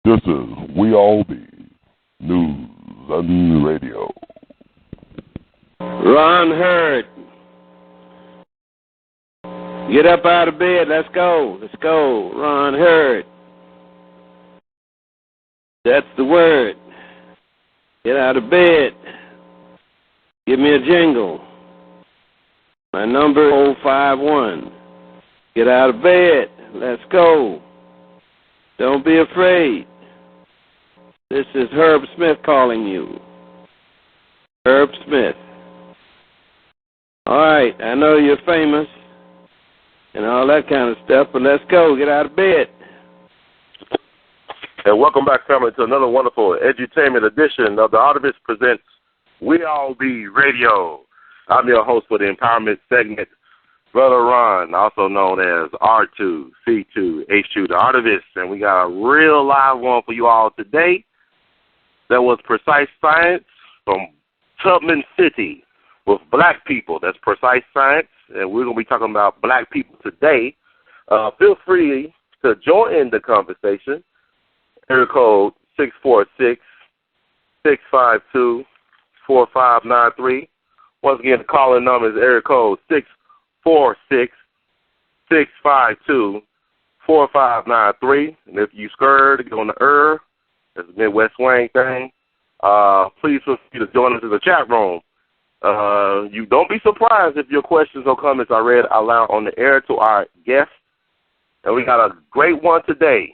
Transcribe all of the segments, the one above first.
This is We All Be News and Radio. Ron Hurd. Get up out of bed. Let's go. Let's go. Ron Hurd. That's the word. Get out of bed. Give me a jingle. My number 051. Get out of bed. Let's go. Don't be afraid. This is Herb Smith calling you. Herb Smith. All right, I know you're famous and all that kind of stuff, but let's go. Get out of bed. And welcome back, family, to another wonderful edutainment edition of the Artivist Presents We All Be Radio. I'm your host for the empowerment segment, Brother Ron, also known as R2, C2, H2, the Artivist. And we got a real live one for you all today. That was Precise Science from Tubman City with black people. That's Precise Science, and we're going to be talking about black people today. Feel free to join the conversation. Area code 646-652-4593. Once again, the calling number is area code 646-652-4593. And if you scared to get on the that's a Midwest swing thing, please feel free to join us in the chat room. You don't be surprised if your questions or comments are read aloud on the air to our guests. And we got a great one today.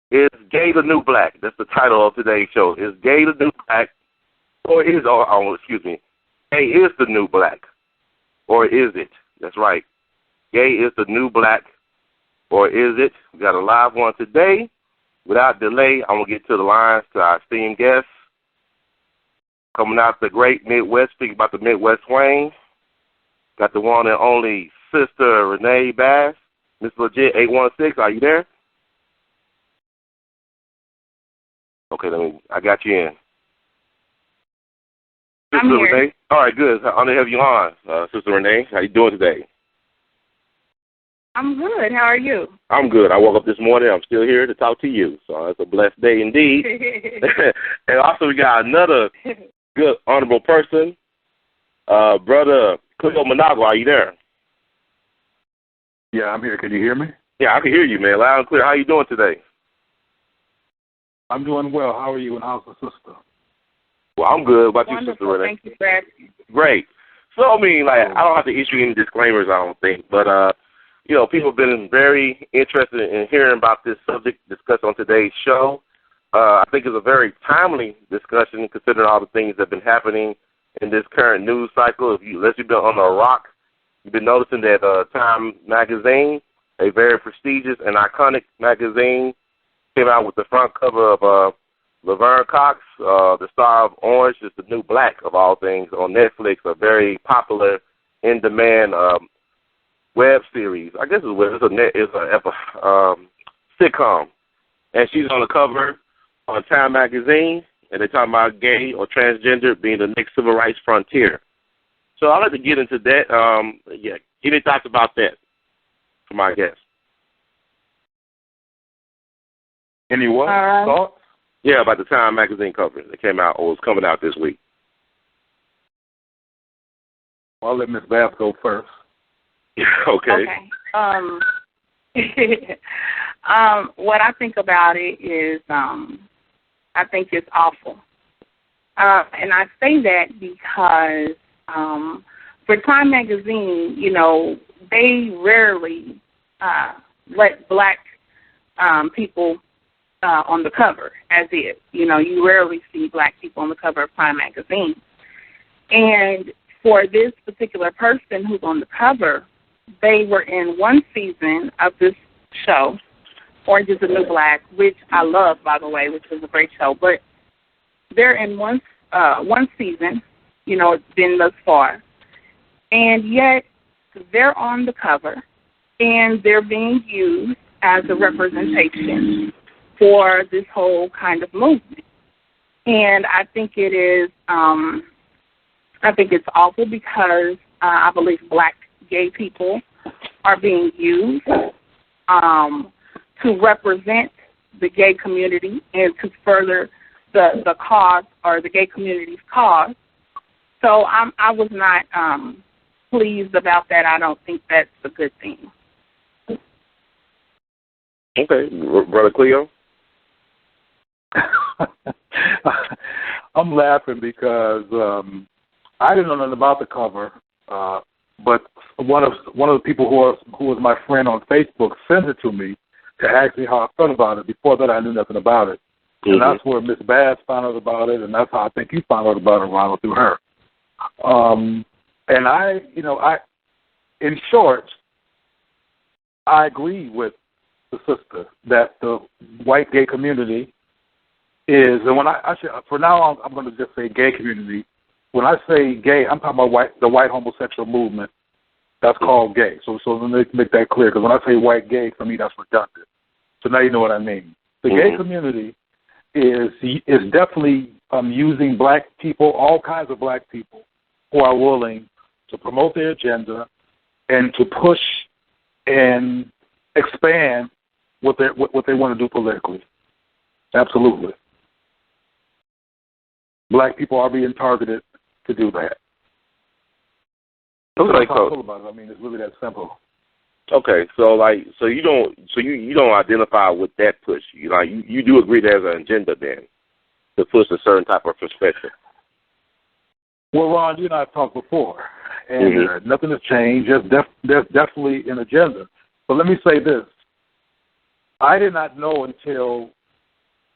Is gay the new black? That's the title of today's show. Is gay the new black? Or is, gay is the new black? Or is it? That's right. Gay is the new black. Or is it? We got a live one today. Without delay, I'm going to get to the lines to our esteemed guests. Coming out the great Midwest, speaking about the Midwest swing. Got the one and only Sister Renee Bass. Miss Legit 816, are you there? Okay, I got you in. Sister I'm here. Renee? All right, good. I'm going to have you on, Sister Renee. How you doing today? I'm good. How are you? I'm good. I woke up this morning. I'm still here to talk to you. So it's a blessed day indeed. And also we got another good, honorable person, Brother Cleo Manago. Are you there? Yeah, I'm here. Can you hear me? Yeah, I can hear you, man. Loud and clear. How you doing today? I'm doing well. How are you, and how's the sister? Well, I'm good. What about Wonderful. you, Sister Renee? Thank you for asking. Great. So, I mean, I don't have to issue any disclaimers, I don't think. But, people have been very interested in hearing about this subject discussed on today's show. I think it's a very timely discussion considering all the things that have been happening in this current news cycle. Unless you've been on the rock, you've been noticing that Time magazine, a very prestigious and iconic magazine, came out with the front cover of Laverne Cox, the star of Orange is the New Black, of all things, on Netflix, a very popular, in-demand web series. I guess it's a sitcom. And she's on the cover on Time magazine, and they're talking about gay or transgender being the next civil rights frontier. So I'd like to get into that. Any thoughts about that for my guests? Any what? Thoughts? Yeah, about the Time magazine cover that came out or was coming out this week. Well, I'll let Ms. Bass go first. Okay. What I think about it is I think it's awful. And I say that because for Time magazine, they rarely let black people on the cover, as is. You rarely see black people on the cover of Time magazine. And for this particular person who's on the cover, they were in one season of this show, Orange is the New Black, which I love, by the way, which was a great show. But they're in one season, it's been thus far. And yet they're on the cover, and they're being used as a representation for this whole kind of movement. And I think it is, I think it's awful because I believe black gay people are being used to represent the gay community and to further the cause or the gay community's cause. So I was not pleased about that. I don't think that's a good thing. Okay, Brother Cleo? I'm laughing because I didn't know nothing about the cover, but one of the people who was my friend on Facebook sent it to me to ask me how I felt about it. Before that, I knew nothing about it. Mm-hmm. And that's where Miss Bass found out about it, and that's how I think you found out about it, Ronald, through her. And in short, I agree with the sister that the white gay community is, and when for now I'm going to just say gay community. When I say gay, I'm talking about the white homosexual movement. That's called gay. So let me make that clear, because when I say white gay, for me that's redundant. So now you know what I mean. The gay community is definitely using black people, all kinds of black people, who are willing to promote their agenda and to push and expand what they want to do politically. Absolutely. Black people are being targeted to do that. That's how I feel about it. I mean, it's really that simple. Okay, so you don't identify with that push. You do agree there's an agenda then to push a certain type of perspective. Well, Ron, you and I have talked before, and nothing has changed. There's definitely an agenda. But let me say this. I did not know until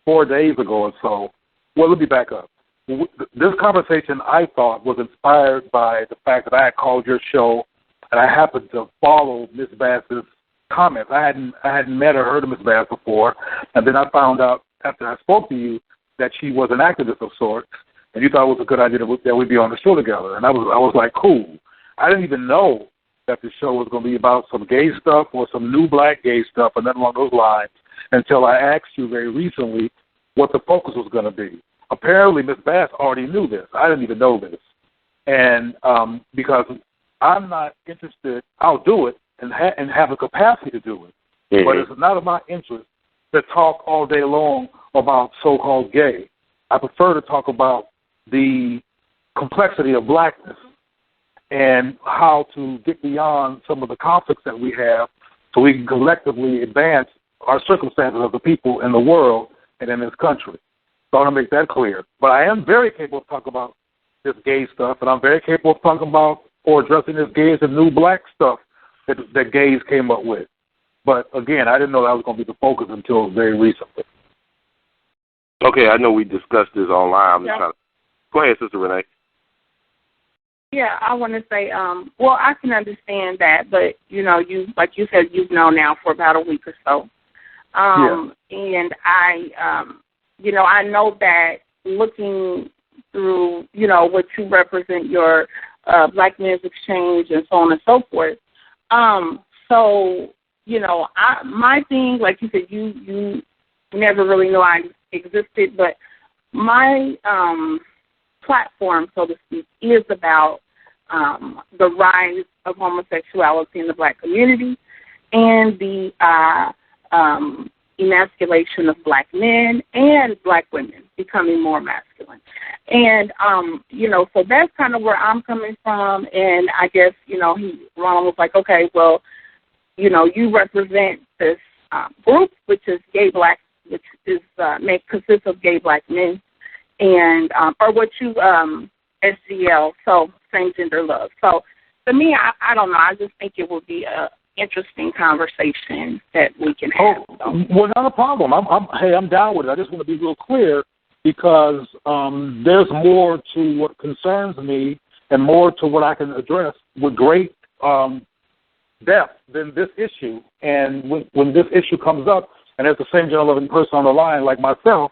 4 days ago or so. Well, let me back up. This conversation, I thought, was inspired by the fact that I had called your show, and I happened to follow Miss Bass's comments. I hadn't met or heard of Miss Bass before, and then I found out after I spoke to you that she was an activist of sorts, and you thought it was a good idea that we'd be on the show together. And I was like, cool. I didn't even know that the show was going to be about some gay stuff or some new black gay stuff or nothing along those lines until I asked you very recently what the focus was going to be. Apparently, Ms. Bass already knew this. I didn't even know this. And because I'm not interested, I'll do it and have the capacity to do it. Mm-hmm. But it's not of my interest to talk all day long about so-called gay. I prefer to talk about the complexity of blackness and how to get beyond some of the conflicts that we have so we can collectively advance our circumstances of the people in the world and in this country. So I want to make that clear. But I am very capable of talking about this gay stuff, and I'm very capable of talking about or addressing this gays and new black stuff that gays came up with. But, again, I didn't know that was going to be the focus until very recently. Okay, I know we discussed this online. Go ahead, Sister Renee. Yeah, I want to say, well, I can understand that, but, like you said, you've known now for about a week or so. And I know that looking through, what you represent, your Black Men's Exchange and so on and so forth. My thing, like you said, you never really knew I existed, but my platform, so to speak, is about the rise of homosexuality in the black community and the emasculation of black men and black women becoming more masculine. And, so that's kind of where I'm coming from. And I guess, Ronald was like, okay, well, you represent this group, which is gay black, which is consists of gay black men, and or what you SGL, so same gender love. So to me, I don't know. I just think it would be a interesting conversation that we can have. Well, not a problem. I'm down with it. I just want to be real clear because there's more to what concerns me and more to what I can address with great depth than this issue. And when this issue comes up, and there's the same gender-loving person on the line like myself,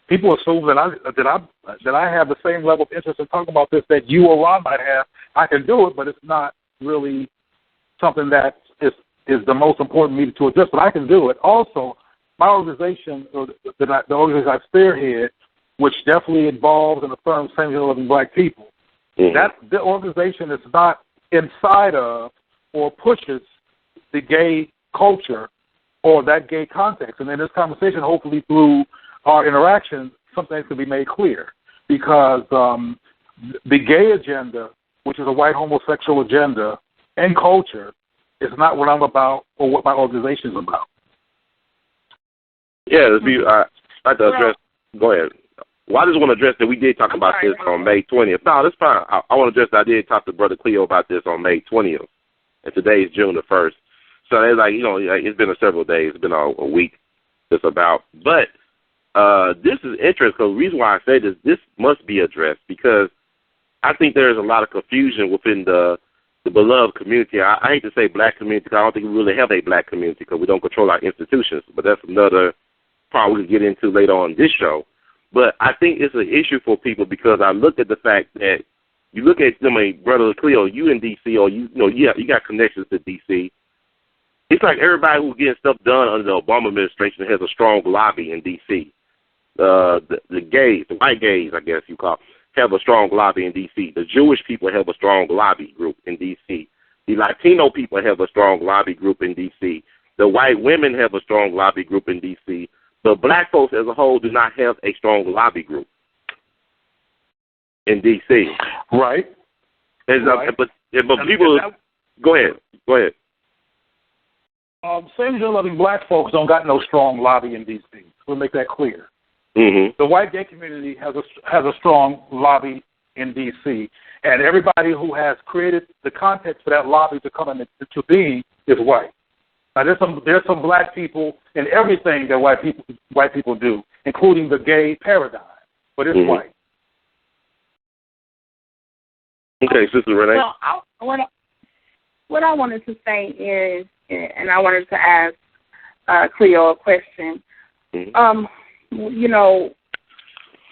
people assume that I have the same level of interest in talking about this that you or Ron might have. I can do it, but it's not really something that is the most important meeting to address, but I can do it. Also, my organization, the organization I spearhead, which definitely involves and affirms same gender-loving black people, that the organization is not inside of or pushes the gay culture or that gay context. And in this conversation, hopefully through our interaction, some things can be made clear. Because the gay agenda, which is a white homosexual agenda, and culture, is not what I'm about or what my organization is about. Yeah, I'd like to address. Go ahead. Well, I just want to address that we did talk about this on May 20th. No, that's fine. I want to address that I did talk to Brother Cleo about this on May 20th, and today is June the 1st. So it's like, it's been several days. It's been a week just about. But this is interesting because the reason why I say this must be addressed because I think there's a lot of confusion within the beloved community. I hate to say black community because I don't think we really have a black community because we don't control our institutions. But that's another part we can get into later on this show. But I think it's an issue for people because I look at the fact that you look at Brother Cleo, you in D.C. or you got connections to D.C. It's like everybody who's getting stuff done under the Obama administration has a strong lobby in D.C. The gays, the white gays, I guess you call, have a strong lobby in D.C. The Jewish people have a strong lobby group in D.C. The Latino people have a strong lobby group in D.C. The white women have a strong lobby group in D.C. But black folks as a whole do not have a strong lobby group in D.C. Right. But people, go ahead. Same-gender-loving black folks don't got no strong lobby in D.C. We'll make that clear. Mm-hmm. The white gay community has a strong lobby in D.C., and everybody who has created the context for that lobby to come into being is white. Now, there's some black people in everything that white people do, including the gay paradigm, but it's white. Okay, Sister Renee. Well, what I wanted to say is, and I wanted to ask Cleo a question.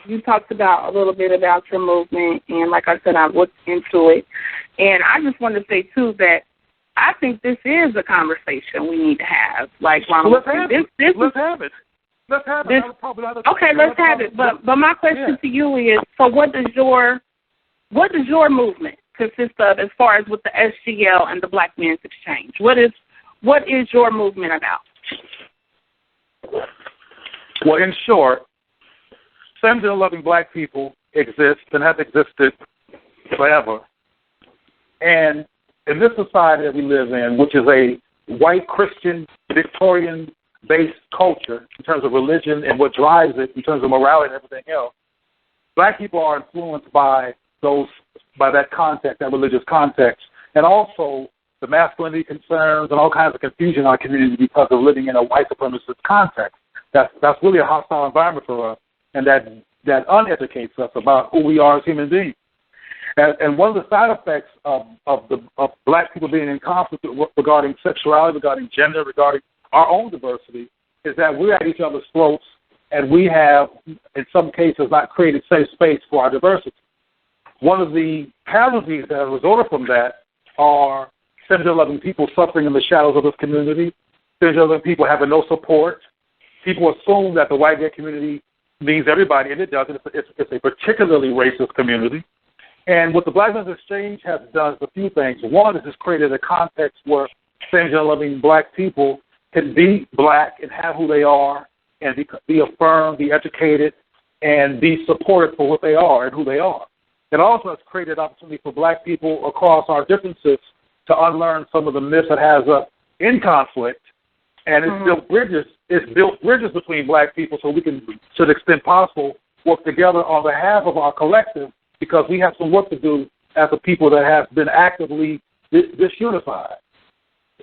You talked about a little bit about your movement, and like I said, I looked into it. And I just wanted to say, too, that I think this is a conversation we need to have. Like, let's have it. Let's have it. Okay, let's have it. But my question to you is, so what does your movement consist of as far as with the SGL and the Black Men's Exchange? What is your movement about? Well, in short, same-gender-loving black people exist and have existed forever. And in this society that we live in, which is a white Christian, Victorian-based culture in terms of religion and what drives it in terms of morality and everything else, black people are influenced by that context, that religious context, and also the masculinity concerns and all kinds of confusion in our community because of living in a white supremacist context. That's really a hostile environment for us, and that uneducates us about who we are as human beings. And one of the side effects of black people being in conflict regarding sexuality, regarding gender, regarding our own diversity, is that we're at each other's throats, and we have, in some cases, not created safe space for our diversity. One of the penalties that have resulted from that are same-gender-loving people suffering in the shadows of this community, same-gender-loving people having no support. People assume that the white gay community means everybody, and it doesn't. It's a particularly racist community. And what the Black Men's Exchange has done is a few things. One is it's created a context where same-gender-loving black people can be black and have who they are and be affirmed, be educated, and be supported for what they are and who they are. It also has created opportunity for black people across our differences to unlearn some of the myths that has us in conflict, and it's built bridges. It's built bridges between black people so we can, to the extent possible, work together on behalf of our collective because we have some work to do as a people that have been actively disunified.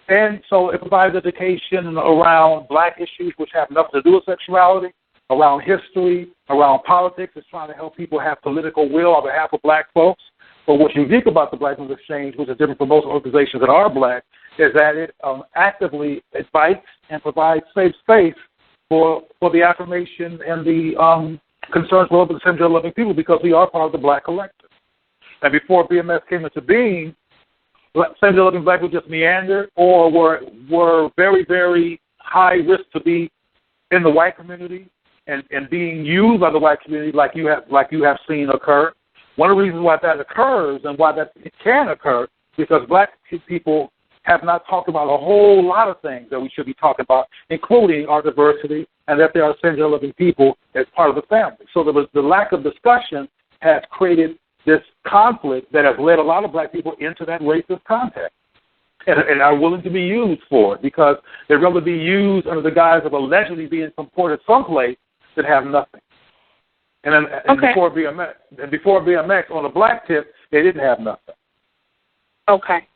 And so it provides education around black issues which have nothing to do with sexuality, around history, around politics. It's trying to help people have political will on behalf of black folks. But what's unique about the Black Men's Exchange, which is different from most organizations that are black, is that it actively invites and provides safe space for the affirmation and the concerns for the same-gender-loving people because we are part of the black collective. And before BMS came into being, same-gender-loving black people just meandered or were very, very high risk to be in the white community and being used by the white community like you have seen occur. One of the reasons why that occurs and why that can occur because black people have not talked about a whole lot of things that we should be talking about, including our diversity and that they are essential living people as part of the family. So the lack of discussion has created this conflict that has led a lot of black people into that racist context and are willing to be used for it because they'd rather be used under the guise of allegedly being supported someplace that have nothing. And before BMX, on the black tip, they didn't have nothing. Okay.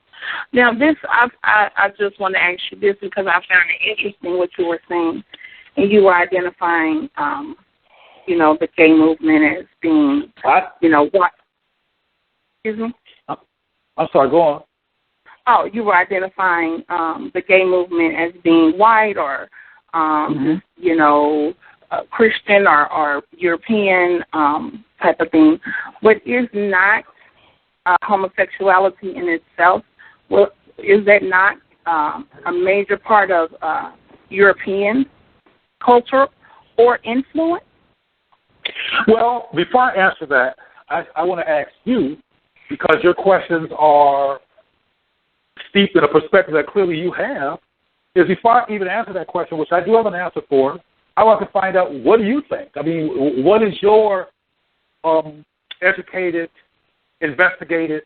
Now, this, I just want to ask you this because I found it interesting what you were saying. And you were identifying, the gay movement as being, what? Excuse me? I'm sorry, go on. Oh, you were identifying the gay movement as being white or, Christian or European type of thing. But is not homosexuality in itself, is that not a major part of European culture or influence? Well, before I answer that, I want to ask you, because your questions are steeped in a perspective that clearly you have, is before I even answer that question, which I do have an answer for, I want to find out, what do you think? I mean, what is your educated, investigated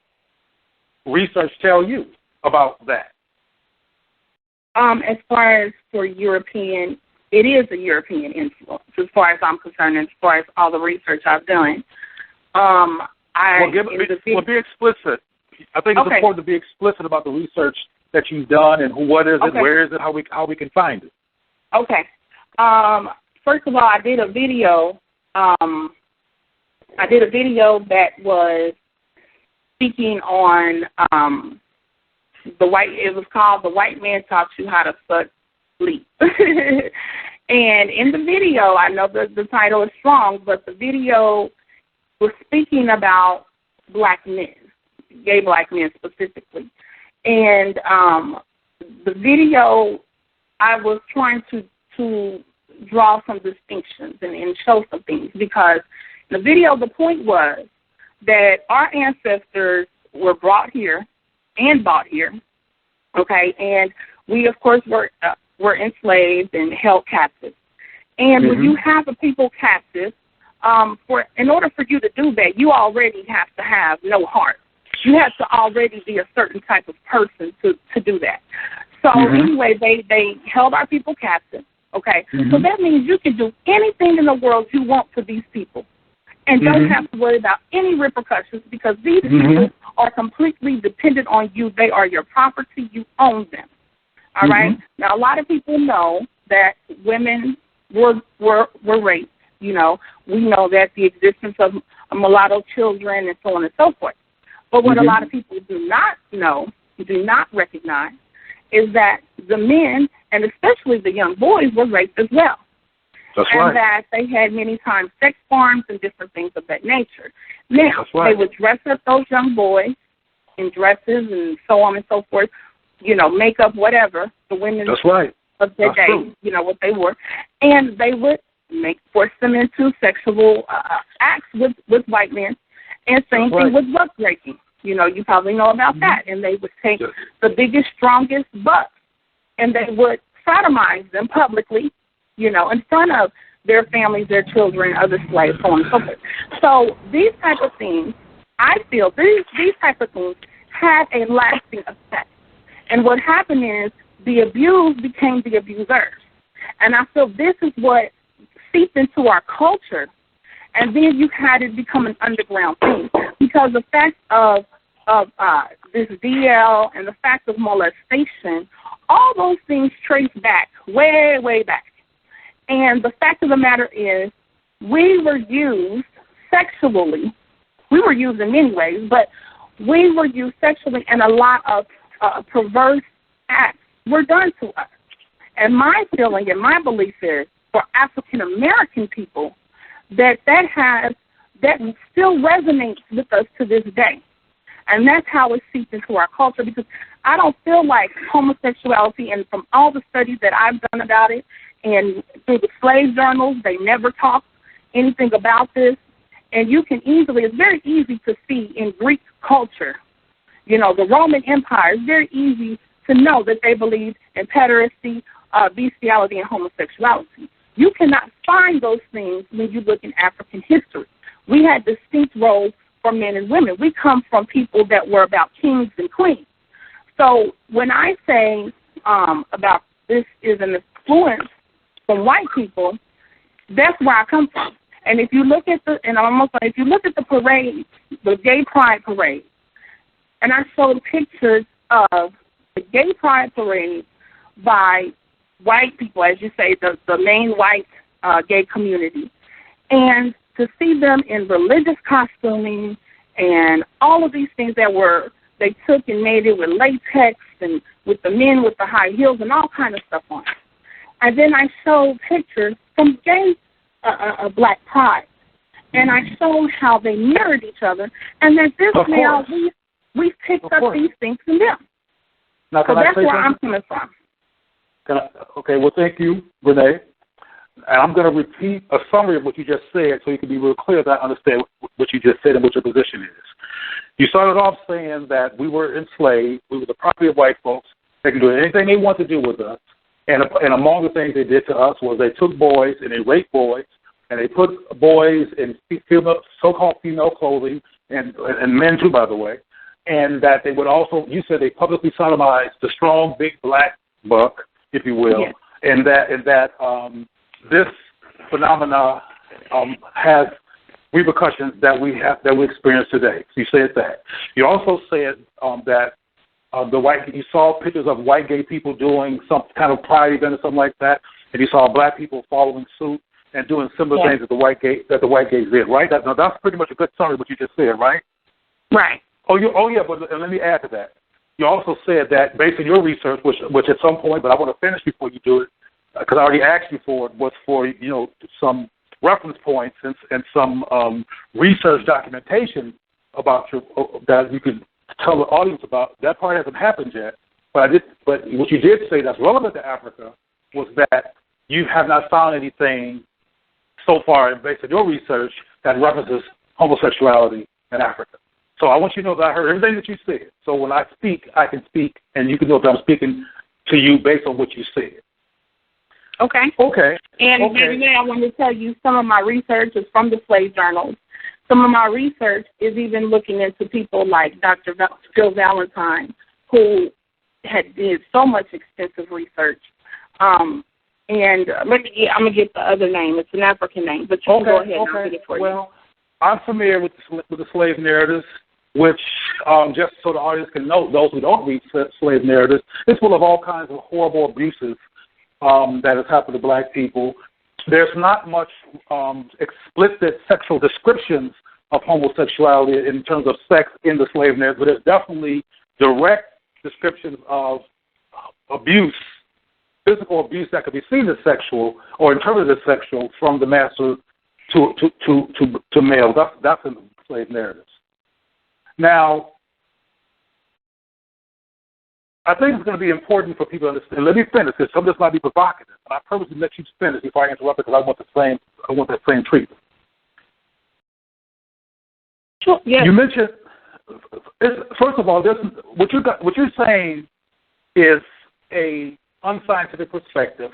research tell you about that? As far as for European, it is a European influence, as far as I'm concerned, as far as all the research I've done. Be explicit. I think it's important to be explicit about the research that you've done and what is it, where is it, how we can find it. Okay. First of all, I did a video. That was speaking on it was called "The White Man Taught You How to Suck Sleep." And in the video, I know the title is strong, but the video was speaking about black men, gay black men specifically. And the video, I was trying to draw some distinctions and show some things, because in the video, the point was that our ancestors were brought here and bought here, okay, and we, of course, were enslaved and held captive. And when you have a people captive, in order for you to do that, you already have to have no heart. You have to already be a certain type of person to do that. So anyway, they held our people captive, okay? So that means you can do anything in the world you want to these people and don't have to worry about any repercussions, because these people are completely dependent on you. They are your property. You own them, all right? Now, a lot of people know that women were raped. We know that the existence of mulatto children and so on and so forth. But what a lot of people do not know, do not recognize, is that the men, and especially the young boys, were raped as well. That's and that they had many times sex farms and different things of that nature. Now, they would dress up those young boys in dresses and so on and so forth, makeup, whatever, the women of their day, what they wore. And they would force them into sexual acts with white men. And same thing with buck breaking. You probably know about that. And they would take the biggest, strongest bucks, and they would sodomize them publicly, in front of their families, their children, other slaves, so on and so forth. So these type of things, I feel, these type of things had a lasting effect. And what happened is the abused became the abusers. And I feel this is what seeped into our culture. And then you had it become an underground thing, because the fact of this DL and the fact of molestation, all those things trace back, way, way back. And the fact of the matter is, we were used sexually. We were used in many ways, but we were used sexually, and a lot of perverse acts were done to us. And my feeling and my belief is, for African American people, that still resonates with us to this day. And that's how it seeps into our culture, because I don't feel like homosexuality, and from all the studies that I've done about it, and through the slave journals, they never talk anything about this. And you can it's very easy to see in Greek culture, the Roman Empire, it's very easy to know that they believe in pederasty, bestiality, and homosexuality. You cannot find those things when you look in African history. We had distinct roles for men and women. We come from people that were about kings and queens. So when I say about this is an influence from white people, that's where I come from. And if you look at the parade, the gay pride parade, and I showed pictures of the gay pride parade by white people, as you say, the main white gay community, and to see them in religious costuming and all of these things they took and made it with latex and with the men with the high heels and all kind of stuff on it. And then I showed pictures from gay black pride, and I showed how they mirrored each other, and that this now we picked up these things from them. Now, so that's where I'm coming from. Okay, well, thank you, Renee. And I'm going to repeat a summary of what you just said so you can be real clear that I understand what you just said and what your position is. You started off saying that we were enslaved, we were the property of white folks, they can do anything they want to do with us, and among the things they did to us was they took boys and they raped boys, and they put boys in so-called female clothing, and men too, by the way, and that they would also, you said they publicly sodomized the strong, big black buck, if you will, yes. and that this phenomena has repercussions that we experience today. So you said that. You also said that you saw pictures of white gay people doing some kind of pride event or something like that, and you saw black people following suit and doing similar things that the white gays did, right? That's pretty much a good summary of what you just said, right? Right. But let me add to that. You also said that based on your research, which at some point, but I want to finish before you do it, because I already asked you for it, was for some reference points and some research documentation about that you could tell the audience about. That part hasn't happened yet, but what you did say that's relevant to Africa was that you have not found anything so far, based on your research, that references homosexuality in Africa. So I want you to know that I heard everything that you said. So when I speak, I can speak, and you can know that I'm speaking to you based on what you said. Okay. And Renee, I want to tell you some of my research is from the slave journals. Some of my research is even looking into people like Dr. Phil Valentine, who did so much extensive research. And I'm gonna get the other name. It's an African name, but you can go ahead and I'll get it for you. Well, I'm familiar with the slave narratives, which just so the audience can know, those who don't read slave narratives, it's full of all kinds of horrible abuses that has happened to black people. There's not much explicit sexual descriptions of homosexuality in terms of sex in the slave narrative, but there's definitely direct descriptions of abuse, physical abuse that could be seen as sexual or interpreted as sexual from the master to male. That's in the slave narratives. Now, I think it's going to be important for people to understand. Let me finish, because some of this might be provocative, and I purposely let you finish before I interrupt it, because I want that same treatment. Sure. Yes. You mentioned, first of all, what you're saying is a unscientific perspective.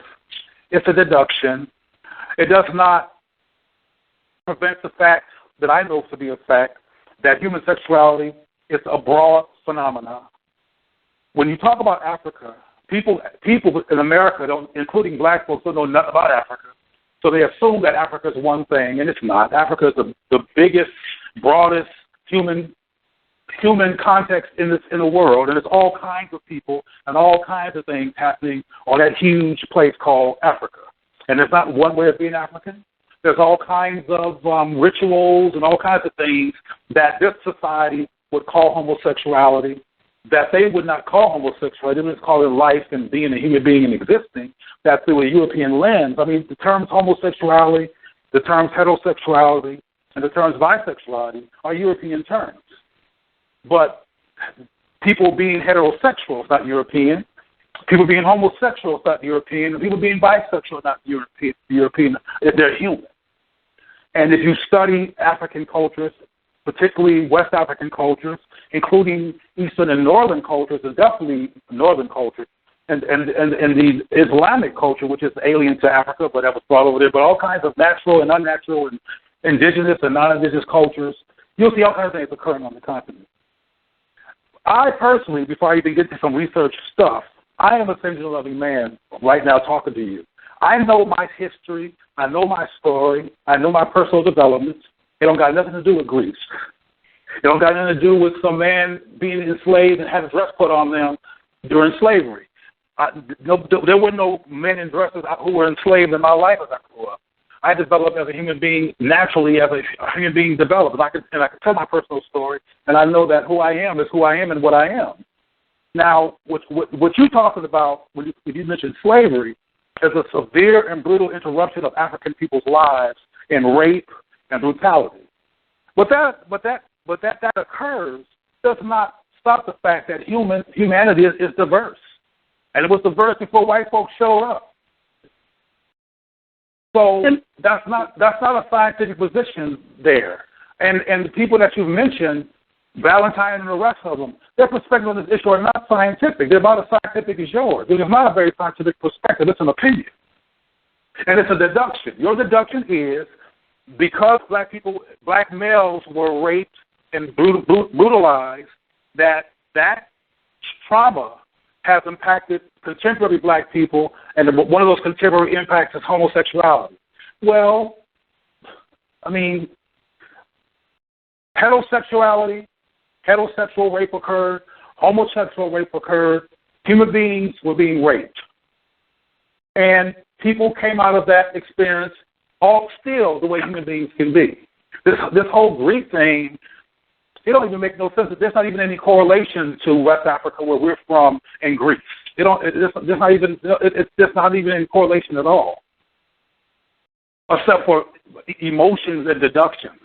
It's a deduction. It does not prevent the fact that I know to be a fact that human sexuality is a broad phenomenon. When you talk about Africa, people in America, including black folks, don't know nothing about Africa. So they assume that Africa is one thing, and it's not. Africa is the biggest, broadest human context in the world, and it's all kinds of people and all kinds of things happening on that huge place called Africa. And there's not one way of being African. There's all kinds of rituals and all kinds of things that this society would call homosexuality, that they would not call homosexuality. They would call it life and being a human being and existing, that through a European lens. I mean, the terms homosexuality, the terms heterosexuality, and the terms bisexuality are European terms. But people being heterosexual is not European. People being homosexual is not European. And people being bisexual is not European. They're human. And if you study African cultures, particularly West African cultures, including Eastern and Northern cultures, and definitely Northern culture, and the Islamic culture, which is alien to Africa, but that was brought over there, but all kinds of natural and unnatural and indigenous and non-indigenous cultures. You'll see all kinds of things occurring on the continent. I personally, before I even get to some research stuff, I am a singular-loving man right now talking to you. I know my history. I know my story. I know my personal development. It don't got nothing to do with Greece. It don't got nothing to do with some man being enslaved and had a dress put on them during slavery. There were no men in dresses who were enslaved in my life as I grew up. I developed as a human being naturally, as a human being developed. And I can tell my personal story, and I know that who I am is who I am and what I am. Now, what you're talking about when you mentioned slavery is a severe and brutal interruption of African people's lives in rape and brutality. But that occurs does not stop the fact that humanity is diverse, and it was diverse before white folks showed up. So that's not a scientific position there. And the people that you've mentioned, Valentine and the rest of them, their perspective on this issue are not scientific. They're about as scientific as yours. It is not a very scientific perspective. It's an opinion. And it's a deduction. Your deduction is because black males were raped and brutalized, that trauma has impacted contemporary black people, and one of those contemporary impacts is homosexuality. Well, I mean, heterosexual rape occurred, homosexual rape occurred, human beings were being raped. And people came out of that experience all still the way human beings can be. This whole Greek thing, it don't even make no sense. There's not even any correlation to West Africa, where we're from, and Greece. It's just not even in correlation at all, except for emotions and deductions.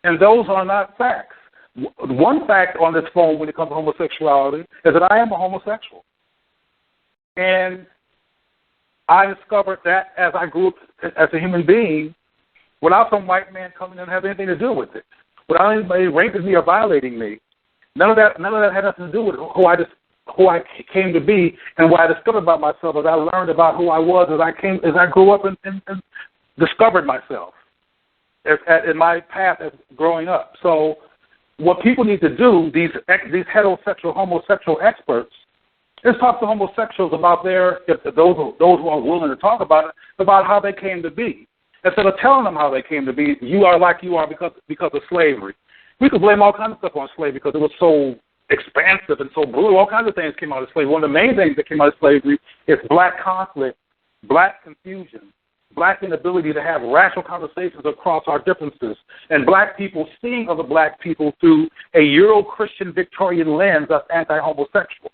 And those are not facts. One fact on this phone when it comes to homosexuality is that I am a homosexual. And I discovered that as I grew up as a human being without some white man coming in and having anything to do with it. Without anybody raping me or violating me. None of that had nothing to do with who I came to be and what I discovered about myself as I learned about who I was as I grew up and discovered myself in my path as growing up. So what people need to do, these heterosexual, homosexual experts, is talk to homosexuals about those who are willing to talk about it, about how they came to be. Instead of telling them how they came to be, you are like you are because of slavery. We could blame all kinds of stuff on slavery because it was so expansive and so brutal. All kinds of things came out of slavery. One of the main things that came out of slavery is black conflict, black confusion, black inability to have rational conversations across our differences, and black people seeing other black people through a Euro-Christian Victorian lens that's anti-homosexual.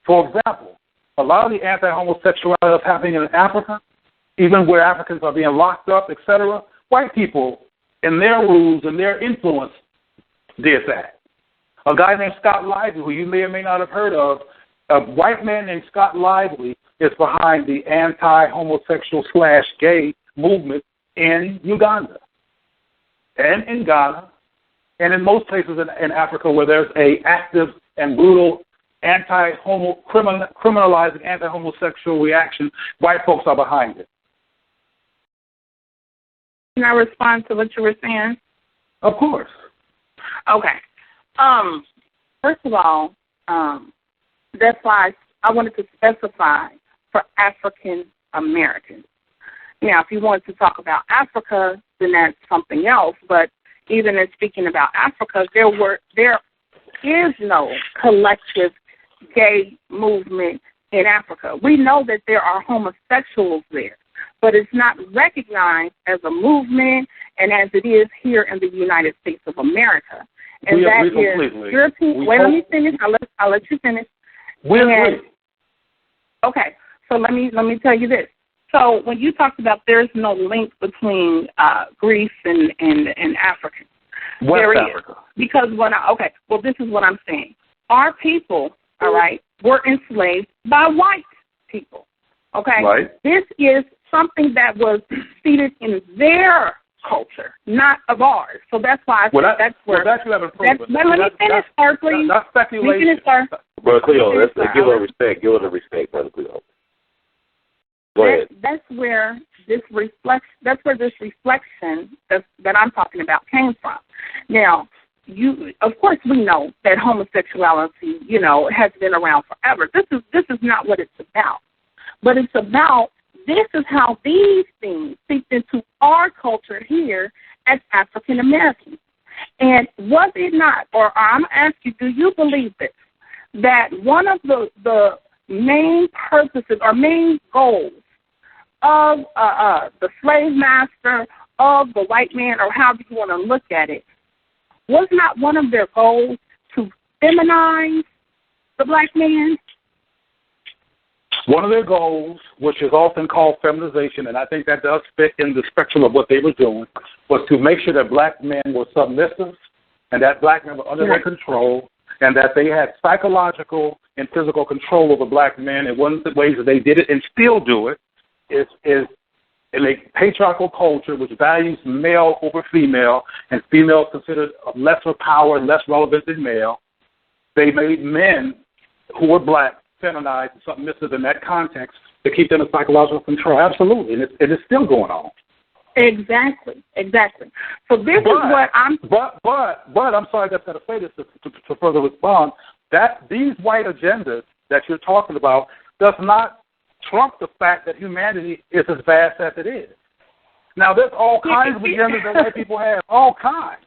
For example, a lot of the anti-homosexuality that's happening in Africa, even where Africans are being locked up, etc., white people, in their rules and their influence, did that. A guy named Scott Lively, who you may or may not have heard of, a white man named Scott Lively is behind the anti-homosexual/gay movement in Uganda and in Ghana and in most places in Africa where there's a active and brutal criminalizing anti-homosexual reaction. White folks are behind it. Can I respond to what you were saying? Of course. Okay. First of all, that's why I wanted to specify for African Americans. Now, if you wanted to talk about Africa, then that's something else. But even in speaking about Africa, there is no collective gay movement in Africa. We know that there are homosexuals there, but it's not recognized as a movement and as it is here in the United States of America. And that is European. Wait, let me finish. I'll let you finish. Okay, so let me tell you this. So when you talked about there's no link between Greece and Africa, West Africa. Because this is what I'm saying. Our people, all right, were enslaved by white people. Okay, right. This is something that was seated in their culture, not of ours. So that's why I think that's where. Well, that you haven't proven. Let me finish, sir, please. That's speculation. Let me finish, sir. Brother Cleo, let's give her respect. Give her the respect, Brother Cleo. Go ahead. That's where this reflection that I'm talking about came from. Now, of course, we know that homosexuality, has been around forever. This is not what it's about, but it's about this is how these things seep into our culture here as African Americans. And was it not, or I'm going to ask you, do you believe this, that one of the main purposes or main goals of the slave master, of the white man, or however you want to look at it, was not one of their goals to feminize the black man? One of their goals, which is often called feminization, and I think that does fit in the spectrum of what they were doing, was to make sure that black men were submissive and that black men were under their control, and that they had psychological and physical control over black men. And one of the ways that they did it and still do it is in a patriarchal culture which values male over female, and female considered of lesser power and less relevant than male. They made men who were black feminized and submissive in that context to keep them in psychological control. Absolutely, and it is still going on. Exactly. So this is what I'm. But I'm sorry, I just got to say this to further respond. That these white agendas that you're talking about does not trump the fact that humanity is as vast as it is. Now, there's all kinds of agendas that white people have, all kinds.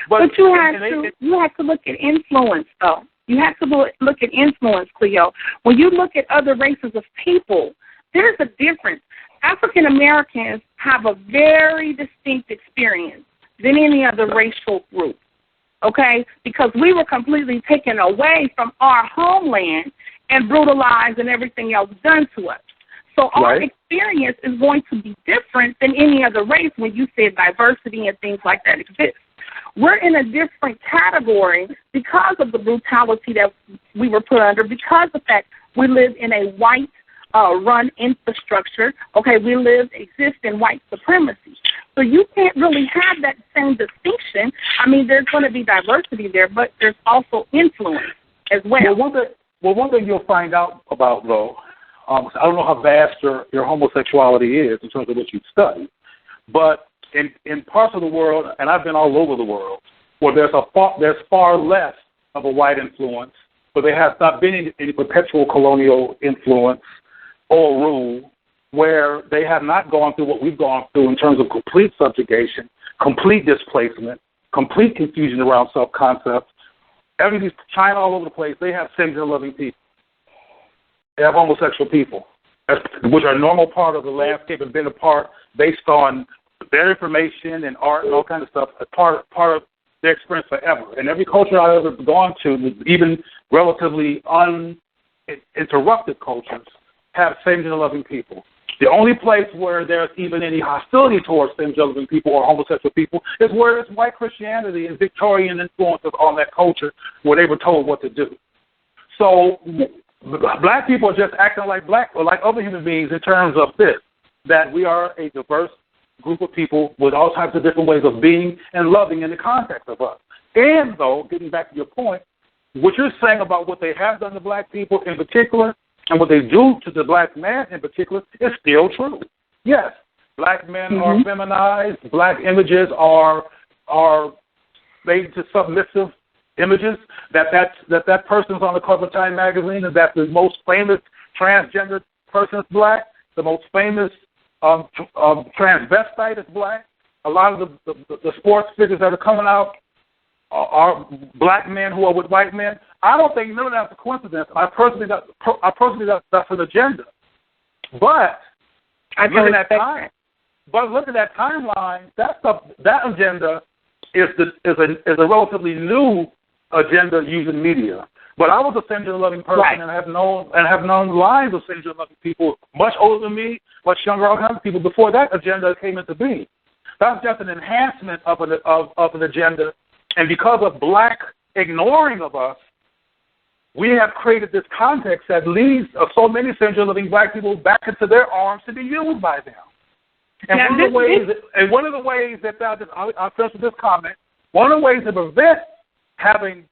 But you have to look at influence, though. You have to look at influence, Cleo. When you look at other races of people, there's a difference. African Americans have a very distinct experience than any other racial group, okay? Because we were completely taken away from our homeland and brutalized and everything else done to us. So our experience is going to be different than any other race when you said diversity and things like that exist. We're in a different category because of the brutality that we were put under, because of the fact we live in a white run infrastructure. Okay, we exist in white supremacy. So you can't really have that same distinction. I mean, there's going to be diversity there, but there's also influence as well. One thing you'll find out about, though, I don't know how vast your homosexuality is in terms of what you study, but in parts of the world, and I've been all over the world, where there's far less of a white influence, but there has not been any perpetual colonial influence or rule, where they have not gone through what we've gone through in terms of complete subjugation, complete displacement, complete confusion around self-concepts. Everything's China all over the place. They have same-gender-loving people. They have homosexual people, which are a normal part of the landscape and been a part based on their information and art and all kinds of stuff, as part of their experience forever. And every culture I've ever gone to, even relatively uninterrupted cultures, have same-gender-loving people. The only place where there's even any hostility towards same-gender-loving people or homosexual people is where it's white Christianity and Victorian influences on that culture, where they were told what to do. So black people are just acting like other human beings in terms of this, that we are a diverse group of people with all types of different ways of being and loving in the context of us. And, though, getting back to your point, what you're saying about what they have done to black people in particular and what they do to the black man in particular is still true. Yes, black men are feminized. Black images are made to submissive images. That person's on the cover of Time magazine, and that the most famous transgender person is black. The most famous transvestite is black. A lot of the sports figures that are coming out are black men who are with white men. I don't think none of that's a coincidence. I personally that's an agenda. But looking at that timeline, that agenda is a relatively new agenda using media. But I was a same-gender-loving person and have known lives of same-gender-loving people much older than me, much younger, all kinds of people before that agenda came into being. That's just an enhancement of an agenda. And because of black ignoring of us, we have created this context that leads so many same-gender-loving black people back into their arms to be used by them. And one of the ways that I'll finish with this comment. One of the ways to prevent having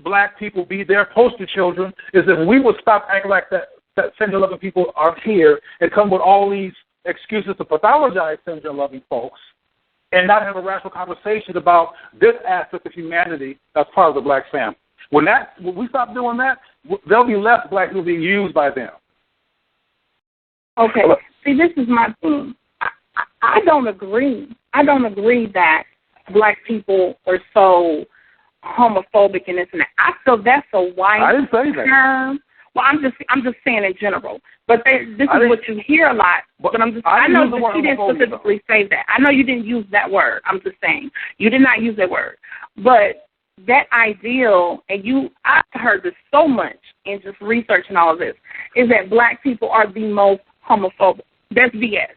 black people be their poster children is if we would stop acting like that syndrome-loving people are here and come with all these excuses to pathologize syndrome-loving folks and not have a rational conversation about this aspect of humanity that's part of the black family. When we stop doing that, there'll be less black people being used by them. Okay. See, this is my thing. I don't agree. I don't agree that black people are so homophobic and this and that. I feel that's a white I didn't say that. term. Well, I'm just saying in general. But this is what you hear a lot. But I know that you didn't specifically say that. I know you didn't use that word. I'm just saying you did not use that word. But that ideal, and I've heard this so much in just researching all of this, is that black people are the most homophobic. That's BS.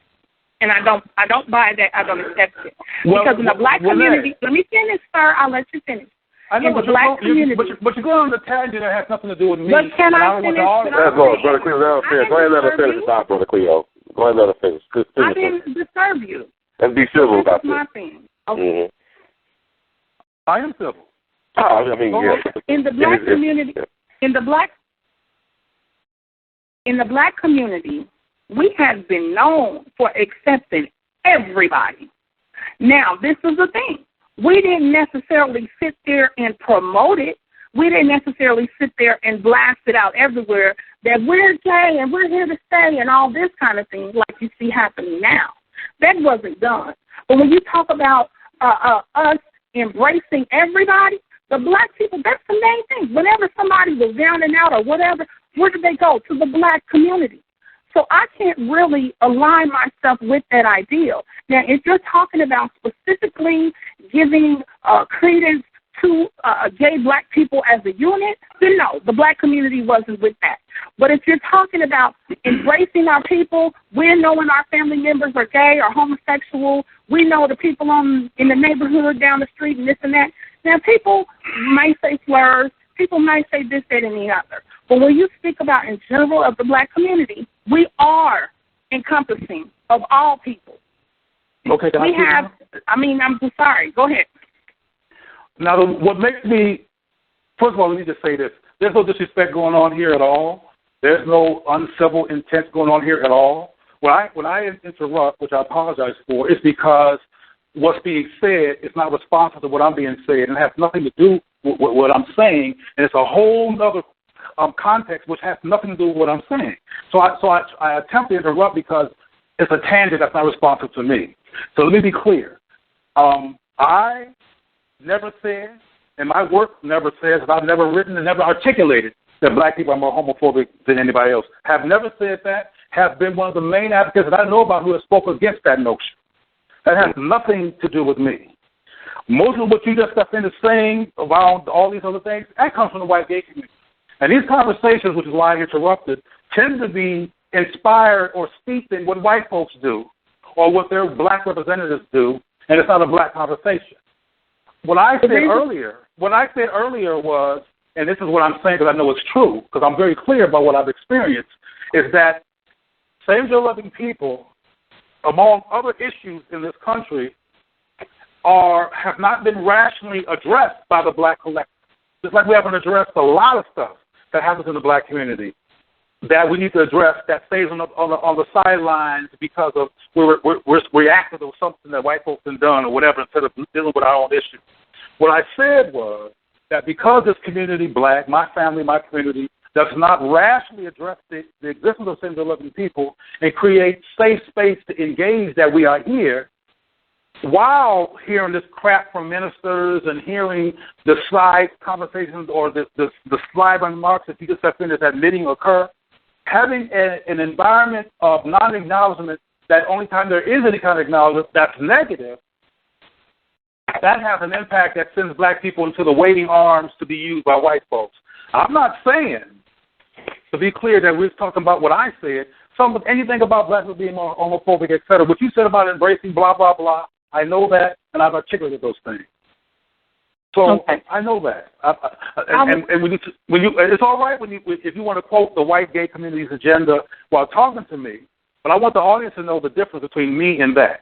And I don't buy that. I don't accept it. Because in the black community, let me finish, sir. I'll let you finish. I know, but you're going on the tangent that has nothing to do with me. But can I finish? Brother Cleo, let her finish. Go ahead and let her finish the top, Brother Cleo. Go ahead and let her finish. I didn't disturb you. And be civil about this. That's my thing. Okay. Mm-hmm. I am civil. Oh, I mean, yeah. In the black community, in the black community, we have been known for accepting everybody. Now, this is the thing. We didn't necessarily sit there and promote it. We didn't necessarily sit there and blast it out everywhere that we're gay and we're here to stay and all this kind of thing like you see happening now. That wasn't done. But when you talk about us embracing everybody, the black people, that's the main thing. Whenever somebody was down and out or whatever, where did they go? To the black community. So I can't really align myself with that ideal. Now, if you're talking about specifically giving credence to gay black people as a unit, then no, the black community wasn't with that. But if you're talking about embracing our people, we're knowing our family members are gay or homosexual, we know the people in the neighborhood down the street and this and that. Now, people may say slurs, people may say this, that, and the other. But when you speak about in general of the black community, we are encompassing of all people. Okay. I'm so sorry. Go ahead. Now, what makes me, first of all, let me just say this. There's no disrespect going on here at all. There's no uncivil intent going on here at all. When I interrupt, which I apologize for, it's because what's being said is not responsive to what I'm being said and has nothing to do with what I'm saying, and it's a whole other context which has nothing to do with what I'm saying. So I attempt to interrupt because it's a tangent that's not responsive to me. So let me be clear. I never said, and my work never says, and I've never written and never articulated that black people are more homophobic than anybody else. Have never said that. Have been one of the main advocates that I know about who has spoken against that notion. That has nothing to do with me. Most of what you just got finished saying around all these other things, that comes from the white gay community. And these conversations, which is why I interrupted, tend to be inspired or steeped in what white folks do or what their black representatives do, and it's not a black conversation. What I said earlier was, and this is what I'm saying because I know it's true, because I'm very clear about what I've experienced, is that same-gender-loving people, among other issues in this country, have not been rationally addressed by the black collective. Just like we haven't addressed a lot of stuff that happens in the black community that we need to address that stays on the sidelines because of we're reacting to something that white folks have done or whatever instead of dealing with our own issues. What I said was that because this community, black, my family, my community, does not rationally address the existence of same-gender-loving people and create safe space to engage that we are here, while hearing this crap from ministers and hearing the side conversations or the slide remarks that you just have finished admitting occur, having an environment of non-acknowledgement that only time there is any kind of acknowledgement that's negative, that has an impact that sends black people into the waiting arms to be used by white folks. I'm not saying, to be clear, that we're talking about what I said, anything about black people being homophobic, et cetera. What you said about embracing blah, blah, blah, I know that, and I've articulated those things. So okay. I know that. And it's all right if you want to quote the white gay community's agenda while talking to me, But I want the audience to know the difference between me and that.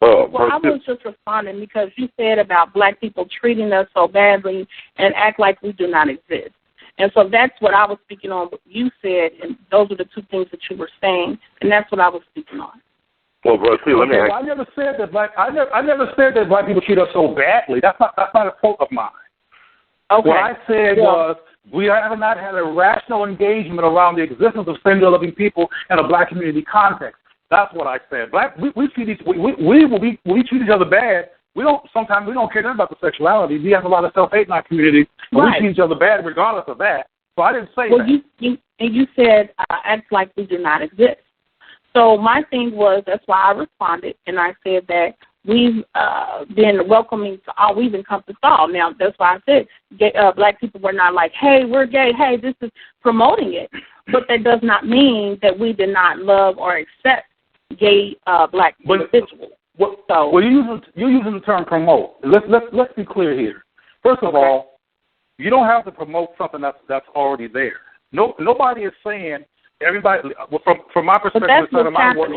Well, I was just responding because you said about black people treating us so badly and act like we do not exist. And so that's what I was speaking on, what you said, and those are the two things that you were saying, and that's what I was speaking on. Well, bro, see, let me ask. I never said that I never said that black people treat us so badly. That's not a quote of mine. Okay. What I said was we have not had a rational engagement around the existence of single living people in a black community context. That's what I said. We treat each other bad. Sometimes we don't care nothing about the sexuality. We have a lot of self-hate in our community, and we treat each other bad regardless of that. So I didn't say that. You said act like we do not exist. So my thing was, that's why I responded, and I said that we've been welcoming to all. We've encompassed all. Now, that's why I said black people were not like, hey, we're gay. Hey, this is promoting it. But that does not mean that we did not love or accept gay black individuals. Well, you're using the term promote. Let's be clear here. First of all, you don't have to promote something that's already there. Nobody is saying everybody. From my perspective, inside of my work.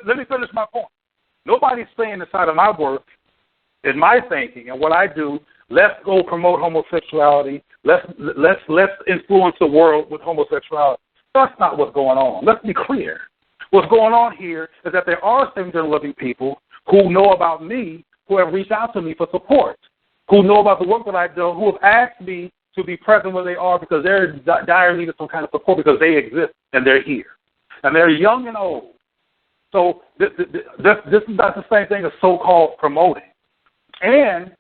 Let me finish my point. Nobody's saying inside of my work, in my thinking and what I do, let's go promote homosexuality. Let's influence the world with homosexuality. That's not what's going on. Let's be clear. What's going on here is that there are single living people who know about me, who have reached out to me for support, who know about the work that I do, who have asked me to be present where they are because they're in dire need of some kind of support because they exist and they're here. And they're young and old. So this is not the same thing as so-called promoting. And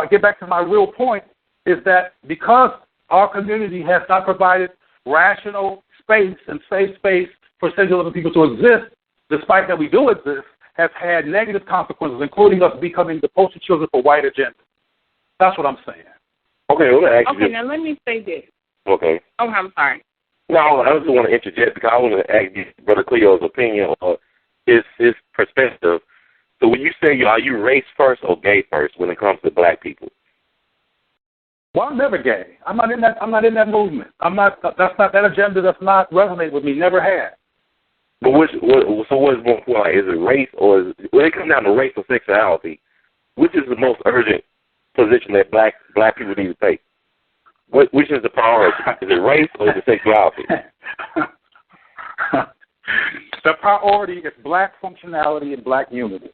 get back to my real point is that because our community has not provided rational space and safe space for single living people to exist, despite that we do exist, has had negative consequences, including us becoming the poster children for white agenda. That's what I'm saying. Okay, now let me say this. Okay. Oh, I'm sorry. No, I just want to interject because I want to ask Brother Cleo's opinion or his perspective. So when you say, are you race first or gay first when it comes to black people? Well, I'm never gay. I'm not in that movement. That agenda does not resonate with me. Never had. But what is more important? Like, is it race or when it comes down to race or sexuality, which is the most urgent position that black people need to take? Which is the priority? Is it race or is it sexuality? The priority is black functionality and black unity.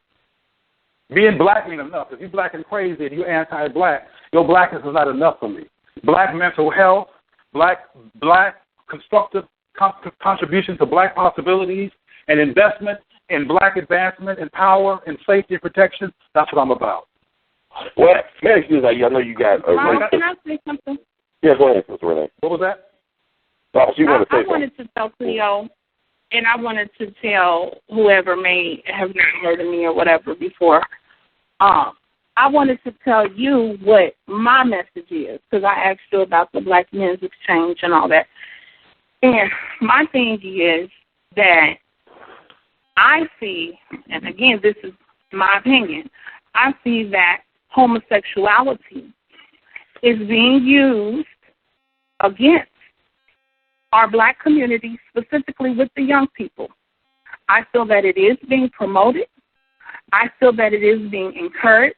Being black ain't enough. If you're black and crazy and you're anti-black, your blackness is not enough for me. Black mental health, black constructive contribution to black possibilities and investment in black advancement and power and safety and protection, that's what I'm about. Well, man, I know you got a Mom, can I say something? Yeah, go ahead, Mr. Renee. What was that? Oh, I wanted to tell Cleo, and I wanted to tell whoever may have not heard of me or whatever before. I wanted to tell you what my message is, because I asked you about the Black Men's Exchange and all that. And my thing is that I see, and again, this is my opinion, I see that homosexuality is being used against our black community, specifically with the young people. I feel that it is being promoted. I feel that it is being encouraged.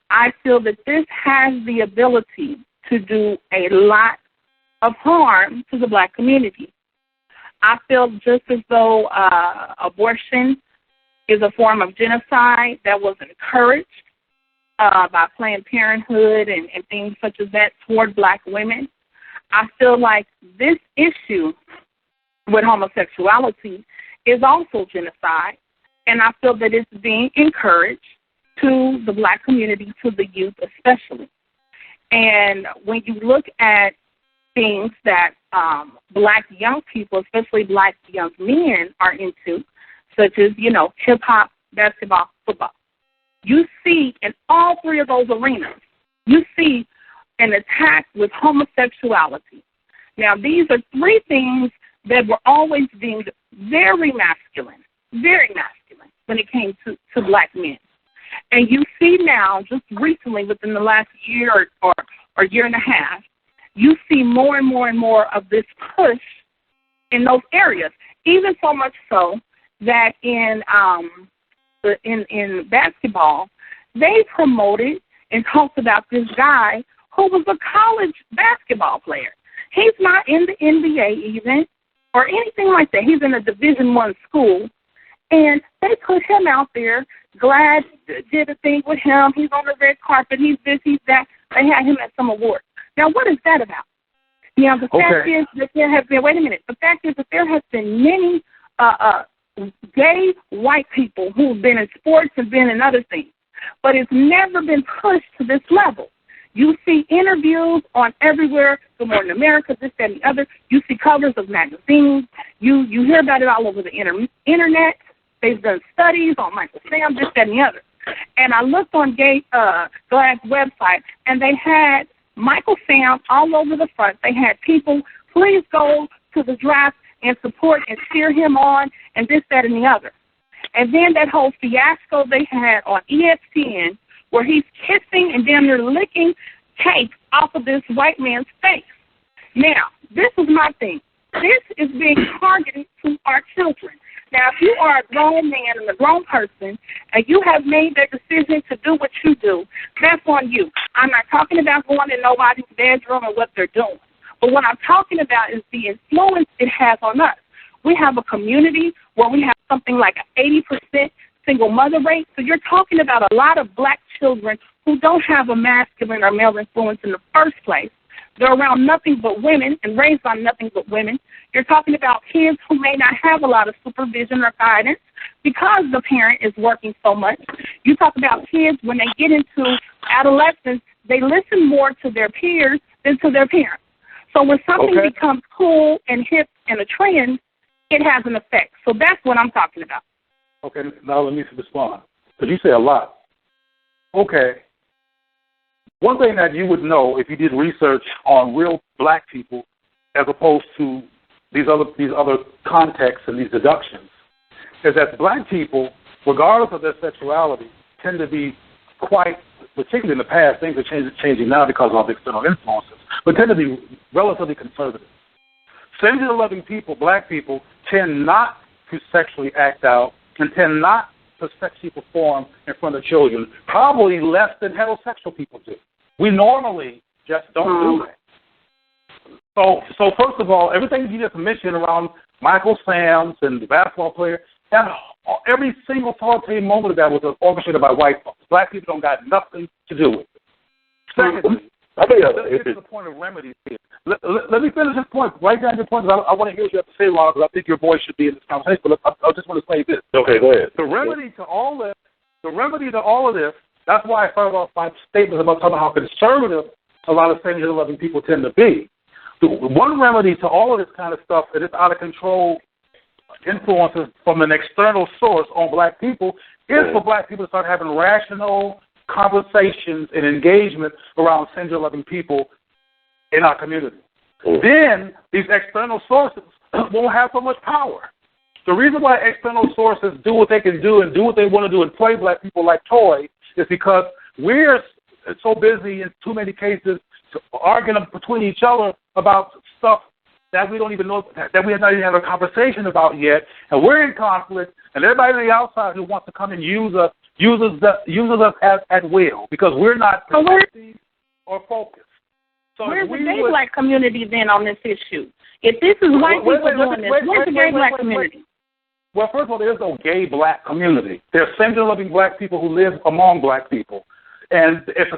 I feel that this has the ability to do a lot of harm to the black community. I feel just as though abortion is a form of genocide that was encouraged by Planned Parenthood and things such as that toward black women. I feel like this issue with homosexuality is also genocide, and I feel that it's being encouraged to the black community, to the youth especially. And when you look at things that black young people, especially black young men, are into, such as, hip-hop, basketball, football, you see in all three of those arenas, you see an attack with homosexuality. Now, these are three things that were always deemed very masculine when it came to black men. And you see now, just recently, within the last year or year and a half, you see more and more and more of this push in those areas. Even so much so that in basketball, they promoted and talked about this guy who was a college basketball player. He's not in the NBA even or anything like that. He's in a Division I school, and they put him out there. Glad did a thing with him. He's on the red carpet. He's this, he's that. They had him at some award. Now, what is that about? Now, the fact is that there have been, the fact is that there has been many gay white people who've been in sports and been in other things, but it's never been pushed to this level. You see interviews on everywhere, Good Morning America, this, that, and the other. You see covers of magazines. You hear about it all over the internet. They've done studies on Michael Sam, this, that, and the other. And I looked on Glad's website, and they had Michael Sam all over the front. They had people, please go to the draft and support and cheer him on, and this, that, and the other. And then that whole fiasco they had on ESPN, where he's kissing and damn near licking cake off of this white man's face. Now, this is my thing. This is being targeted to our children. Now, if you are a grown man and a grown person and you have made that decision to do what you do, that's on you. I'm not talking about going in nobody's bedroom and what they're doing. But what I'm talking about is the influence it has on us. We have a community where we have something like an 80% single mother rate. So you're talking about a lot of black children who don't have a masculine or male influence in the first place. They're around nothing but women and raised on nothing but women. You're talking about kids who may not have a lot of supervision or guidance because the parent is working so much. You talk about kids when they get into adolescence, they listen more to their peers than to their parents. So when something becomes cool and hip and a trend, it has an effect. So that's what I'm talking about. Okay, now let me respond, because you say a lot. Okay. One thing that you would know if you did research on real black people as opposed to these other contexts and these deductions is that black people, regardless of their sexuality, tend to be quite, particularly in the past, things are changing now because of external influences, but tend to be relatively conservative. Gender-loving people, black people, tend not to sexually act out and tend not to sexually perform in front of children, probably less than heterosexual people do. We normally just don't do that. So first of all, everything you just mentioned around Michael Sam's and the basketball player, every single solitary moment of that was orchestrated by white folks. Black people don't got nothing to do with it. Secondly, let's get to the point of remedies here. Let me finish this point. Right down your point, because I want to hear what you have to say, Ron, because I think your voice should be in this conversation. But I just want to say this. Okay, go ahead. The remedy to all of this, that's why I started off my statements about talking about how conservative a lot of gender-loving people tend to be. The one remedy to all of this kind of stuff that is out of control influences from an external source on black people is for black people to start having rational conversations and engagement around gender-loving people in our community. Then these external sources won't have so much power. The reason why external sources do what they can do and do what they want to do and play black people like toys is because we're so busy in too many cases arguing between each other about stuff that we don't even know, that we have not even had a conversation about yet, and we're in conflict, and everybody on the outside who wants to come and uses us at will because we're not productive or focused. So where's the gay black community then on this issue? If this is white people doing this, where's the gay black community? Well, first of all, there's no gay black community. There's gender-loving black people who live among black people. And it's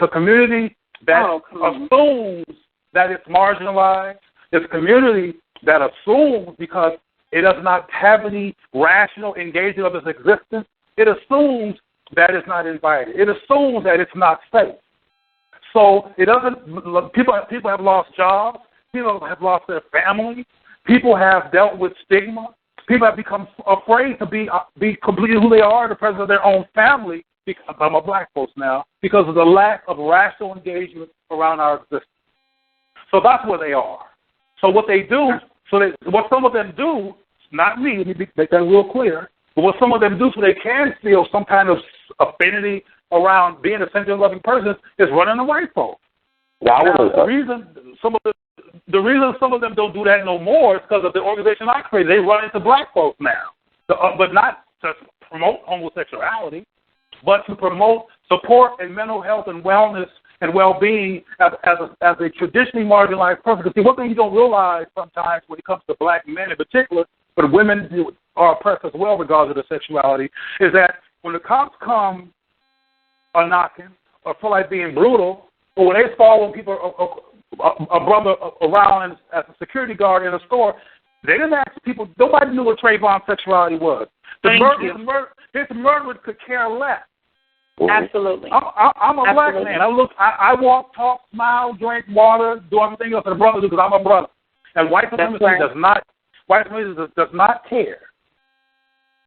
a community that assumes that it's marginalized. It's a community that assumes, because it does not have any rational engagement of its existence, it assumes that it's not invited. It assumes that it's not safe. So it doesn't. People have lost jobs. People have lost their family. People have dealt with stigma. People have become afraid to be completely who they are in the presence of their own family. I'm a black folks now because of the lack of rational engagement around our existence. So that's where they are. So what they do, what some of them do, not me, let me make that real clear, but what some of them do so they can feel some kind of affinity around being a gender-loving person is running the white folks. Now, the reason some of the reason some of them don't do that no more is because of the organization I created. They run into black folks now, but not to promote homosexuality, but to promote support and mental health and wellness and well-being as a traditionally marginalized person. Because see, one thing you don't realize sometimes when it comes to black men in particular, but women are oppressed as well regardless of their sexuality, is that when the cops come are knocking or feel like being brutal, or when they follow people, a brother around as a security guard in a store, they didn't ask people. Nobody knew what Trayvon's sexuality was. His murderer could care less. Absolutely. I'm a black man. I walk, talk, smile, drink water, do everything else that a brother do because I'm a brother. And white supremacy does not care.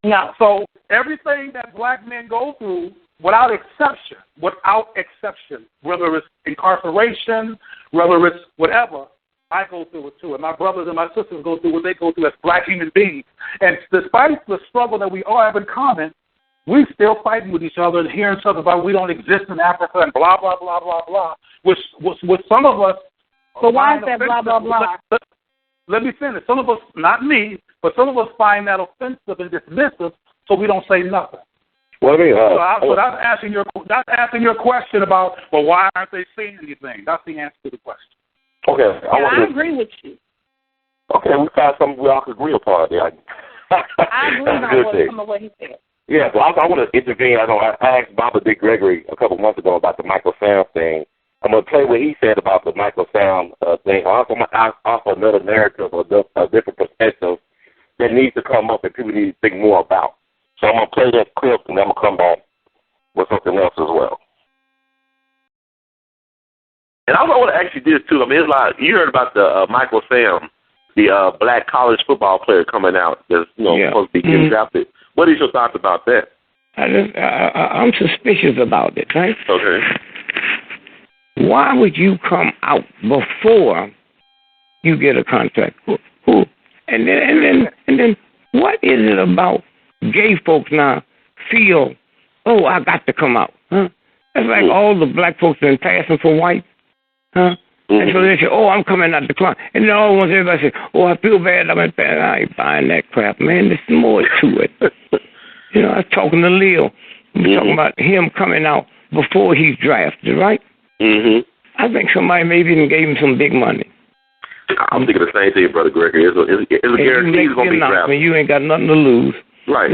No. So everything that black men go through, without exception, whether it's incarceration, whether it's whatever, I go through it too. And my brothers and my sisters go through what they go through as black human beings. And despite the struggle that we all have in common, we still fighting with each other and hearing stuff about we don't exist in Africa and blah, blah, blah, blah, blah, which some of us... So why is that blah, blah, blah? Let me finish. Some of us, not me, but some of us find that offensive and dismissive, so we don't say nothing. Well, so that's asking your question about, well, why aren't they saying anything? That's the answer to the question. Okay. I agree with you. Okay, we found something we all could agree upon there. I agree on some of what he said. Yeah, so I want to intervene. I asked Baba Dick Gregory a couple months ago about the Michael Sam thing. I'm going to play what he said about the Michael Sam thing. Also, I'm going to offer another narrative or a different perspective that needs to come up and people need to think more about. So I'm going to play that clip, and then I'm going to come back with something else as well. And I want to ask you this, too. I mean, it's like you heard about the Michael Sam, the black college football player coming out that's supposed to be getting drafted. What is your thoughts about that? I'm suspicious about it, right? Okay. Why would you come out before you get a contract? Who? And then what is it about gay folks now feel, oh, I got to come out? Huh? It's like all the black folks been passing for white. Huh? And so they say, oh, I'm coming out the closet. And then all at once everybody say, oh, I feel bad. I ain't buying that crap, man. There's more to it. I was talking to Leo. We talking about him coming out before he's drafted, right? Mm-hmm. I think somebody maybe even gave him some big money. I'm thinking the same thing, Brother Gregory. It's a guarantee he's going to be drafted. You ain't got nothing to lose. Right.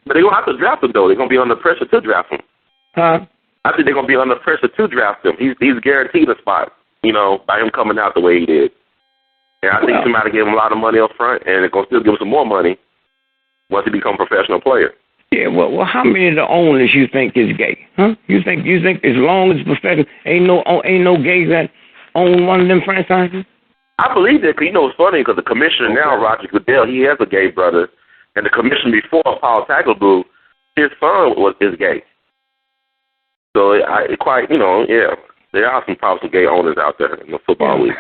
But they're going to have to draft him, though. They're going to be under pressure to draft him. Huh? I think they're going to be under pressure to draft him. He's guaranteed a spot, by him coming out the way he did. And I think somebody gave him a lot of money up front, and they're going to still give him some more money once he becomes a professional player. Yeah, well, how many of the owners you think is gay? Huh? You think as long as professional, ain't no gays that own one of them franchises? I believe that, because it's funny, because the commissioner now, Roger Goodell, he has a gay brother, and the commissioner before, Paul Tagliabue, his son is gay. So there are some gay owners out there in the football league.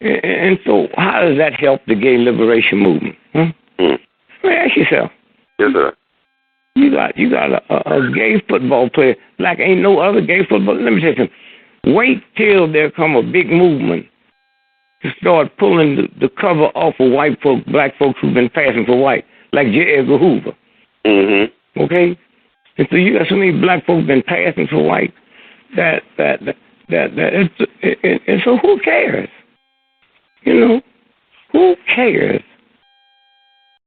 And so how does that help the gay liberation movement? Huh? Ask yourself. Yes, sir. You got a gay football player like ain't no other gay football. Let me tell you something. Wait till there come a big movement to start pulling the cover off of white folks, black folks who've been passing for white, like J. Edgar Hoover. Mm-hmm. Okay? And so you got so many black folks been passing for white that and so who cares? Who cares?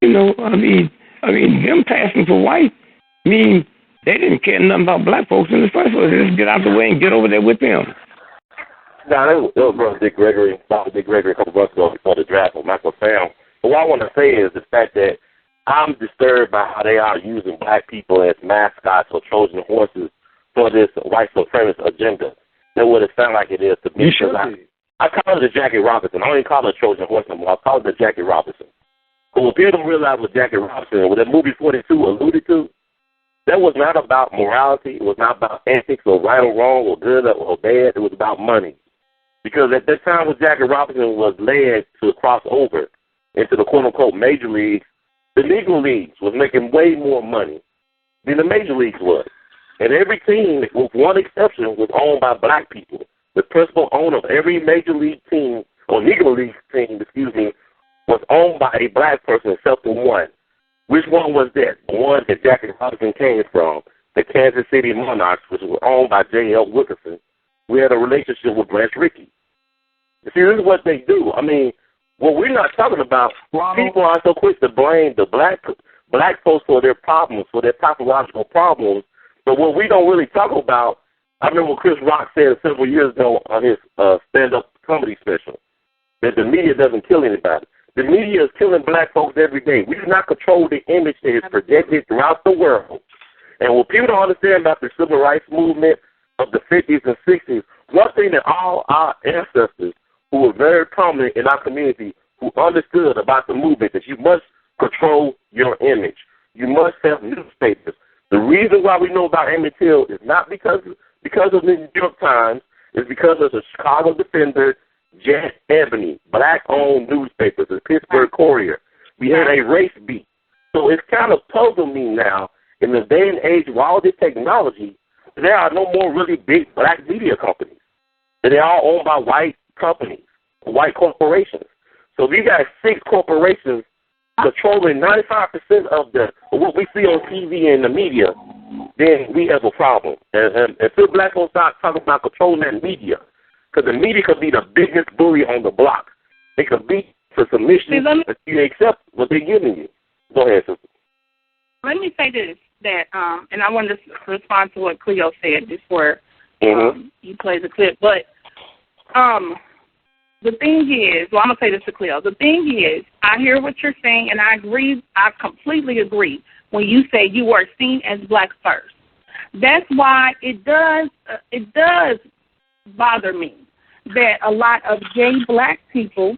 I mean, them passing for white mean they didn't care nothing about black folks in the first place. Just get out the way and get over there with them. No, that was Brother Dick Gregory, Dr. Dick Gregory, a couple months ago before the draft with Michael Sam. But what I want to say is the fact that I'm disturbed by how they are using black people as mascots or Trojan horses for this white supremacist agenda. That's what it sounds like it is to me. I call it a Jackie Robinson. I don't even call it a Trojan horse anymore. I call it a Jackie Robinson. But what people don't realize what Jackie Robinson, what that movie 42 alluded to, that was not about morality. It was not about ethics or right or wrong or good or bad. It was about money. Because at that time when Jackie Robinson was led to cross over into the quote-unquote major leagues, the Negro Leagues was making way more money than the major leagues was. And every team, with one exception, was owned by black people. the principal owner of every major league team, or Negro League team, was owned by a black person except for one. Which one was that? The one that Jackie Robinson came from, the Kansas City Monarchs, which was owned by J.L. Wilkerson. We had a relationship with Branch Rickey. You see, this is what they do. I mean, what we're not talking about, people are so quick to blame the black folks for their problems, for their pathological problems. But what we don't really talk about, I remember what Chris Rock said several years ago on his stand-up comedy special, that the media doesn't kill anybody. The media is killing black folks every day. We do not control the image that is projected throughout the world. And what people don't understand about the civil rights movement of the 50s and 60s, one thing that all our ancestors who were very prominent in our community who understood about the movement, that you must control your image. You must have newspapers. The reason why we know about Emmett Till is not because of the New York Times, it's because of the Chicago Defender, Jet Ebony, black-owned newspapers, the Pittsburgh Courier. We had a race beat. So it's kind of puzzling me now, in the day and age of all this technology, there are no more really big black media companies. They're all owned by white companies, white corporations. So if you got 6 corporations controlling 95% of what we see on TV and the media, then we have a problem. And Phil Black will start talking about controlling that media, because the media could be the biggest bully on the block. They could beat for submission if you accept what they're giving you. Go ahead, sister. Let me say this, that, and I want to respond to what Cleo said before you play the clip. But the thing is, I'm going to say this to Cleo. The thing is, I hear what you're saying, and I agree. I completely agree when you say you are seen as black first. That's why it does bother me that a lot of gay black people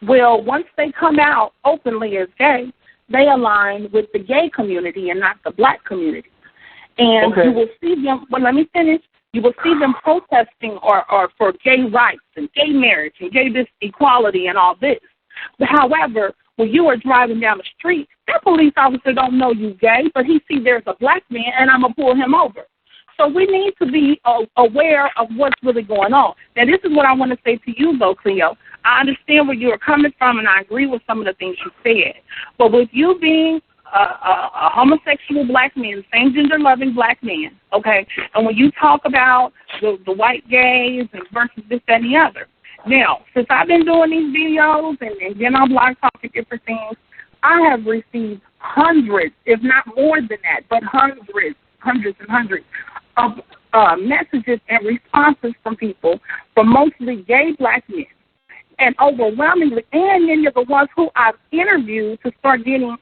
will, once they come out openly as gay, they align with the gay community and not the black community. And you will see them, well, let me finish. You will see them protesting or for gay rights and gay marriage and gay equality and all this. But however, when you are driving down the street, that police officer don't know you gay, but he see there's a black man and I'm going to pull him over. So we need to be aware of what's really going on. Now, this is what I want to say to you, though, Cleo. I understand where you're coming from, and I agree with some of the things you said. But with you being a homosexual black man, same-gender-loving black man, okay, and when you talk about the white gays and versus this, that, and the other. Now, since I've been doing these videos and then on Blog Talk and different things, I have received hundreds, if not more than that, but hundreds and hundreds of messages and responses from people, from mostly gay black men. And overwhelmingly, and many of the ones who I've interviewed to start getting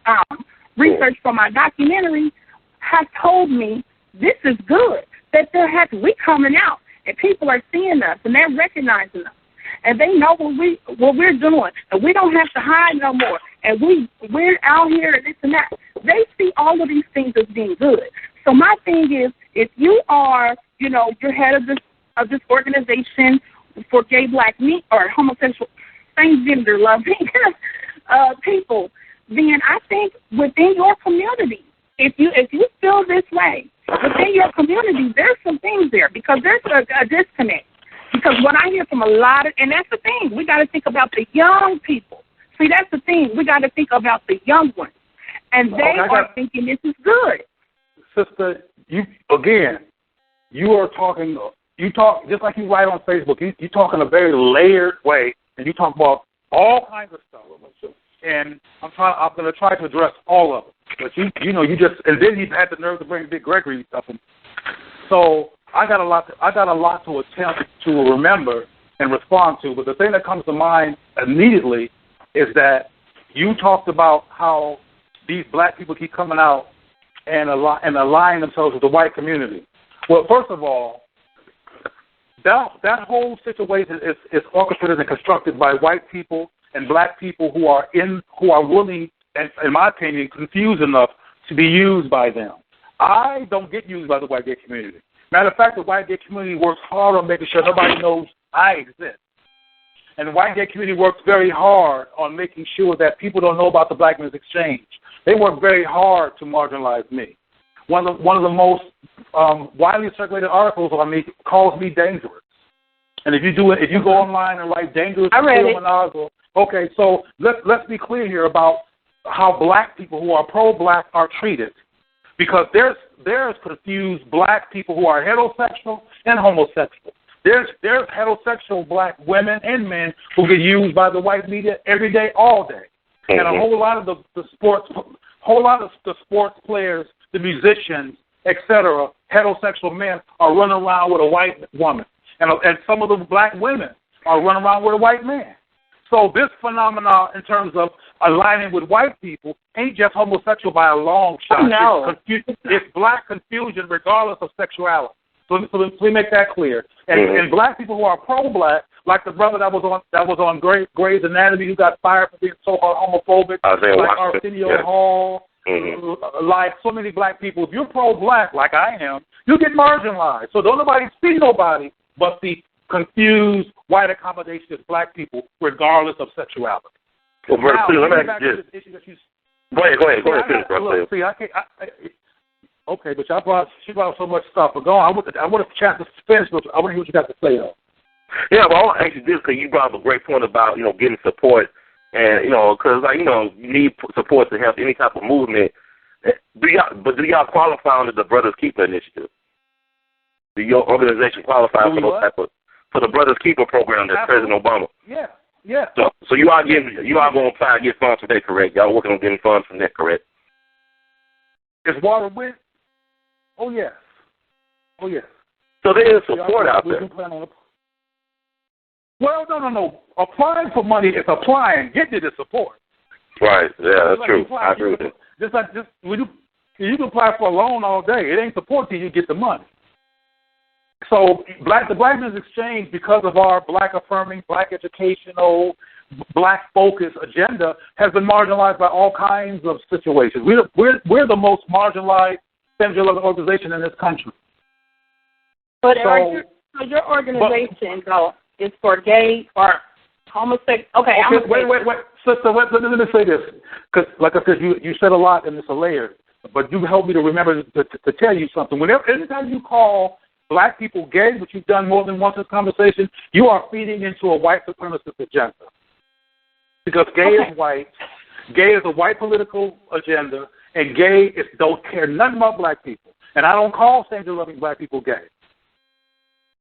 research for my documentary have told me this is good, that we coming out, and people are seeing us, and they're recognizing us, and they know what we're doing, and we don't have to hide no more, and we're out here and this and that. They see all of these things as being good. So my thing is, if you are, you're head of this organization for gay black men or homosexual, same-gender loving people, then I think within your community, if you feel this way, within your community, there's some things there, because there's a disconnect. Because what I hear from a lot of, and that's the thing, we got to think about the young people. See, that's the thing, we got to think about the young ones. And they are thinking this is good. Sister, you talk just like you write on Facebook. You talk in a very layered way, and you talk about all kinds of stuff. And I'm going to try to address all of it. But and then you had the nerve to bring Big Gregory stuff in. So I got a lot to attempt to remember and respond to. But the thing that comes to mind immediately is that you talked about how these black people keep coming out and aligning themselves with the white community. Well, first of all, that whole situation is orchestrated and constructed by white people and black people who are willing, and in my opinion, confused enough to be used by them. I don't get used by the white gay community. Matter of fact, the white gay community works hard on making sure nobody knows I exist. And the white gay community works very hard on making sure that people don't know about the Black Men's Exchange. They work very hard to marginalize me. One of the most widely circulated articles on me calls me dangerous. And if you go online and write dangerous Cleo Manago, okay, so let's be clear here about how black people who are pro-black are treated. Because there's confused black people who are heterosexual and homosexual. There's heterosexual black women and men who get used by the white media every day, all day. And a whole lot of the sports players, the musicians, etc., heterosexual men are running around with a white woman. And some of the black women are running around with a white man. So this phenomenon in terms of aligning with white people ain't just homosexual by a long shot. No. It's black confusion regardless of sexuality. So let me make that clear. And black people who are pro-black, like the brother that was on Grey's Anatomy who got fired for being so-called homophobic, like Arsenio Hall, like so many black people. If you're pro-black, like I am, you get marginalized. So don't nobody see nobody but the confused, white accommodationist black people, regardless of sexuality. Well, now, let me ask you this. Go ahead. Okay, but she brought up so much stuff. But go on. I want to chat to finish, but I want to hear what you got to say, though. Yeah, well, I want to ask you this because you brought up a great point about, getting support. And, because, you need support to help any type of movement. Do y'all qualify under the Brothers Keeper initiative? Do your organization qualify for the Brothers Keeper program that's President Obama? Yeah. So you are going to apply to get funds from that, correct? Y'all working on getting funds from that, correct? Is water wet? Oh yes. So there is support out there. Well, no. Applying for money is applying. Getting it is support. Right. Yeah, that's true. I agree with that. You can apply for a loan all day. It ain't support till you get the money. So the Black Men's Exchange, because of our black affirming, black educational, black focused agenda, has been marginalized by all kinds of situations. We're the most marginalized female organization in this country. But your organization, though, is for gay or homosexual? Okay, wait, sister. Let me say this, because like I said, you said a lot and it's a layer, but you helped me to remember to tell you something. Anytime you call black people gay, which you've done more than once in this conversation, you are feeding into a white supremacist agenda. Because gay is white, gay is a white political agenda, and gay don't care nothing about black people. And I don't call stranger-loving black people gay.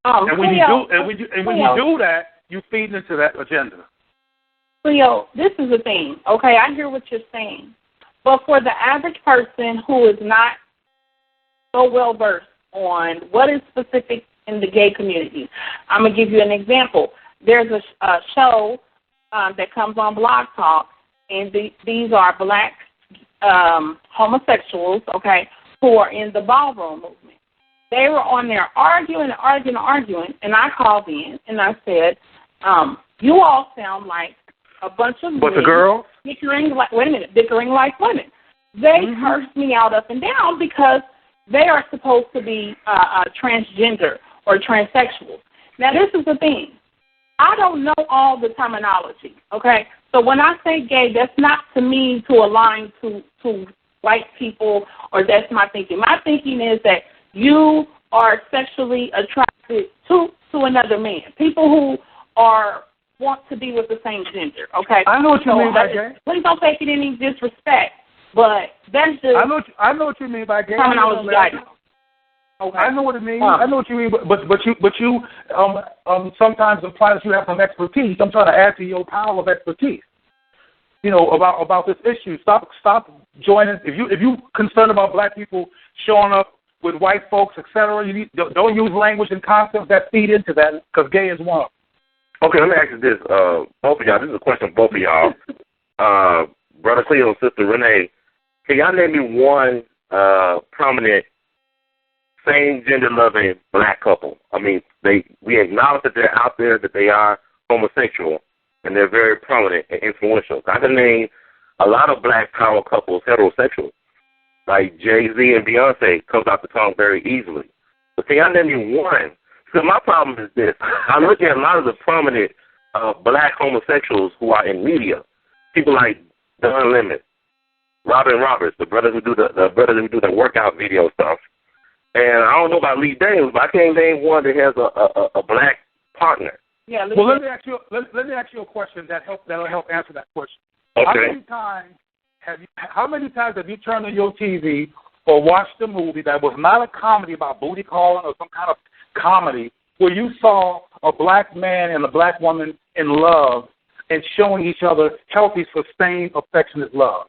And when you do that, you feed into that agenda. Cleo, this is the thing. Okay, I hear what you're saying, but for the average person who is not so well versed on what is specific in the gay community, I'm gonna give you an example. There's a show that comes on Blog Talk, and these are black homosexuals, okay, who are in the ballroom movement. They were on there arguing, and I called in and I said, you all sound like a bunch of men dickering like women. They cursed me out up and down because they are supposed to be transgender or transsexual. Now, this is the thing. I don't know all the terminology, okay? So when I say gay, that's not to me to align to white people, or that's my thinking. My thinking is that you are sexually attracted to another man, people who want to be with the same gender, okay? I know what you mean by gay. Please don't take it any disrespect, but that's just I know what you mean by gay. Terminology. Okay. I know what it means. I know what you mean, but you sometimes imply that you have some expertise. I'm trying to add to your pile of expertise. About this issue. Stop joining. If you concerned about black people showing up with white folks, etc., don't use language and concepts that feed into that, because gay is one. Okay, let me ask you this, both of y'all. This is a question for both of y'all. Brother Cleo and Sister Renee, can y'all name me one prominent same gender loving black couple? I mean, we acknowledge that they're out there, that they are homosexual, and they're very prominent and influential. I can name a lot of black power couples heterosexual, like Jay-Z and Beyonce comes out the tongue very easily. But can y'all name me one? So my problem is this. I look at a lot of the prominent black homosexuals who are in media, people like Don Lemon, Robin Roberts, the brothers who do the workout video stuff. And I don't know about Lee Daniels, but I can't name one that has a black partner. Yeah. Well, let me ask you a question that'll help answer that question. Okay. How many times have you turned on your TV or watched a movie that was not a comedy about booty calling or some kind of comedy where you saw a black man and a black woman in love and showing each other healthy, sustained, affectionate love?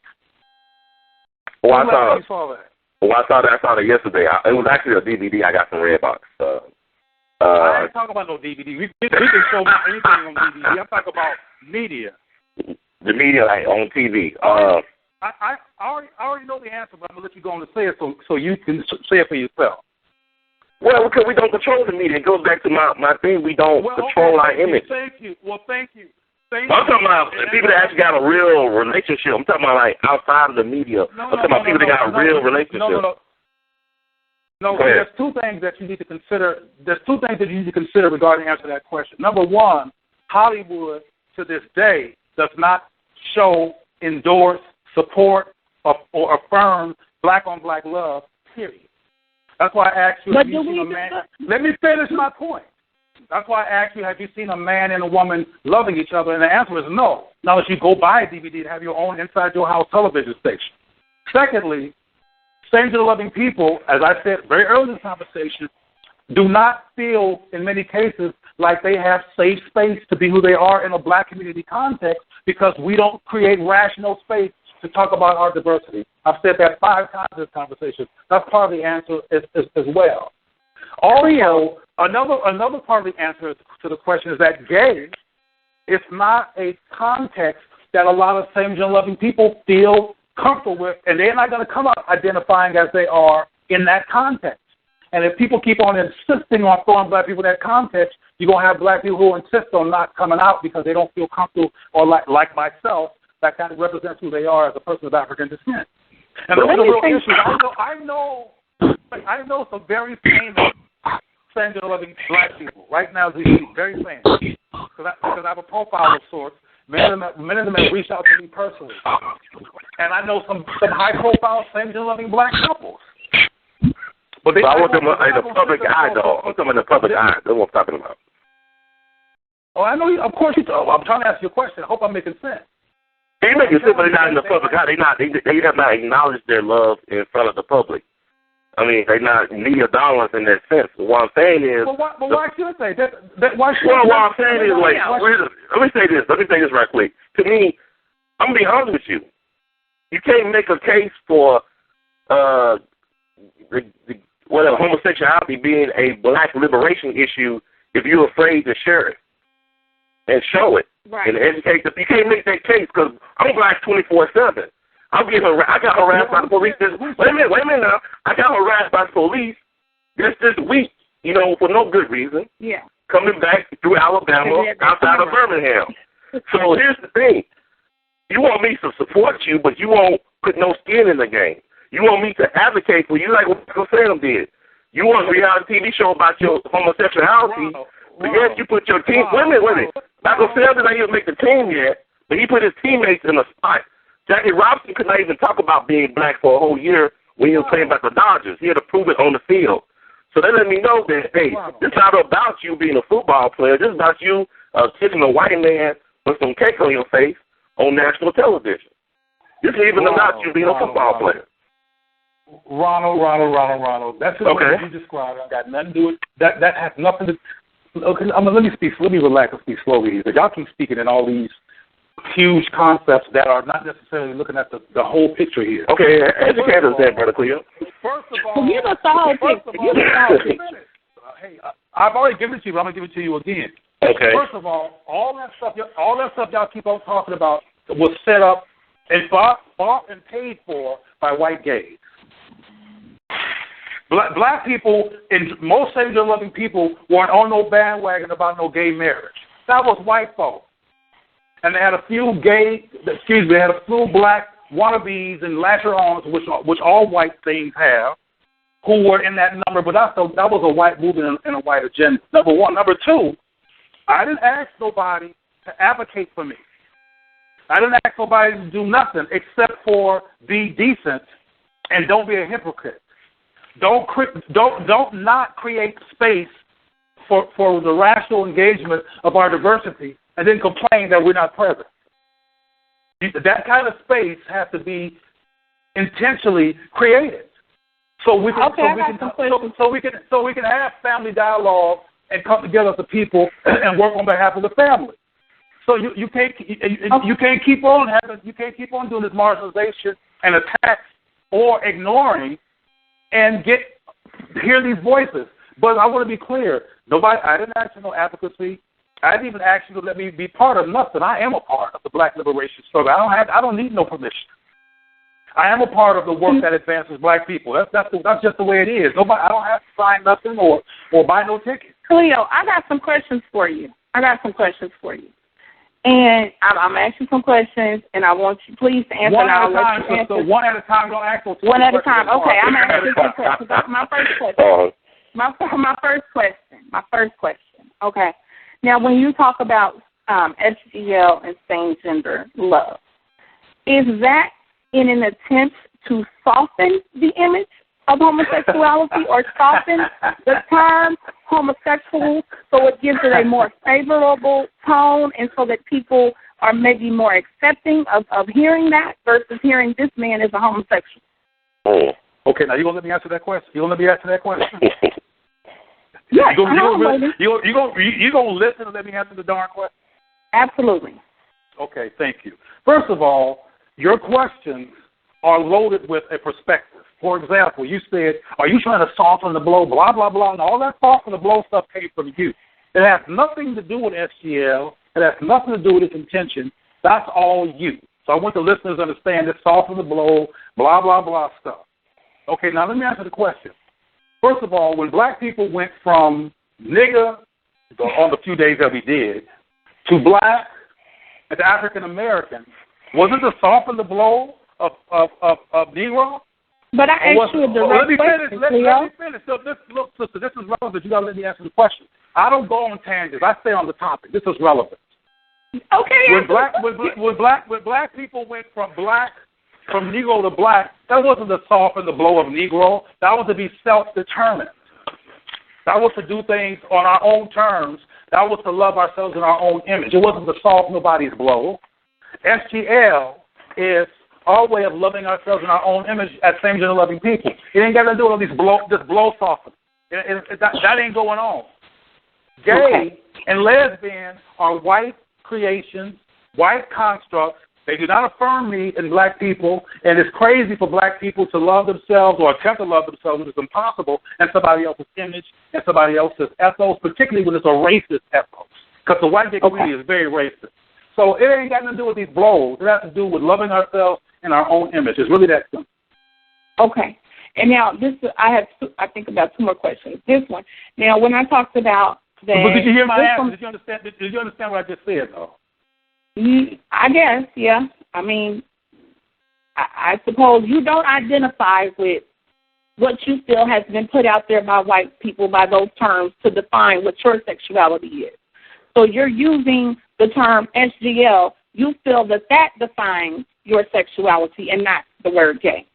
Well, I saw that. Well, I saw that yesterday. It was actually a DVD I got from Redbox. I ain't talking about no DVD. We can show anything on DVD. I'm talking about media. The media, like, on TV. I already know the answer, but I'm going to let you go on and say it so you can say it for yourself. Well, because we don't control the media. It goes back to my thing. We don't control our image. Thank you. Well, thank you. I'm talking about people that actually got a real relationship. I'm talking about, like, outside of the media. I'm talking about people that got a real relationship. No, there's two things that you need to consider. There's two things that you need to consider regarding the answer to that question. Number one, Hollywood to this day does not show, endorse, support, or affirm black-on-black love, period. That's why I asked you, have you seen a man? Let me finish my point. That's why I asked you, have you seen a man and a woman loving each other? And the answer is no. Now that you go buy a DVD and have your own inside your house television station. Secondly, same-gender-loving people, as I said very early in the conversation, do not feel, in many cases, like they have safe space to be who they are in a black community context because we don't create rational space to talk about our diversity. I've said that 5 times in this conversation. That's part of the answer as well. Also, another part of the answer to the question is that gay is not a context that a lot of same-gender-loving people feel comfortable with, and they're not going to come out identifying as they are in that context. And if people keep on insisting on throwing black people in that context, you're going to have black people who insist on not coming out because they don't feel comfortable, or like myself, that kind of represents who they are as a person of African descent. And those are the real issues. I know some very famous same-gender-loving black people right now. These very famous because I have a profile of sorts. Many of them have reached out to me personally, and I know some high-profile same-gender-loving black couples. But I want them in the public eye, though. I'm talking in the public eye. That's what I'm talking about. Oh, I know. Of course, I'm trying to ask you a question. I hope I'm making sense. They make sense, but they're not in the public eye. They have not acknowledged their love in front of the public. I mean, they're not media dominant in that sense. But what I'm saying is... But why should they? Why should what I'm saying is, like, let me say this right quick. To me, I'm going to be honest with you. You can't make a case for homosexuality being a black liberation issue if you're afraid to share it and show it and educate them. You can't make that case because I'm black 24/7. I got harassed by the police. Wait a minute now. I got harassed by the police this week, for no good reason. Yeah. Coming back through Alabama, outside of Birmingham. So here's the thing. You want me to support you, but you won't put no skin in the game. You want me to advocate for you like what Michael Sam did. You want a reality TV show about your homosexuality, but yet you put your team... Wait a minute. Michael Sam didn't even make the team yet, but he put his teammates in a spot. Jackie Robinson could not even talk about being black for a whole year when he was playing about the Dodgers. He had to prove it on the field. So that let me know that, hey, this is not about you being a football player. This is about you kissing a white man with some cake on your face on national television. This is even about you being a football player. Ronald. That's the way you described it. Got nothing to do with that. That has nothing to. Okay, let me speak. Let me relax and speak slowly. Y'all keep speaking in all these huge concepts that are not necessarily looking at the whole picture here. Okay, educate us there, Brother Cleo. First of all, give us the whole picture. Hey, I've already given it to you, but I'm gonna give it to you again. Okay. First of all that stuff y'all keep on talking about was set up and bought and paid for by white gays. Black people and most same-gender-loving people weren't on no bandwagon about no gay marriage. That was white folk. And they had a few black wannabes and latcher-ons, which all white things have, who were in that number. But that was a white movement and a white agenda, number one. Number two, I didn't ask nobody to advocate for me. I didn't ask nobody to do nothing except for be decent and don't be a hypocrite. Don't not create space for the rational engagement of our diversity and then complain that we're not present. That kind of space has to be intentionally created. So we can have family dialogue and come together as a people and work on behalf of the family. So you can't keep on doing this marginalization and attack or ignoring and hear these voices. But I want to be clear. I didn't ask for no advocacy. I didn't even ask you to let me be part of nothing. I am a part of the Black liberation struggle. I don't need no permission. I am a part of the work that advances Black people. That's just the way it is. I don't have to sign nothing or buy no ticket. Cleo, I got some questions for you. And I'm asking some questions, and I want you please to answer. One at a time. So one at a time. Don't ask those one at a time. Okay, I'm asking some questions. My first question. Okay. Now, when you talk about SGL and same-gender love, is that in an attempt to soften the image of homosexuality or soften the term homosexual so it gives it a more favorable tone and so that people are maybe more accepting of hearing that versus hearing this man is a homosexual? Okay, now you going to let me answer that question? Yeah, you going to listen and let me answer the darn question? Absolutely. Okay, thank you. First of all, your questions are loaded with a perspective. For example, you said, are you trying to soften the blow, blah, blah, blah, and all that soften the blow stuff came from you. It has nothing to do with SGL. It has nothing to do with its intention. That's all you. So I want the listeners to understand this soften the blow, blah, blah, blah stuff. Okay, now let me answer the question. First of all, when Black people went from nigger on the few days that we did to Black and to African American, wasn't the soften the blow of Negro? But I asked you a direct question, Cleo. Let me finish. So look, sister, this is relevant. You got to let me answer the question. I don't go on tangents. I stay on the topic. This is relevant. Okay. When black people went from Negro to Black, that wasn't to soften the blow of Negro. That was to be self-determined. That was to do things on our own terms. That was to love ourselves in our own image. It wasn't to soften nobody's blow. SGL is our way of loving ourselves in our own image as same-gender loving people. It ain't got to do with all these blow softening. That ain't going on. Gay and lesbian are white creations, white constructs. They do not affirm me in Black people, and it's crazy for Black people to love themselves or attempt to love themselves when it's impossible in somebody else's image and somebody else's ethos, particularly when it's a racist ethos, because the white gay community is very racist. So it ain't got nothing to do with these blows. It has to do with loving ourselves in our own image. It's really that simple. Okay. And now I think about two more questions. This one. Now, when I talked about that. But did you hear my answer? Did you understand what I just said, though? I guess, yeah. I mean, I suppose you don't identify with what you feel has been put out there by white people by those terms to define what your sexuality is. So you're using the term SGL. You feel that defines your sexuality and not the word gay.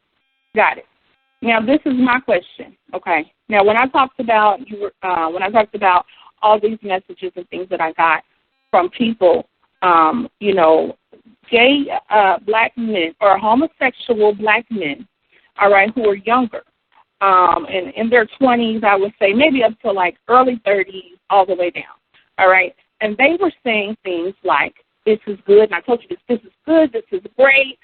Got it. Now, this is my question. Okay. Now, when I talked about all these messages and things that I got from people, gay Black men or homosexual Black men, all right, who are younger, and in their 20s, I would say maybe up to like early 30s, all the way down, all right, and they were saying things like, "This is good," and I told you this is good, this is great.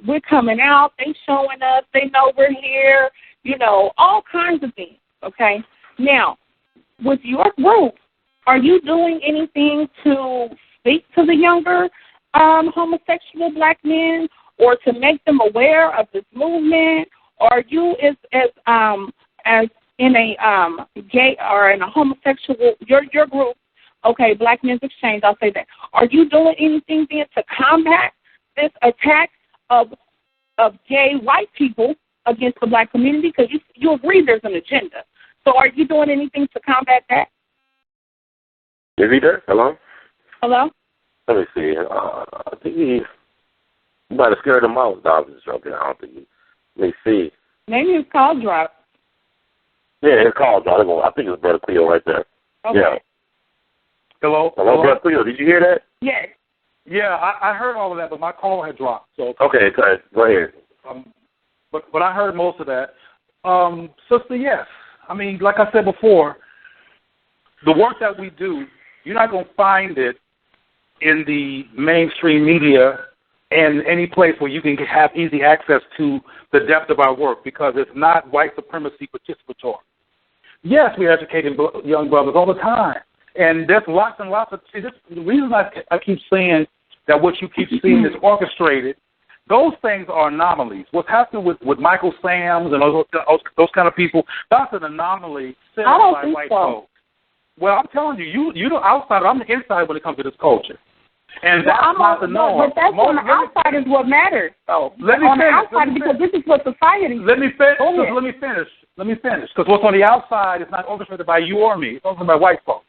We're coming out, they showing us, they know we're here, all kinds of things. Okay, now with your group, are you doing anything to speak to the younger homosexual Black men, or to make them aware of this movement? Or are you as in a gay or in a homosexual your group? Okay, Black Men's Exchange. I'll say that. Are you doing anything then to combat this attack of gay white people against the Black community? Because you agree there's an agenda. So are you doing anything to combat that? Is he there? Hello? Hello? Let me see. I think he might have scared him out. No, I'm just joking. I don't think he. Let me see. Maybe his call dropped. Yeah, his call dropped. I think it's Brother Cleo right there. Okay. Yeah. Hello? Hello, Brother Cleo. Did you hear that? Yes. Yeah, I heard all of that, but my call had dropped. So Okay, go ahead. But I heard most of that. Sister, yes. I mean, like I said before, the work that we do, you're not going to find it in the mainstream media and any place where you can have easy access to the depth of our work, because it's not white supremacy participatory. Yes, we're educating young brothers all the time. And there's lots and lots of, see, this, the reason I keep saying that what you keep seeing is orchestrated, those things are anomalies. What's happening with Michael Sams and those kind of people, that's an anomaly set by white folks. Well, I'm telling you, you're the outsider. I'm the inside when it comes to this culture. And that's not the norm. But that's on the outside is what matters, though. Let me on finish. the outside, because this is what society. Let me finish. Because what's on the outside is not orchestrated by you or me. It's orchestrated by white folks.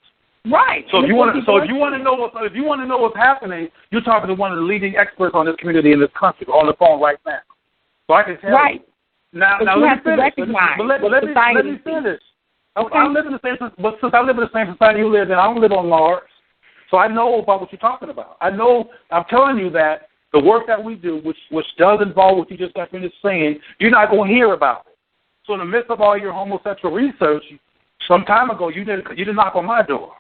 Right. So if you want to know what's happening, you're talking to one of the leading experts on this community in this country on the phone right now. So I can tell you. Now you let me have to finish. recognize Let me finish. Okay. I live in the same, but since I live in the same society you live in, I don't live on Mars, so I know about what you're talking about. I'm telling you that the work that we do, which does involve what you just got finished saying, you're not going to hear about it. So in the midst of all your homosexual research, some time ago you didn't knock on my door.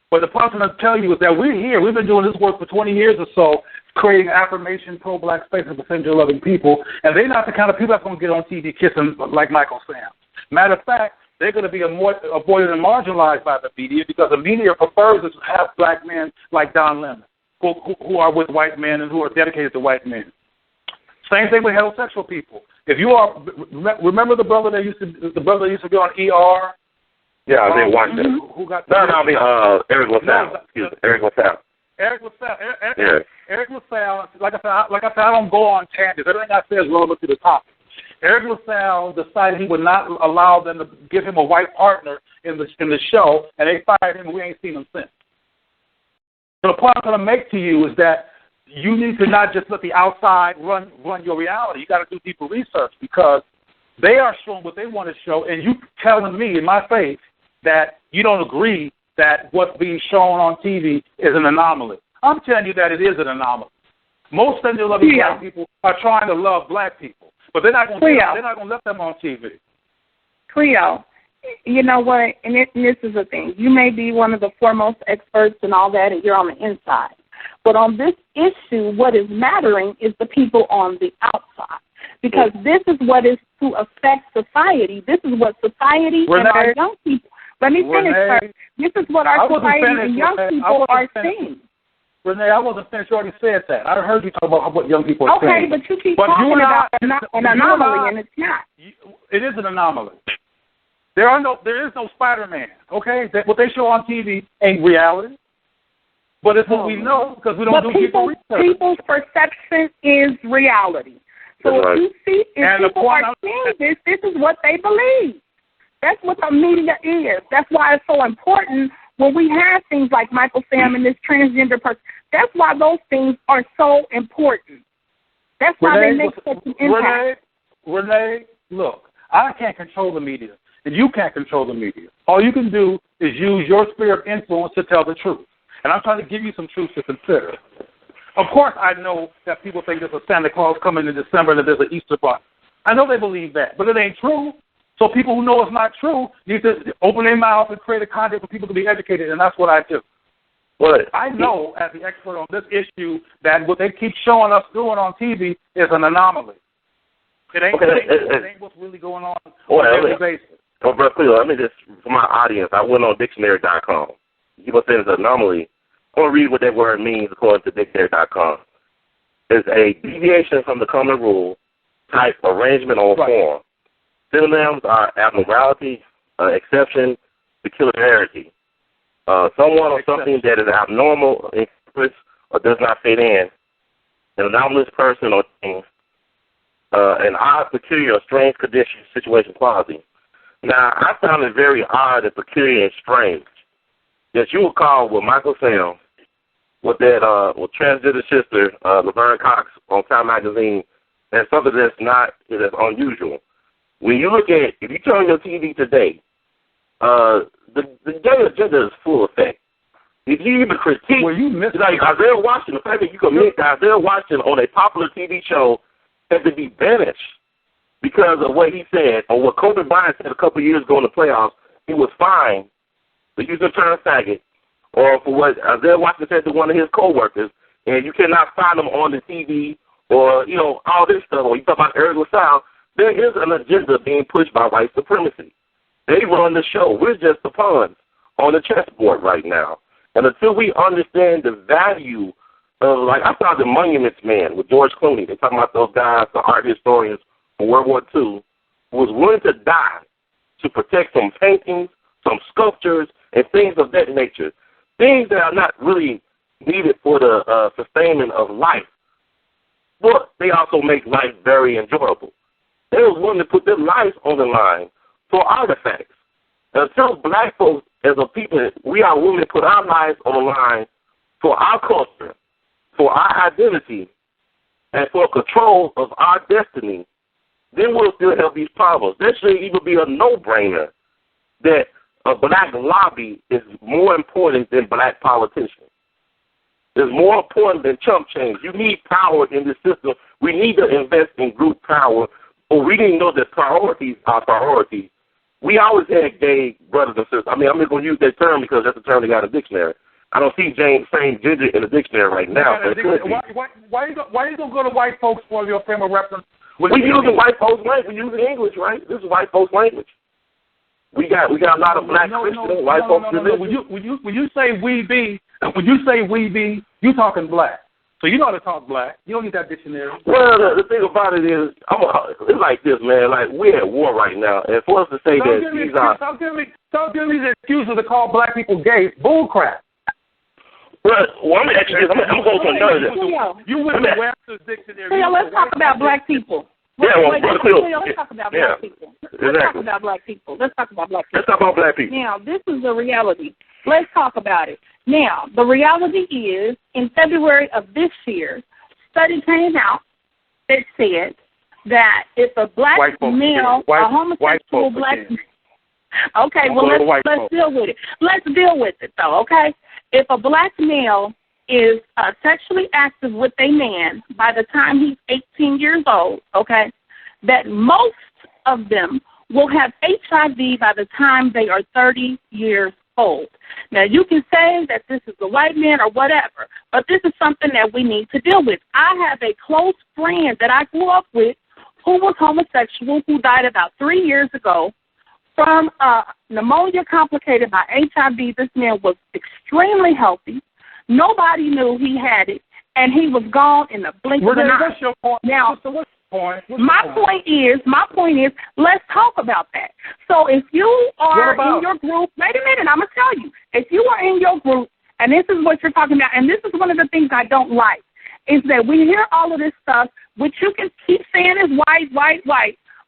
But the point I'm going to tell you is that we're here. We've been doing this work for 20 years or so, creating affirmation, pro-black spaces for center-loving people, and they're not the kind of people that's going to get on TV kissing like Michael Sam. Matter of fact, they're going to be avoided and marginalized by the media, because the media prefers to have black men like Don Lemon, who are with white men and who are dedicated to white men. Same thing with heterosexual people. If you are, remember the brother that used to be on ER. Yeah, I didn't watch that. Who got Eric LaSalle. Eric LaSalle. Eric LaSalle. Eric LaSalle. Like I said, I don't go on tangents. Everything I say is relevant to the topic. Eric LaSalle decided he would not allow them to give him a white partner in the show, and they fired him, and we ain't seen him since. So the point I'm going to make to you is that you need to not just let the outside run your reality. You got to do deeper research, because they are showing what they want to show, and you telling me in my face that you don't agree that what's being shown on TV is an anomaly. I'm telling you that it is an anomaly. Most center-loving black people are trying to love black people, but they're not going to let them on TV. Cleo, you know what, and this is the thing. You may be one of the foremost experts and all that, and you're on the inside. But on this issue, what is mattering is the people on the outside. Because this is what is to affect society. This is what society and our young people. Let me finish first. This is what our society and young people are seeing. Renee, I wasn't finished. You already said that. I heard you talk about what young people are saying. Okay, but you keep talking about an anomaly, and it's not. It is an anomaly. There is no Spider-Man. Okay, what they show on TV ain't reality. But it's what we know, because we don't do deeper research. People's perception is reality. So if you see, if people are seeing this is what they believe. That's what the media is. That's why it's so important when we have things like Michael Sam and this transgender person. That's why those things are so important. That's why they make such an impact. Renee, look, I can't control the media, and you can't control the media. All you can do is use your sphere of influence to tell the truth. And I'm trying to give you some truth to consider. Of course, I know that people think there's a Santa Claus coming in December and that there's an Easter bunny. I know they believe that, but it ain't true. So people who know it's not true need to open their mouth and create a content for people to be educated, and that's what I do. But I know, as the expert on this issue, that what they keep showing us doing on TV is an anomaly. It ain't what's really going on a daily basis. Well, Brother Cleo, let me just, for my audience, I went on dictionary.com. People say it's an anomaly. I want to read what that word means according to dictionary.com. It's a deviation from the common rule, type, arrangement, or form. Synonyms are abnormality, exception, peculiarity. Someone or something that is abnormal, inconspicuous, or does not fit in. An anomalous person or thing. An odd, peculiar, or strange condition, situation, quality. Now, I found it very odd and peculiar and strange that you would call with Michael Sam, with that with transgender sister, Laverne Cox on Time Magazine, and something that's unusual. When you look at, if you turn on your TV today, the gay agenda is full effect. If you even critique, like Isaiah Washington, the fact that you commit Isaiah Washington on a popular TV show has to be banished because of what he said or what Kobe Bryant said a couple of years ago in the playoffs. He was fined for using the term faggot, or for what Isaiah Washington said to one of his co-workers, and you cannot find them on the TV or, you know, all this stuff. Or you talk about Eric LaSalle, there is an agenda being pushed by white supremacy. They run the show. We're just the pawns on the chessboard right now. And until we understand the value of, like, I saw The Monuments Man with George Clooney. They're talking about those guys, the art historians from World War II, who was willing to die to protect some paintings, some sculptures, and things of that nature. Things that are not really needed for the sustainment of life. But they also make life very enjoyable. They were willing to put their lives on the line for artifacts. Until black folks, as a people, we are willing to put our lives on the line for our culture, for our identity, and for control of our destiny, then we'll still have these problems. That should even be a no-brainer that a black lobby is more important than black politicians. It's more important than chump change. You need power in this system. We need to invest in group power, or we didn't know that priorities are priorities. We always had gay brothers and sisters. I mean, I'm not going to use that term because that's a term they got in the dictionary. I don't see same gender in the dictionary right now. Why you going to go to white folks for your frame of reference? We're using white folks' language. We're using English, right? This is white folks' language. We got a lot of black Christians, white folks. When you say we be, you talking black. So you know how to talk black. You don't need that dictionary. Well, the thing about it is, it's like this, man. Like, we're at war right now, and for us to say Don't give me the excuse to call black people gay. Bull crap. Well, I'm going to ask you this. I'm going to go to another. You went to Webster's dictionary. Cleo, let's talk about black people. Cleo, let's talk about black people. Let's talk about black people. Let's talk about black people. Now, this is the reality. Let's talk about it. Now, the reality is, in February of this year, a study came out that said that if a black male, a homosexual black male, okay, well, let's deal with it. Let's deal with it, though, okay? If a black male is sexually active with a man by the time he's 18 years old, okay, that most of them will have HIV by the time they are 30 years old. Now, you can say that this is the white man or whatever, but this is something that we need to deal with. I have a close friend that I grew up with who was homosexual, who died about 3 years ago from pneumonia complicated by HIV. This man was extremely healthy. Nobody knew he had it, and he was gone in the blink of an eye. What's your point? Now, My point is, let's talk about that. So if you are in your group, wait a minute, I'm going to tell you. If you are in your group, and this is what you're talking about, and this is one of the things I don't like, is that we hear all of this stuff, which you can keep saying is white,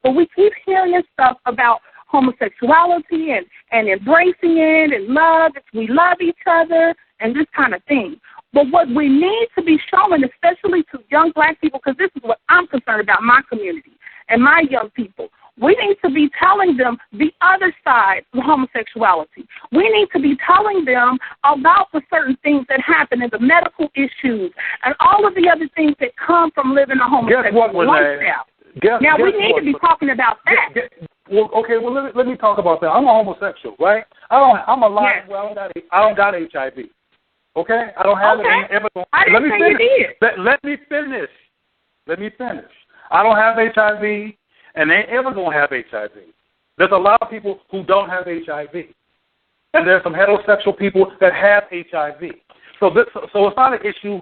but we keep hearing this stuff about homosexuality and embracing it and love, we love each other, and this kind of thing. But what we need to be showing, especially to young black people, because this is what I'm concerned about, my community and my young people, we need to be telling them the other side of homosexuality. We need to be telling them about the certain things that happen and the medical issues and all of the other things that come from living a homosexual lifestyle. We need to be talking about that. Let me talk about that. I'm a homosexual, right? I'm alive. Yes. Well, I don't got HIV. Okay? I don't have it. I didn't say you did. Let me finish. I don't have HIV, and they ain't ever going to have HIV. There's a lot of people who don't have HIV. And there's some heterosexual people that have HIV. So it's not an issue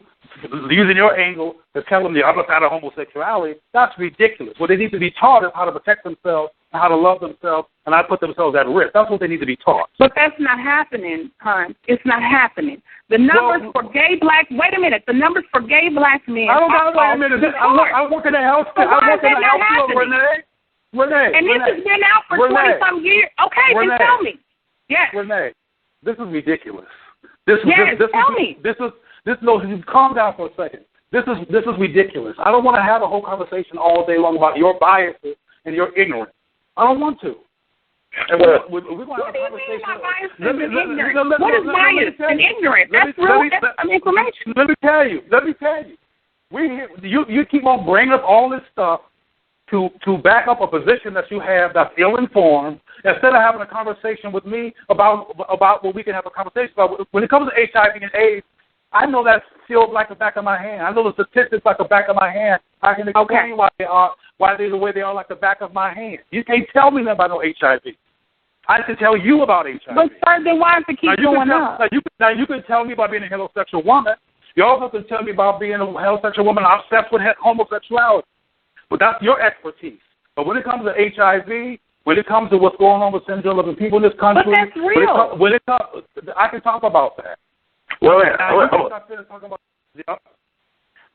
using your angle to tell them the other side of homosexuality. That's ridiculous. What they need to be taught is how to protect themselves and how to love themselves and not put themselves at risk. That's what they need to be taught. But that's not happening, hon. It's not happening. The numbers for gay black, wait a minute, the numbers for gay black men. I don't got wait a minute. I work in the health field. Renee. And this has been out for 20-some years. Okay, then tell me. Yes. Renee, this is ridiculous. Tell me. Calm down for a second. This is ridiculous. I don't want to have a whole conversation all day long about your biases and your ignorance. I don't want to. We're going to have a conversation. What is bias and ignorance? That's real information. Let me tell you. You keep on bringing up all this stuff to back up a position that you have that's ill-informed, instead of having a conversation with me about what we can have a conversation about. When it comes to HIV and AIDS, I know that still like the back of my hand. I know the statistics like the back of my hand. I can explain why they're the way they are like the back of my hand. You can't tell me nothing about no HIV. I can tell you about HIV. But sir, then why does it keep going up? Now you can tell me about being a heterosexual woman. You also can tell me about being a heterosexual woman obsessed with homosexuality. But that's your expertise. But when it comes to HIV, when it comes to what's going on with syndrome of the people in this country, but that's real. I can talk about that. Well,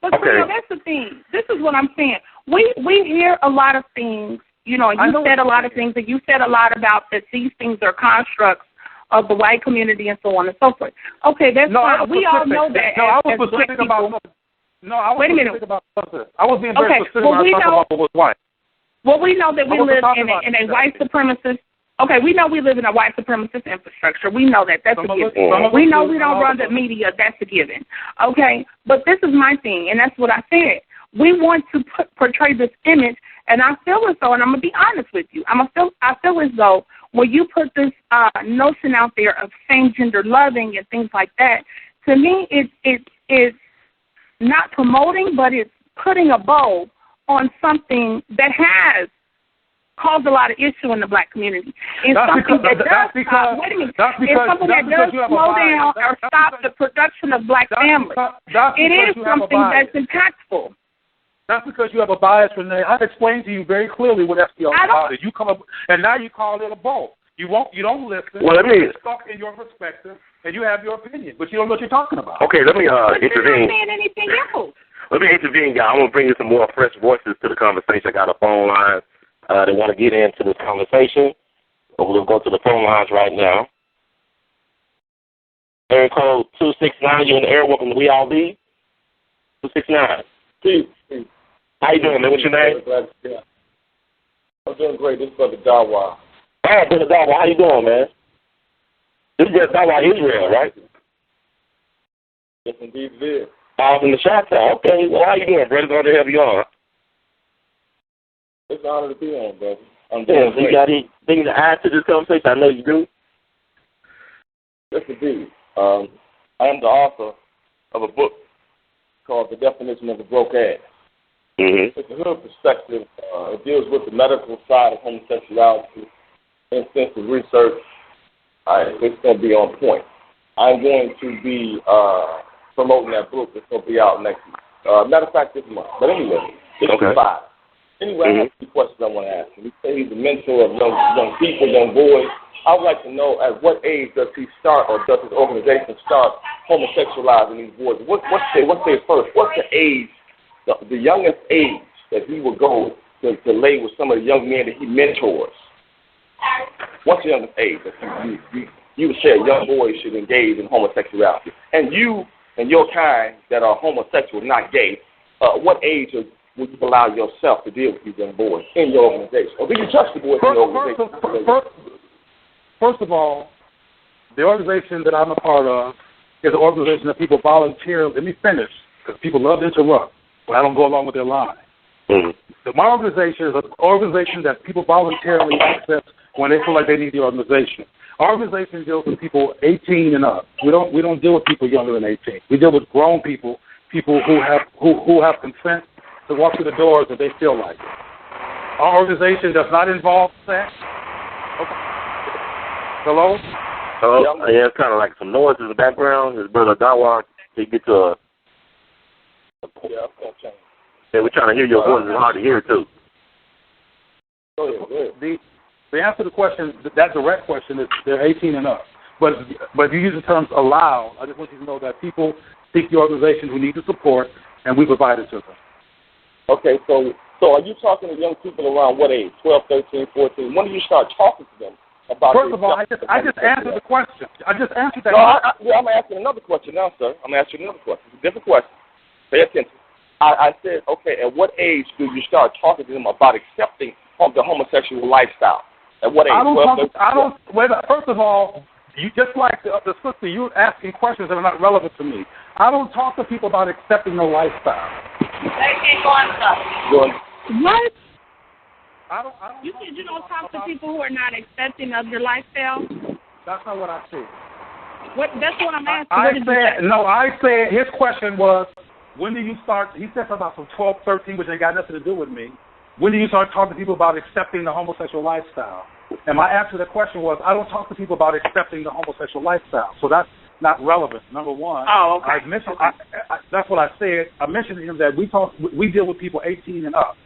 But that's the thing. This is what I'm saying. We hear a lot of things. You said a lot of things, and you said a lot about that these things are constructs of the white community and so on and so forth. Okay, that's fine. We all know that. I was specific about. Wait a minute. I was being very specific about what was white. Well, we know that we live in a white supremacist. Okay, we know we live in a white supremacist infrastructure. We know that. That's a given. We know we don't run the media. That's a given. Okay, but this is my thing, and that's what I said. We want to portray this image, and I feel as though, and I'm going to be honest with you, I feel as though when you put this notion out there of same-gender loving and things like that, to me it's not promoting, but it's putting a bow on something that has caused a lot of issue in the black community. It's something that does slow down or stop the production of black families. It is something that's impactful. That's because you have a bias, Renee. I've explained to you very clearly what SPL is about. You come up, and now you call it a bowl. You don't listen. Well, you're stuck in your perspective, and you have your opinion, but you don't know what you're talking about. Okay, let me intervene. You're not saying anything else. Let me intervene, guys. I'm going to bring you some more fresh voices to the conversation. I got a phone line that want to get into this conversation. We'll go to the phone lines right now. Area code 269. You're in the air. Welcome to We All Be. 269. Steve. How you doing, man? What's your name? I'm doing great. This is Brother Dawa. Oh, Brother Dawa. How you doing, man? This is Brother Dawa, Israel, right? Yes, indeed it is. From the shop town. Okay. Well, how you doing, brother? Glad to have you on. It's an honor to be on, brother. So you got anything to add to this conversation? I know you do. Yes, indeed. I am the author of a book called The Definition of a Broke Ass. Mm-hmm. It's a hood perspective. It deals with the medical side of homosexuality. In sense of research, it's going to be on point. I'm going to be promoting that book. It's going to be out next week. Matter of fact, this month. But anyway, it's 5. Anyway, I have 2 questions I want to ask him. He said he's a mentor of young people, young boys. I would like to know at what age does he start, or does his organization start homosexualizing these boys? What's their first? What's the age, the youngest age that he would go to lay with some of the young men that he mentors? What's the youngest age that you would say a young boy should engage in homosexuality? And you and your kind that are homosexual, not gay, what age would you allow yourself to deal with these young boys in your organization? Or do you trust the boys in your organization? First of all, the organization that I'm a part of is an organization that people volunteer. Let me finish, because people love to interrupt when I don't go along with their line. Mm-hmm. So my organization is an organization that people voluntarily access when they feel like they need the organization. Our organization deals with people 18 and up. We don't deal with people younger than 18. We deal with grown people who have consent to walk through the doors if they feel like it. Our organization does not involve sex. Okay. Hello? Yeah, it's kind of like some noise in the background. His brother Dawa, he get to a... Yeah, I'm going to change. Yeah, we're trying to hear your voice. It's hard to hear, too. Go ahead. The answer to the question, that direct question, is they're 18 and up. But if you use the terms allow, I just want you to know that people seek the organization who need the support, and we provide it to them. Okay, so are you talking to young people around what age? 12, 13, 14? When do you start talking to them about? First of all, I just answered the question. I just answered that. No, I'm asking another question now, sir. I'm asking another question. It's a different question. Pay attention. I said, okay, at what age do you start talking to them about accepting the homosexual lifestyle? At what age? First of all, you just like the sister, you're asking questions that are not relevant to me. I don't talk to people about accepting their lifestyle. What? I don't You said you don't talk to people who are not accepting of your lifestyle? That's not what I said. That's what I'm asking. I said his question was, when do you start? He said something about some 12, 13, which ain't got nothing to do with me. When do you start talking to people about accepting the homosexual lifestyle? And my answer to the question was, I don't talk to people about accepting the homosexual lifestyle. So that's not relevant. Number one. Oh, okay. I mentioned. That's what I said. I mentioned to him that we deal with people 18 and up.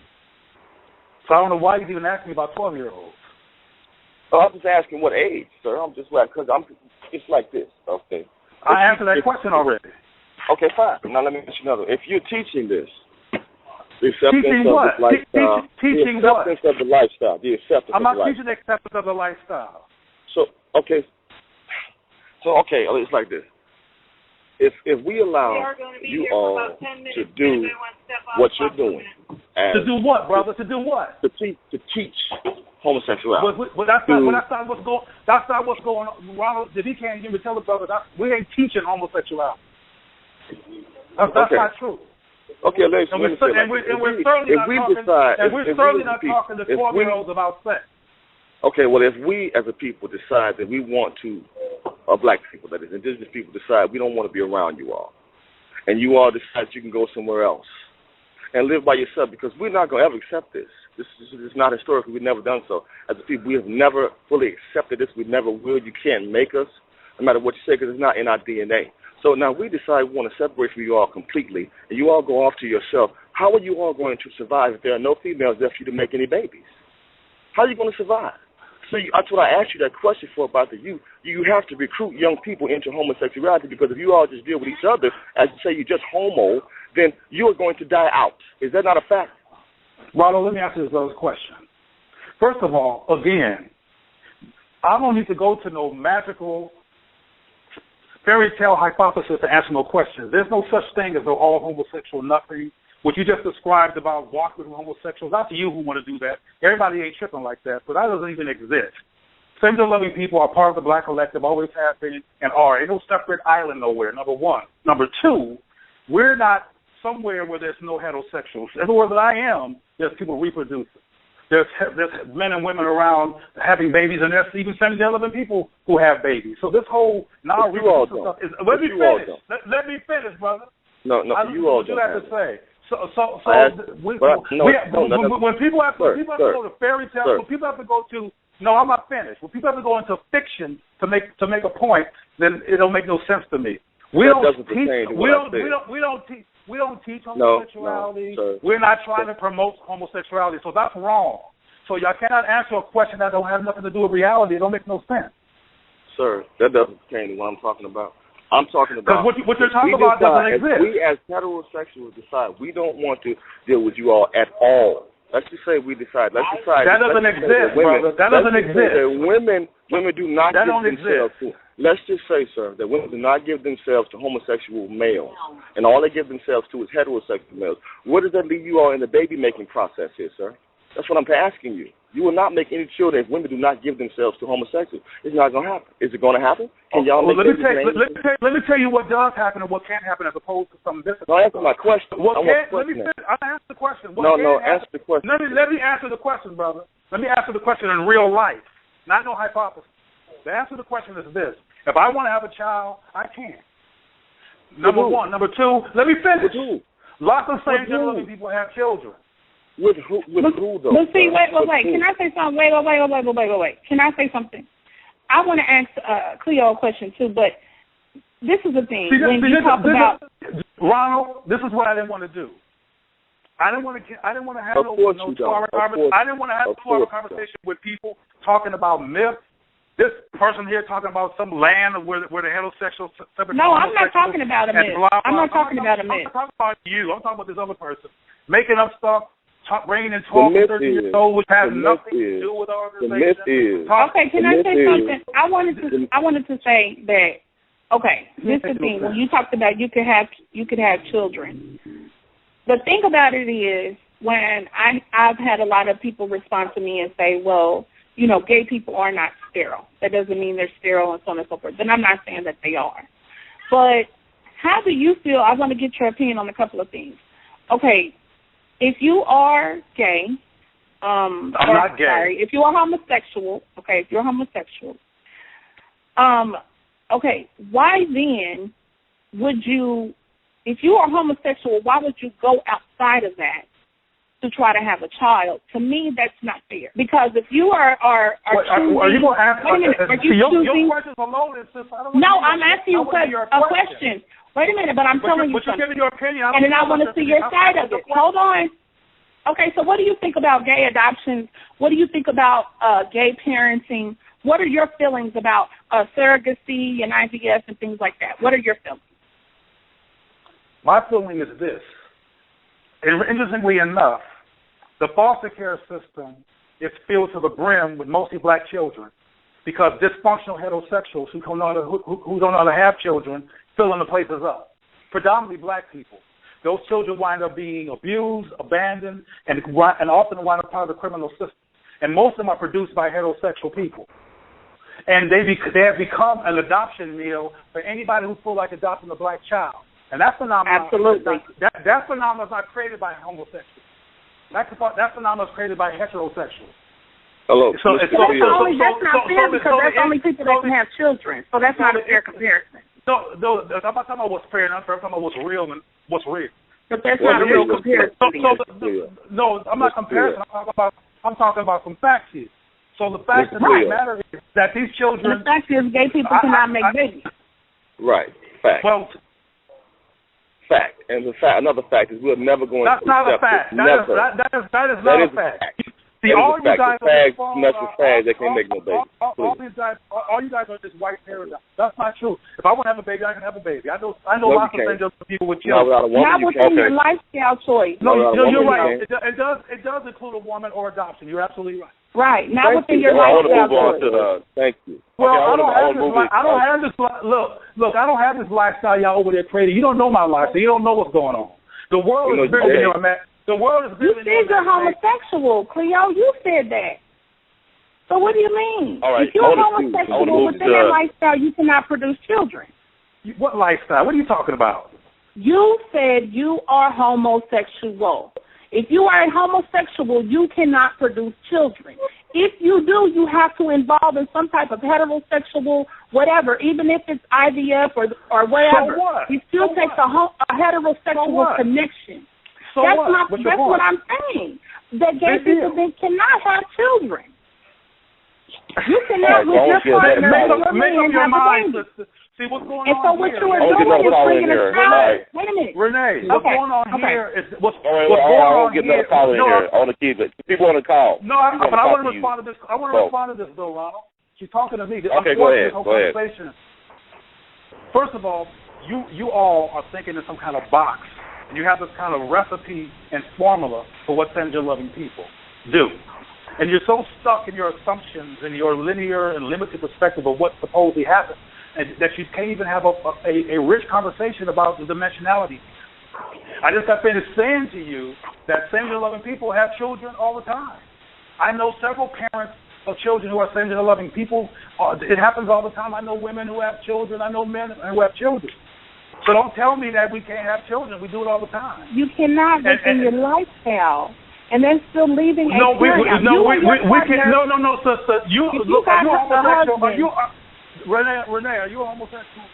So I don't know why he's even asking me about 12-year-olds. Oh, I'm just asking what age, sir. I'm just like, because it's like this, okay? I answered that question already. Okay, fine. Now let me ask you another. If you're teaching this, the acceptance teaching of what? the lifestyle, Teaching the acceptance what? of the lifestyle, the acceptance I'm of the not lifestyle. teaching the acceptance of the lifestyle. So it's like this. If we allow you all to do what you're doing, to do what, brother? To do what? To teach homosexuality. But that's not what's going. That's not what's going on. Ronald, if he can't even tell the brother, we ain't teaching homosexuality. That's not true. Okay, we're certainly not talking to 12-year-olds about sex. Okay, well, if we as a people decide that we want to, black people, that is, indigenous people decide we don't want to be around you all, and you all decide you can go somewhere else and live by yourself, because we're not going to ever accept this. This is not historical. We've never done so. As a people, we have never fully accepted this. We never will. You can't make us, no matter what you say, because it's not in our DNA. So now we decide we want to separate from you all completely, and you all go off to yourself. How are you all going to survive if there are no females there for you to make any babies? How are you going to survive? So that's what I asked you that question for about the youth. You have to recruit young people into homosexuality, because if you all just deal with each other, as you say, you're just homo, then you are going to die out. Is that not a fact? Ronald, let me ask you this other question. First of all, again, I don't need to go to no magical fairy tale hypothesis to answer no questions. There's no such thing as all homosexual nothing. What you just described about walking with homosexuals, not to you who want to do that. Everybody ain't tripping like that, but that doesn't even exist. Same-loving people are part of the black collective, always have been and are. Ain't no separate island nowhere, number one. Number two, we're not somewhere where there's no heterosexuals. Everywhere that I am, there's people reproducing. There's men and women around having babies, and there's even semi-relevant people who have babies. So this whole reproducing stuff is. Let me finish. Let me finish, brother. No, you all don't. What you have to say. When people have to go to fairy tales, when people have to go to I'm not finished. When people have to go into fiction to make a point, then it don't make no sense to me. We don't teach homosexuality. No, we're not trying to promote homosexuality, so that's wrong. So y'all cannot answer a question that don't have nothing to do with reality. It don't make no sense. Sir, that doesn't pertain to what I'm talking about. I'm talking about what you're talking about doesn't exist. We as heterosexuals decide we don't want to deal with you all at all. Let's just say we decide. Let's decide. That doesn't exist, brother. That doesn't exist. Women do not give themselves to. Let's just say, sir, that women do not give themselves to homosexual males, and all they give themselves to is heterosexual males. Where does that leave you all in the baby-making process here, sir? That's what I'm asking you. You will not make any children if women do not give themselves to homosexuals. It's not going to happen. Is it going to happen? Can y'all make let me tell you what does happen and what can't happen as opposed to something different. No, answer my question. Let me answer the question. Answer the question. Let me answer the question, brother. Let me answer the question in real life, not no hypothesis. The answer to the question is this. If I want to have a child, I can. Number one. Number two, let me finish. Lots of same-gender people have children. With who though? But see, wait. Can I say something? Wait. Can I say something? I want to ask Cleo a question too, but this is the thing. Ronald, this is what I didn't want to do. I didn't want to have no 2-hour conversation. I didn't want to have a 2-hour conversation with people talking about myths. This person here talking about some land where the heterosexual. No, I'm not talking about a myth. I'm not talking about a myth. I'm talking about you. I'm talking about this other person making up stuff. Bringing in 12 or 13 years old, which has nothing to do with our organization. Okay, can I say something? I wanted to say that. Okay, this is the thing. When you talked about you could have children. The thing about it is when I've had a lot of people respond to me and say, well, gay people are not sterile. That doesn't mean they're sterile and so on and so forth. And I'm not saying that they are. But how do you feel? I want to get your opinion on a couple of things. Okay, if you are gay, I'm not gay. Sorry, if you are homosexual, okay, why then would you, if you are homosexual, why would you go outside of that to try to have a child? To me, that's not fair. Because if you are choosing, are you going to ask? Wait a minute, are you choosing? Your questions are loaded, sis. I'm asking you a question. Wait a minute, but I'm telling you something. But you're giving your opinion. And then I want to see your side of it. Hold on. Okay, so what do you think about gay adoptions? What do you think about gay parenting? What are your feelings about surrogacy and IVF and things like that? What are your feelings? My feeling is this. Interestingly enough, the foster care system is filled to the brim with mostly black children because dysfunctional heterosexuals who don't know how to have children filling the places up, predominantly black people. Those children wind up being abused, abandoned, and often wind up part of the criminal system. And most of them are produced by heterosexual people. And they have become an adoption meal for anybody who feels like adopting a black child. And that phenomenon, absolutely, that phenomenon is not created by homosexuals. That phenomenon is created by heterosexuals. Hello. So that's not fair because that's only people that can have children. So that's not a fair comparison. No, I'm not talking about what's fair and unfair. I'm talking about what's real and what's real. But that's not a real comparison. No, I'm not comparing. I'm talking about some facts here. So the fact of the matter is that these children. The fact is, gay people cannot make babies. Right. Fact. Well. Fact. And another fact is we're never going to accept it. That's not a fact. That is not a fact. See, all you guys they can't make no baby. All you guys are just white paradigm. That's not true. If I want to have a baby, I can have a baby. I know lots of things for people with children. Not within your lifestyle choice. No, you're right. It does include a woman or adoption. You're absolutely right. Right. Not within your lifestyle choice. Thank you. Well, I don't have this lifestyle y'all over there creating. You don't know my lifestyle. You don't know what's going on. The world is bigger than your man. The world is bigger than your You said you're homosexual, Cleo. You said that. So what do you mean? All right, if you're homosexual within that lifestyle, you cannot produce children. What lifestyle? What are you talking about? You said you are homosexual. If you are a homosexual, you cannot produce children. If you do, you have to involve in some type of heterosexual whatever, even if it's IVF or whatever. So what? It still takes a heterosexual connection. So that's what I'm saying. That gay people cannot have children. You cannot with your partner make up your mind. See what's going on. And so what you are doing is bringing a child. Wait a minute, Renee. What's going on here is what's going on here. I want to keep it. People on the call. No, but I want to respond to this. I want to respond to this, though, Ronald. She's talking to me. Okay, go ahead. First of all, you all are thinking in some kind of box. And you have this kind of recipe and formula for what transgender-loving people do. And you're so stuck in your assumptions and your linear and limited perspective of what supposedly happened and that you can't even have a rich conversation about the dimensionality. I just got finished saying to you that transgender-loving people have children all the time. I know several parents of children who are transgender-loving people. It happens all the time. I know women who have children. I know men who have children. So don't tell me that we can't have children. We do it all the time. You cannot within your lifestyle, and then still leaving a we can. No, sister. Renee, are you a homosexual?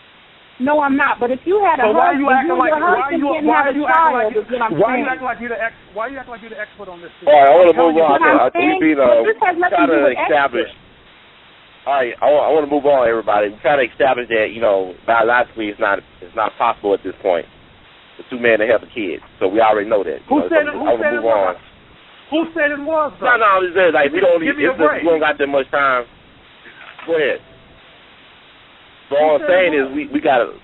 No, I'm not. But if you had a husband, your husband can't have a child. Why you act like you're the expert on this? All right, I want to move on. I think we've been trying to establish. All right, I want to move on, everybody. We're trying to establish that, biologically it's not possible at this point for two men to have a kid. So we already know that. Who said it was? Who said it was, though? No, I'm just saying, we don't got that much time. Go ahead. So all I'm saying is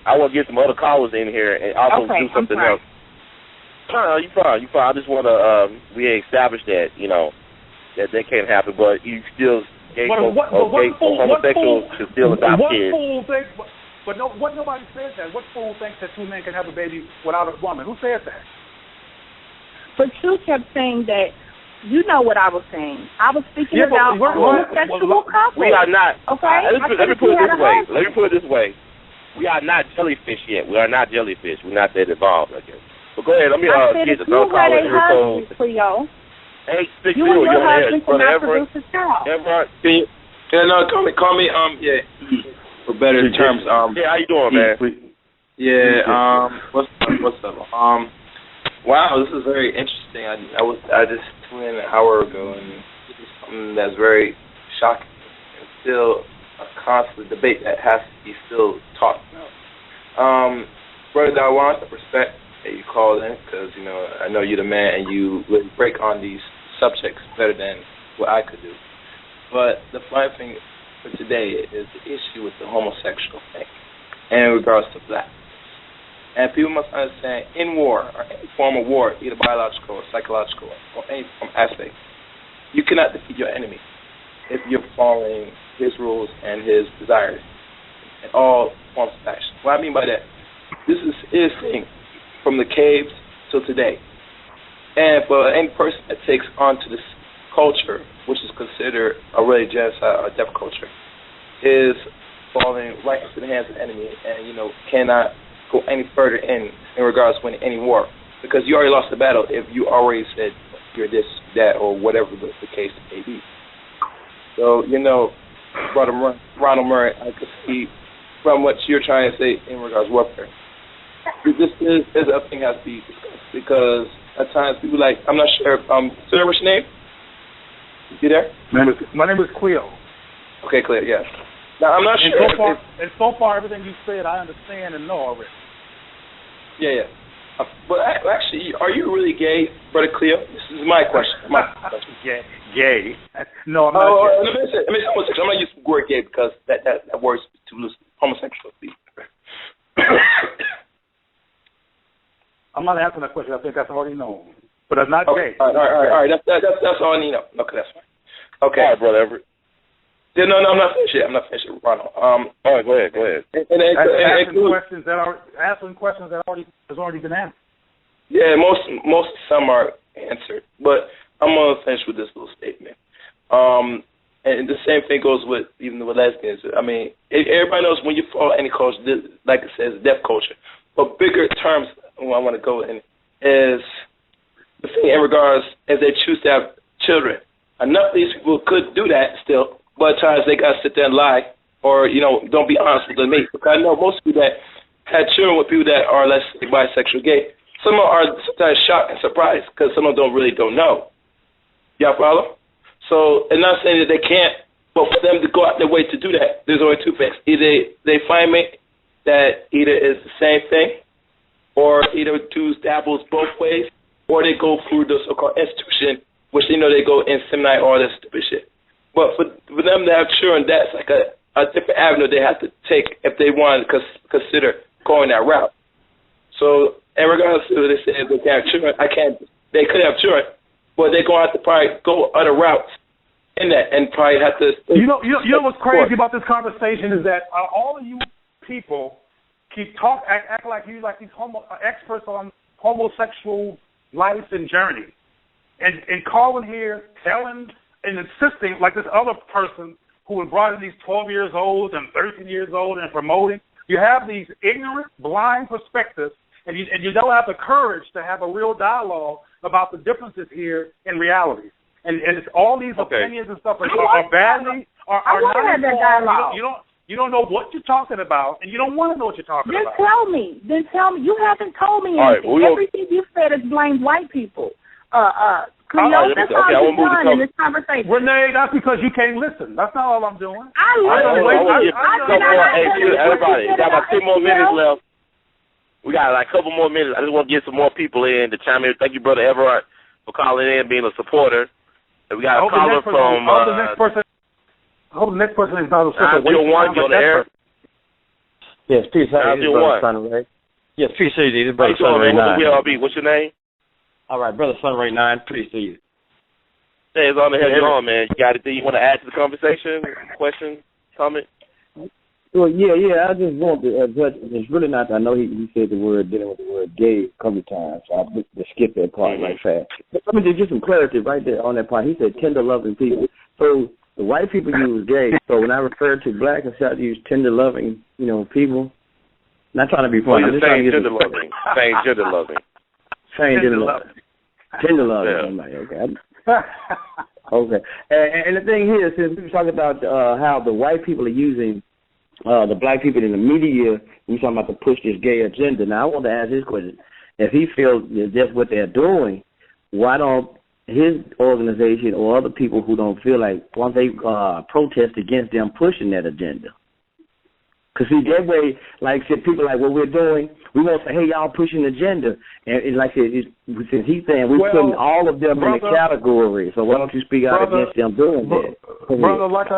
I want to get some other callers in here and also do something else. No, you fine. I just want to, we established that, that can't happen, but you still... homosexuals should still adopt kids. But nobody says that. What fool thinks that two men can have a baby without a woman? Who says that? But you kept saying that You know what I was saying. I was speaking about homosexual couples. We are not. Okay. Let me put it this way. We are not jellyfish yet. We are not jellyfish. We're not that evolved, I guess. But go ahead. Let me get the phone call. Cleo. 860. You and your husband cannot produce a child. Everett, can you? Yeah, no, call me. Yeah. For better terms. Yeah, how you doing, man? Yeah. What's up? Wow, this is very interesting. I just tuned in an hour ago, and this is something that's very shocking and still a constant debate that has to be still talked about. Brother Dawan, I respect that you called in because, you know, I know you're the man and you really break on these subjects better than what I could do. But the funny thing for today is the issue with the homosexual thing in regards to black. And people must understand, in war, or any form of war, either biological or psychological, or any form of aspect, you cannot defeat your enemy if you're following his rules and his desires in all forms of action. What I mean by that, this is his thing from the caves till today. And for any person that takes on to this culture, which is considered a really genocide or death culture, is falling right into the hands of the enemy and, you know, cannot go any further in regards to winning any war. Because you already lost the battle if you already said you're this, that, or whatever the case may be. So, you know, Brother Ronald Murray, I could see from what you're trying to say in regards to warfare. This other thing has to be discussed because at times people like, I'm not sure, sir, what's your name? You there? My name is Cleo. Okay, Cleo, yes. Now, I'm not sure. So far, everything you said, I understand and know already. Yeah. But actually, are you really gay, Brother Cleo? This is my question. Gay? No, I'm not gay. Let me say homosexual. I'm going to use the word gay because that word is too loose. Homosexual. I'm not answering that question. I think that's already known. But I'm not gay. All right. That's all I need to know. Okay, that's fine. Okay. All right, Brother Everett. Yeah, no, I'm not finished yet. Ronald. All right, go ahead. Answering questions that has already been answered. Yeah, most some are answered, but I'm gonna finish with this little statement. And the same thing goes with even with lesbians. I mean, everybody knows when you follow any culture, like it says, death culture. But bigger terms, I want to go in is the thing in regards as they choose to have children. Enough of these people could do that still. But at times they got to sit there and lie or, you know, don't be honest with me. Because I know most people that had children with people that are, let's say, bisexual, gay, some of them are sometimes shocked and surprised because some of them don't know. Y'all follow? So, I'm not saying that they can't, but for them to go out their way to do that, there's only two things. Either they find me that either is the same thing or either two dabbles both ways or they go through the so-called institution, which, you know, they go in seminary, all this stupid shit. But for them to have children, that's like a different avenue they have to take if they want to consider going that route. So, in regards to what they say, if they can't have children, they could have children, but they're going to have to probably go other routes in that and probably have to. You know what's crazy about this conversation is that all of you people keep act like you like these experts on homosexual life and journey, and calling here, telling and insisting like this other person who was brought in these 12 years old and 13 years old and promoting. You have these ignorant, blind perspectives, and you don't have the courage to have a real dialogue about the differences here in reality. And it's all these opinions and stuff are badly are not informed. You don't know what you're talking about, and you don't want to know what you're talking about. Then tell me. You haven't told me anything. Everything you said is blame white people. Cleo, that's all you've done in this conversation. Renee, that's because you can't listen. That's not all I'm doing. Everybody, we got about 2 more minutes left. We got like a couple more minutes. I just want to get some more people in to chime in. Thank you, Brother Everett, for calling in, being a supporter. And we got a caller from. I hope the next person is not a supporter. 901, you on the air? Yes, peace. How are you, Brother Sunray? Yes, peace to you, Brother Sunray 9. What's your name? All right, Brother Sunray 9, peace to you. Hey, it's on the head on, man. You got anything you want to add to the conversation? Question? Comment? Well, yeah. I just want to address. It's really not. I know he said the word dealing with the word gay a couple of times. So I just skip that part right fast. But let me just get some clarity right there on that part. He said tender loving people. So the white people use gay. So when I refer to black, I start to use tender loving, people. Not trying to be funny. Well, same gender loving. Same gender loving. Same gender loving. Tender loving. Yeah. Okay. Okay. And the thing here, since we were talking about how the white people are using the black people in the media, we're talking about to push this gay agenda. Now, I want to ask this question. If he feels that's what they're doing, why don't his organization or other people who don't feel like, why don't they protest against them pushing that agenda? Because, see, that way, like I said, people like what we're doing, we won't say, hey, y'all pushing the agenda. And like I said, since he's saying we're putting all of them in the category, so why don't you speak out against them doing that? Brother, like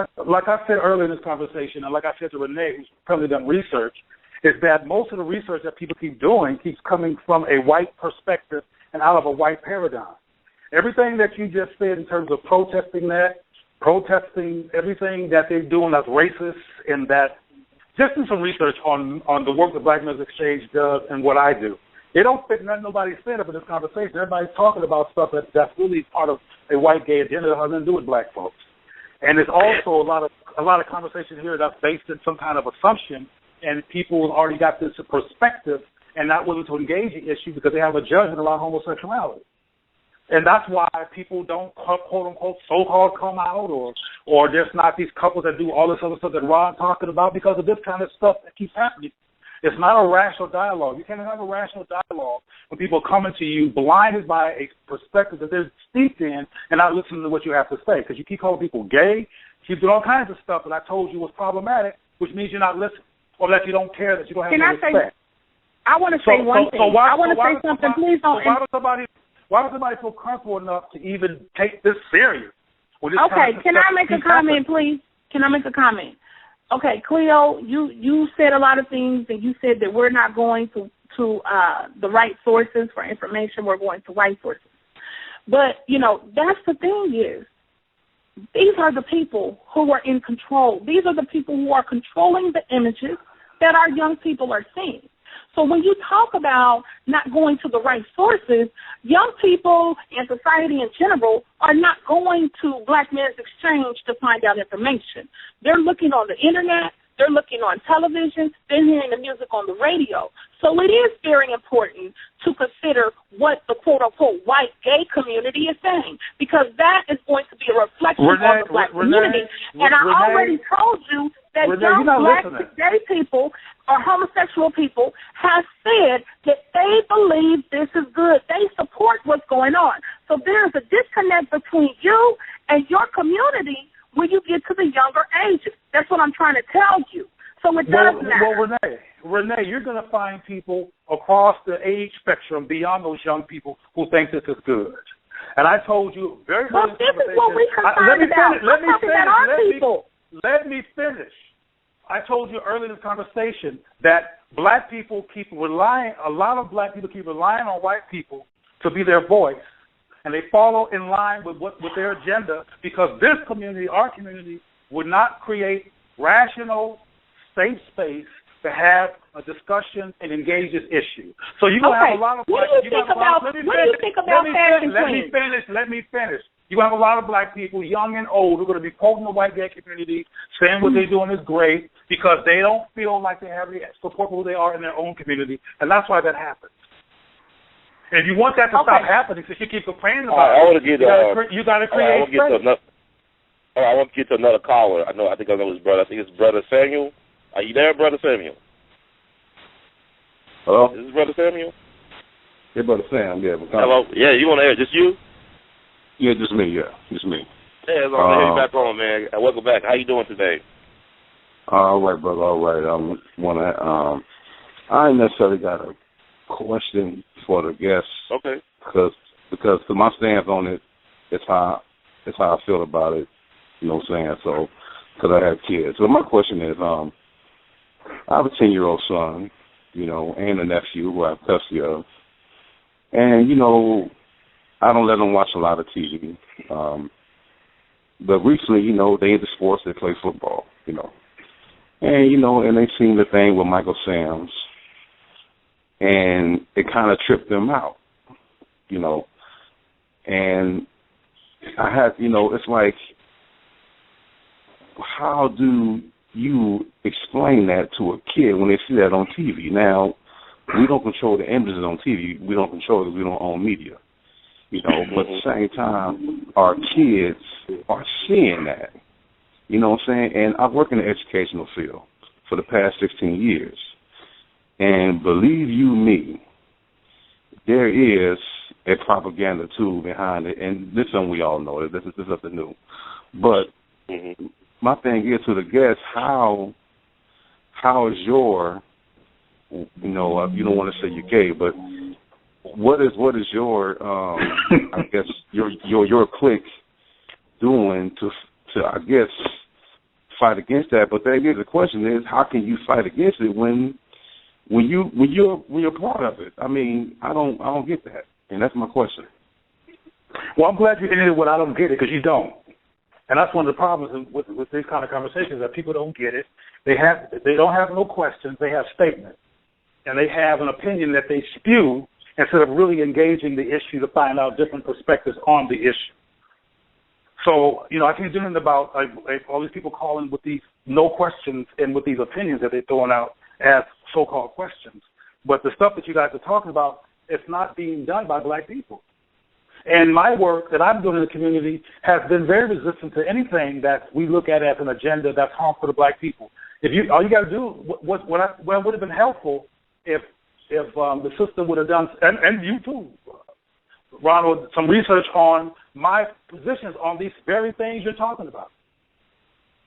I said earlier in this conversation, and like I said to Renee, who's probably done research, is that most of the research that people keep doing keeps coming from a white perspective and out of a white paradigm. Everything that you just said in terms of protesting everything that they're doing that's racist, and that just do some research on the work the Black Men's Exchange does and what I do. It don't fit nobody's saying up in this conversation. Everybody's talking about stuff that's really part of a white gay agenda that has nothing to do with black folks. And there's also a lot of conversation here that's based in some kind of assumption, and people already got this perspective and not willing to engage the issue because they have a judgment around homosexuality. And that's why people don't, quote unquote, so-called come out, or there's not these couples that do all this other stuff that Ron talking about, because of this kind of stuff that keeps happening. It's not a rational dialogue. You can't have a rational dialogue when people are coming to you blinded by a perspective that they're steeped in and not listening to what you have to say. Because you keep calling people gay, keep doing all kinds of stuff that I told you was problematic, which means you're not listening, or that you don't care, that you don't have any respect. I want to say one thing. I want to say something. Please don't. Why does somebody feel comfortable enough to even take this serious? Okay, can I make a comment, please? Can I make a comment? Okay, Cleo, you said a lot of things, and you said that we're not going to the right sources for information. We're going to white sources. But, that's the thing is, these are the people who are in control. These are the people who are controlling the images that our young people are seeing. So when you talk about not going to the right sources, young people and society in general are not going to Black Men's Exchange to find out information. They're looking on the internet. They're looking on television. They're hearing the music on the radio. So it is very important to consider what the quote-unquote white gay community is saying, because that is going to be a reflection on the black community. And I already told you that young black gay people or homosexual people have said that they believe this is good. They support what's going on. So there's a disconnect between you and your community when you get to the younger ages. That's what I'm trying to tell you. So it does matter. Well, Renee, you're going to find people across the age spectrum beyond those young people who think this is good. And I told you very early in the conversation. This is what we're concerned about. Let me finish. I told you earlier in this conversation that a lot of black people keep relying on white people to be their voice, and they follow in line with their agenda, because this community, our community, would not create rational, safe space to have a discussion and engage this issue. So you're going to have a lot of black people. What do you think about fashion queens? Let me finish. You're going to have a lot of black people, young and old, who are going to be quoting the white gay community, saying what they're doing is great, because they don't feel like they have the support for who they are in their own community, and that's why that happens. And if you want that to stop happening, since you keep complaining about you got to create space. I want to get to another caller. I think I know his brother. I think it's Brother Samuel. Are you there, Brother Samuel? Hello? Is this Brother Samuel? Yeah, Brother Sam. Yeah. Hello? Yeah, you on the air? Just you? Yeah, just me. Yeah, just me. Yeah, it's on there. You back on, man. Welcome back. How you doing today? All right, brother. All right. I ain't necessarily got a question for the guests. Okay. Because to my stance on it, it's how I feel about it. You know what I'm saying? So, because I have kids. So my question is, I have a 10-year-old son, and a nephew who I have custody of, and I don't let them watch a lot of TV. But recently, they into sports. They play football, And, you know, and they seen the thing with Michael Sam's, and it kind of tripped them out, you know. And I had, you know, it's like, how do you explain that to a kid when they see that on TV? Now, we don't control the images on TV. We don't control it because we don't own media, you know. But at the same time, our kids are seeing that, you know what I'm saying? And I work in the educational field for the past 16 years. And believe you me, there is a propaganda tool behind it. And this is something we all know. This is nothing new. But my thing is to the guests, how is your, you know, you don't want to say you're gay, but what is your I guess your clique doing to I guess fight against that? But the question is, how can you fight against it when you're part of it? I mean, I don't get that, and that's my question. Well, I'm glad you ended with I don't get it, because you don't. And that's one of the problems with these kind of conversations, that people don't get it. They don't have no questions. They have statements. And they have an opinion that they spew instead of really engaging the issue to find out different perspectives on the issue. So, you know, I can't do anything about all these people calling with these no questions and with these opinions that they're throwing out as so-called questions. But the stuff that you guys are talking about, it's not being done by black people. And my work that I'm doing in the community has been very resistant to anything that we look at as an agenda that's harmful to black people. All you got to do, what would have been helpful if the system would have done, and you too, Ronald, some research on my positions on these very things you're talking about.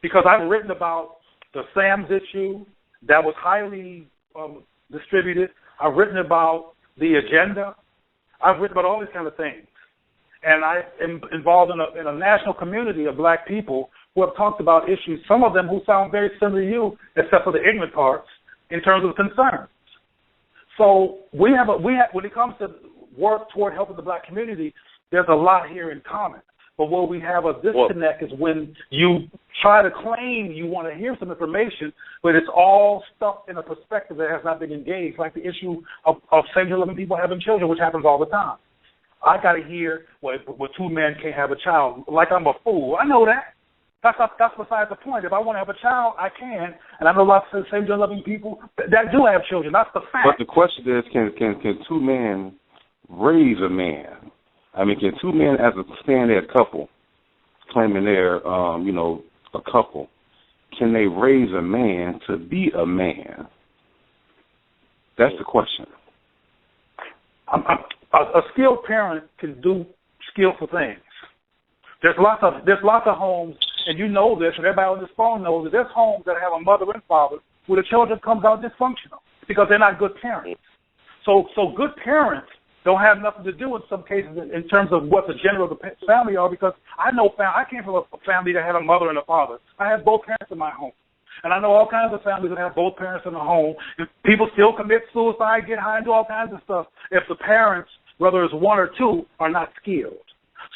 Because I've written about the SAMS issue that was highly distributed. I've written about the agenda. I've written about all these kind of things. And I am involved in a national community of black people who have talked about issues, some of them who sound very similar to you, except for the ignorant parts, in terms of concerns. So we have when it comes to work toward helping the black community, there's a lot here in common. But where we have a disconnect is when you try to claim you want to hear some information, but it's all stuff in a perspective that has not been engaged, like the issue of same-gender loving people having children, which happens all the time. I got to hear, well, two men can't have a child, like I'm a fool. I know that. That's besides the point. If I want to have a child, I can, and I know lots of same-gender loving people that do have children. That's the fact. But the question is, can two men raise a man? I mean, can two men as a stand-there couple, claiming they're, a couple, can they raise a man to be a man? That's the question. A skilled parent can do skillful things. There's lots of homes, and you know this, and everybody on this phone knows that there's homes that have a mother and father where the children comes out dysfunctional because they're not good parents. So good parents don't have nothing to do in some cases in terms of what the gender of the family are, because I came from a family that had a mother and a father. I had both parents in my home. And I know all kinds of families that have both parents in the home. People still commit suicide, get high, and do all kinds of stuff if the parents, whether it's one or two, are not skilled.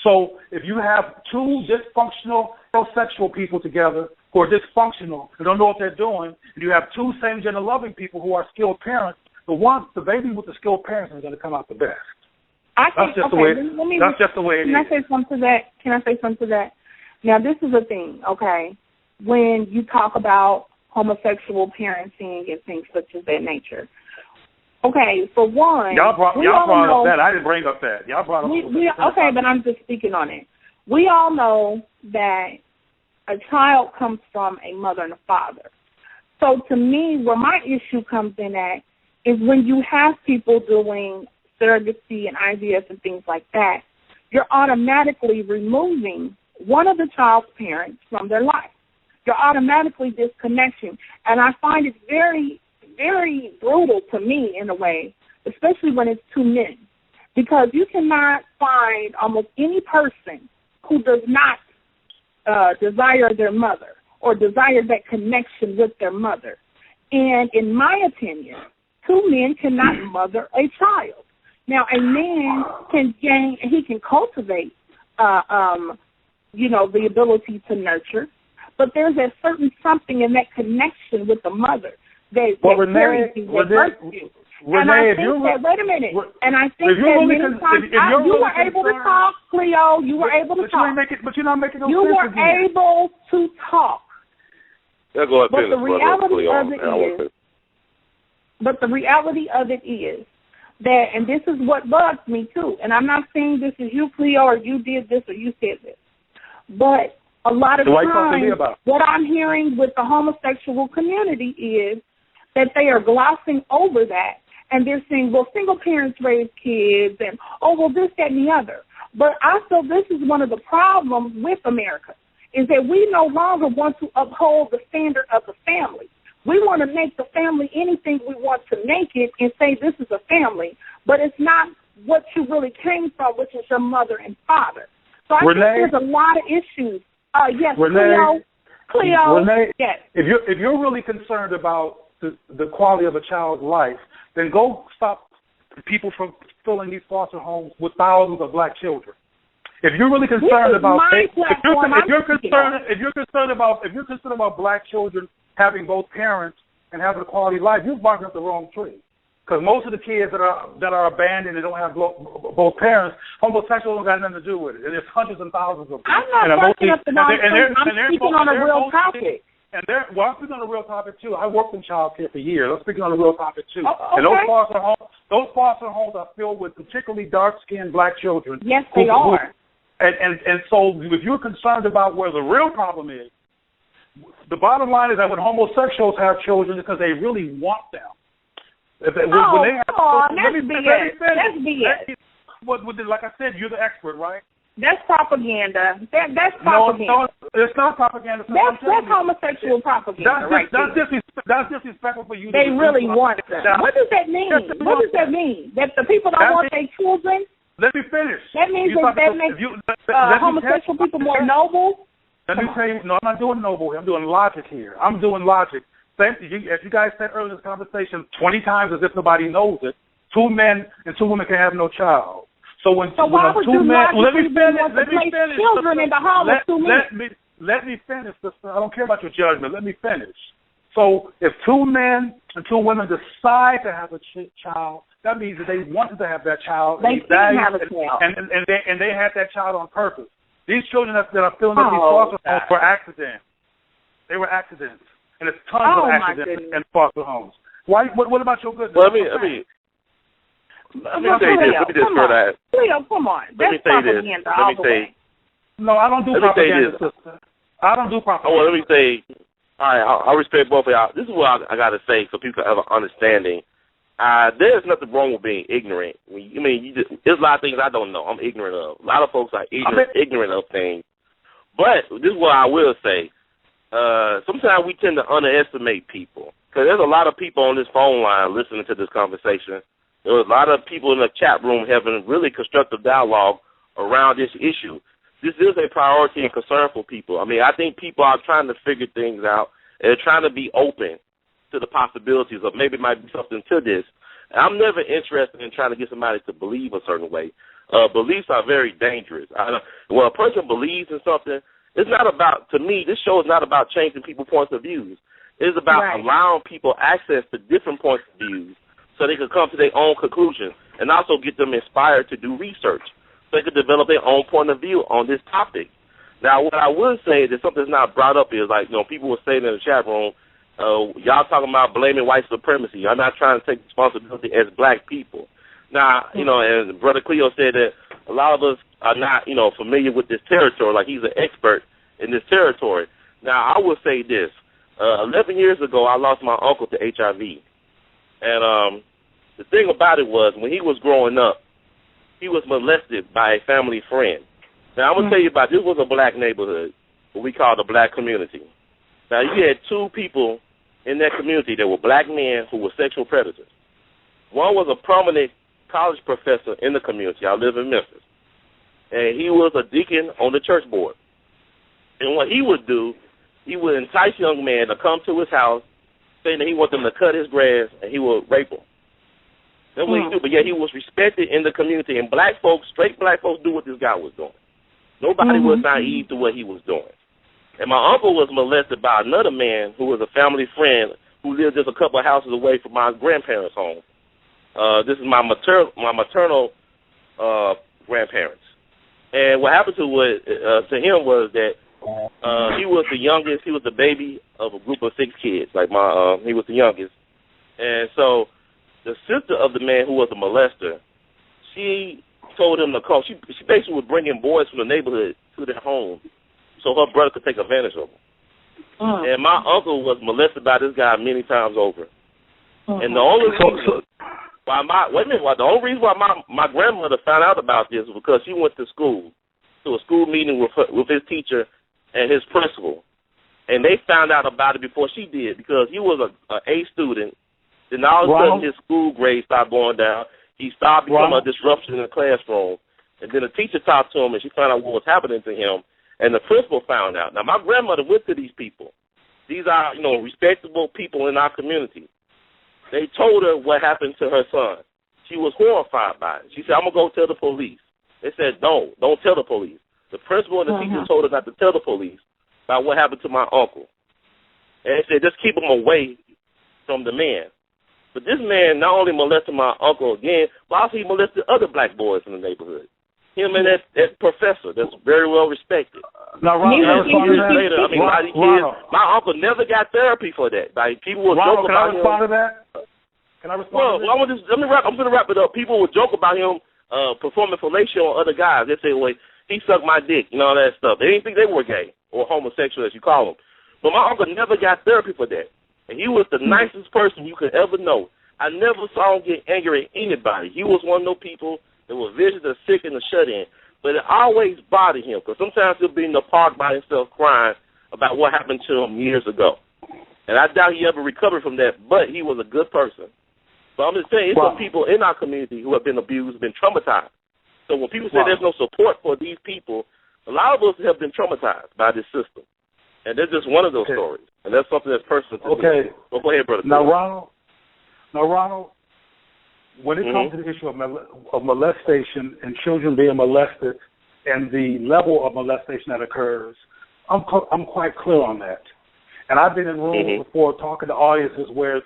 So if you have two dysfunctional heterosexual people together who are dysfunctional and don't know what they're doing, and you have two same-gender loving people who are skilled parents, the baby with the skilled parents is going to come out the best. That's just the way it is. Can I say something to that? Now, this is the thing, okay? When you talk about homosexual parenting and things such as that nature. Okay, for one, y'all brought up that. I didn't bring up that. Y'all brought up that. Okay, but I'm just speaking on it. We all know that a child comes from a mother and a father. So to me, where my issue comes in at is when you have people doing surrogacy and IVF and things like that, you're automatically removing one of the child's parents from their life. You're automatically disconnecting. And I find it very, very brutal to me in a way, especially when it's two men, because you cannot find almost any person who does not desire their mother or desire that connection with their mother. And in my opinion, two men cannot mother a child. Now, a man can cultivate, the ability to nurture, but there's a certain something in that connection with the mother that carries you, that births you. And I think that, wait a minute, and I think that many times, you were able to talk, Cleo, you were able to talk. But you're not making no sense. You were able to talk. But the reality of it is that, and this is what bugs me too, and I'm not saying this is you, Cleo, or you did this or you said this, but a lot of times what I'm hearing with the homosexual community is that they are glossing over that, and they're saying, well, single parents raise kids, and, oh, well, this, that, and the other. But I feel this is one of the problems with America, is that we no longer want to uphold the standard of the family. We want to make the family anything we want to make it and say this is a family, but it's not what you really came from, which is your mother and father. So I think there's a lot of issues. Yes, Renee, Cleo. Renee, yes. If you're really concerned about the quality of a child's life, then go stop people from filling these foster homes with thousands of black children. If you're really concerned about if you're concerned about black children having both parents and having a quality life, you've barked up the wrong tree. Because most of the kids that are abandoned and don't have both parents, homosexuals don't got nothing to do with it. And there's hundreds and thousands of them. I'm not barking up the wrong tree. I'm speaking on a real topic. I'm speaking on a real topic too. I worked in child care for years. I'm speaking on a real topic too. Okay. And those foster homes are filled with particularly dark-skinned black children. Yes, they are. And so if you're concerned about where the real problem is, the bottom line is that when homosexuals have children, it's because they really want them. That's BS. That's BS. Like I said, you're the expert, right? That's propaganda. That's propaganda. No, it's not propaganda. That's homosexual propaganda. That's disrespectful for you. They really want them. What does that mean? What does that mean? That the people don't want their children? Let me finish. That means that makes homosexual people more noble? Let me tell you, no, I'm not doing noble here. I'm doing logic here. I'm doing logic. As you guys said earlier in this conversation 20 times as if nobody knows it, 2 men and 2 women can have no child. So why would you let me finish. Children in the home of 2 men. Let me finish, sister. I don't care about your judgment. Let me finish. So if 2 men and 2 women decide to have a child, that means that they wanted to have that child. They did have a child. And they had that child on purpose. These children that are filling up these foster homes were accidents. They were accidents. And there's tons of accidents in foster homes. Why? What about your goodness? Well, let me say this. Let me just throw that. Cleo, come on. That's propaganda all the way. No, I don't do propaganda, sister. I don't do propaganda. Oh, well, let me say, all right, I respect both of y'all. This is what I got to say so people have an understanding. There's nothing wrong with being ignorant. There's a lot of things I don't know. I'm ignorant of. A lot of folks are ignorant of things. But this is what I will say. Sometimes we tend to underestimate people because there's a lot of people on this phone line listening to this conversation. There's a lot of people in the chat room having really constructive dialogue around this issue. This is a priority and concern for people. I think people are trying to figure things out. They're trying to be open to the possibilities of maybe it might be something to this. And I'm never interested in trying to get somebody to believe a certain way. Beliefs are very dangerous. When a person believes in something, it's not about, to me, this show is not about changing people's points of views. It's about allowing people access to different points of views so they can come to their own conclusions and also get them inspired to do research so they can develop their own point of view on this topic. Now, what I would say that something's not brought up is, people were saying in the chat room, y'all talking about blaming white supremacy. Y'all not trying to take responsibility as black people. Now, and Brother Cleo said that a lot of us are not, familiar with this territory, like he's an expert in this territory. Now, I will say this. 11 years ago, I lost my uncle to HIV. And the thing about it was, when he was growing up, he was molested by a family friend. Now, I'm going to tell you about, this was a black neighborhood, what we call the black community. Now, you had 2 people in that community that were black men who were sexual predators. One was a prominent college professor in the community. I live in Memphis. And he was a deacon on the church board. And what he would do, he would entice young men to come to his house, saying that he wanted them to cut his grass, and he would rape them. That's what he do. But yet he was respected in the community. And black folks, straight black folks, do what this guy was doing. Nobody was naive to what he was doing. And my uncle was molested by another man who was a family friend who lived just a couple of houses away from my grandparents' home. This is my maternal grandparents. And what happened to him was that he was the youngest. He was the baby of a group of 6 kids. Like he was the youngest. And so the sister of the man who was a molester, she told him to call. She basically was bringing boys from the neighborhood to their home so her brother could take advantage of them. And my uncle was molested by this guy many times over. And the only reason the only reason why my grandmother found out about this was because she went to a school meeting with his teacher and his principal. And they found out about it before she did because he was an A student. Then all of a sudden his school grades started going down. He started becoming a disruption in the classroom. And then the teacher talked to him and she found out what was happening to him. And the principal found out. Now, my grandmother went to these people. These are, respectable people in our community. They told her what happened to her son. She was horrified by it. She said, I'm going to go tell the police. They said, don't tell the police. The principal and the teacher told her not to tell the police about what happened to my uncle. And they said, just keep him away from the man. But this man not only molested my uncle again, but also he molested other black boys in the neighborhood. Him and that professor that's very well respected. Now, Ronald, later, my uncle never got therapy for that. Like, people would joke about him. Can I respond to that? Can I respond to that? I'm going to wrap it up. People would joke about him performing fellatio on other guys. They say, well, he sucked my dick, all that stuff. They didn't think they were gay or homosexual, as you call them. But my uncle never got therapy for that. And he was the nicest person you could ever know. I never saw him get angry at anybody. He was one of those people that was vicious, the sick, and the shut-in. But it always bothered him because sometimes he'll be in the park by himself crying about what happened to him years ago. And I doubt he ever recovered from that, but he was a good person. So I'm just saying, it's some people in our community who have been abused, been traumatized. So when people say there's no support for these people, a lot of us have been traumatized by this system. And that's just one of those stories. And that's something that's personal to me. Well, go ahead, brother. Now, Ronald, when it comes to the issue of molestation and children being molested and the level of molestation that occurs, I'm quite clear on that. And I've been in rooms before talking to audiences where,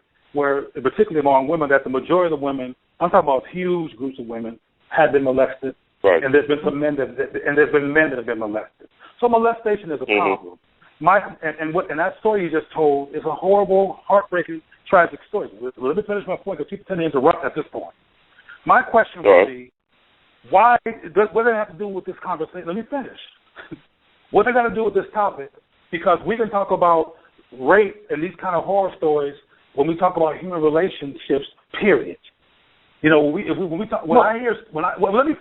particularly among women, that the majority of the women, I'm talking about huge groups of women, have been molested, and there's been some men that have been molested. So molestation is a problem. And that story you just told is a horrible, heartbreaking, tragic story. Let me finish my point because people tend to interrupt at this point. My question would be, what does it have to do with this conversation? Let me finish. What does it have to do with this topic? Because we can talk about rape and these kind of horror stories when we talk about human relationships, period. Let me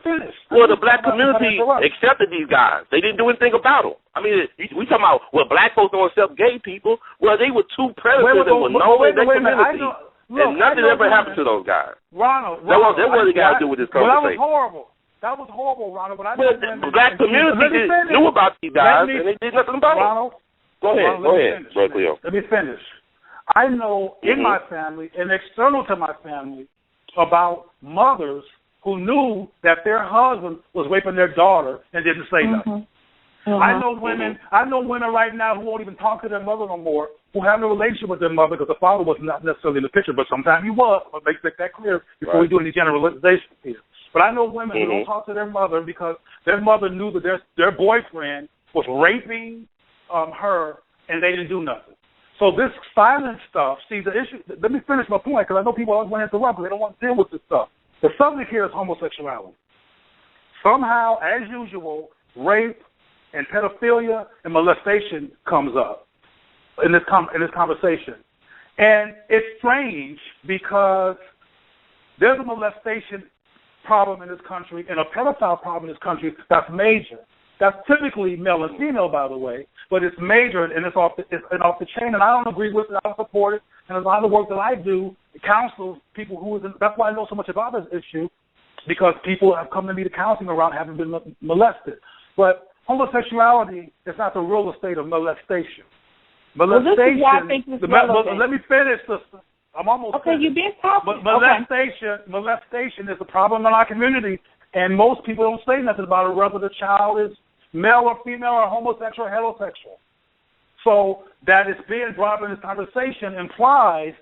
finish. Well, the black community accepted these guys. They didn't do anything about them. I mean, we talking about, black folks don't accept gay people. Well, they were two predators that were known in their community. And nothing ever happened to those guys. Ronald, that what they got to do with this conversation. That was horrible, Ronald. But the black community knew about these guys, and they did nothing about them. Go ahead, Brother Cleo. Let me finish. I know in my family and external to my family about mothers who knew that their husband was raping their daughter and didn't say nothing. I know women right now who won't even talk to their mother no more, who have no relationship with their mother because the father was not necessarily in the picture, but sometimes he was. But make that clear before we do any generalization here. But I know women who don't talk to their mother because their mother knew that their boyfriend was raping her and they didn't do nothing. So this silent stuff, see the issue, let me finish my point because I know people always want to interrupt because they don't want to deal with this stuff. The subject here is homosexuality. Somehow, as usual, rape and pedophilia and molestation comes up in this conversation. And it's strange because there's a molestation problem in this country and a pedophile problem in this country that's major. That's typically male and female, by the way, but it's major and it's off the chain, and I don't agree with it. I don't support it. And a lot of the work that I do counsels people that's why I know so much about this issue, because people have come to me to counseling around having been molested. But homosexuality is not the real estate of molestation. Molestation. Well, this is why I think this let me finish, sister. I'm almost finished. You've been talking. Molestation is a problem in our community, and most people don't say nothing about it, whether the child is male or female or homosexual or heterosexual. So that it's being brought up in this conversation implies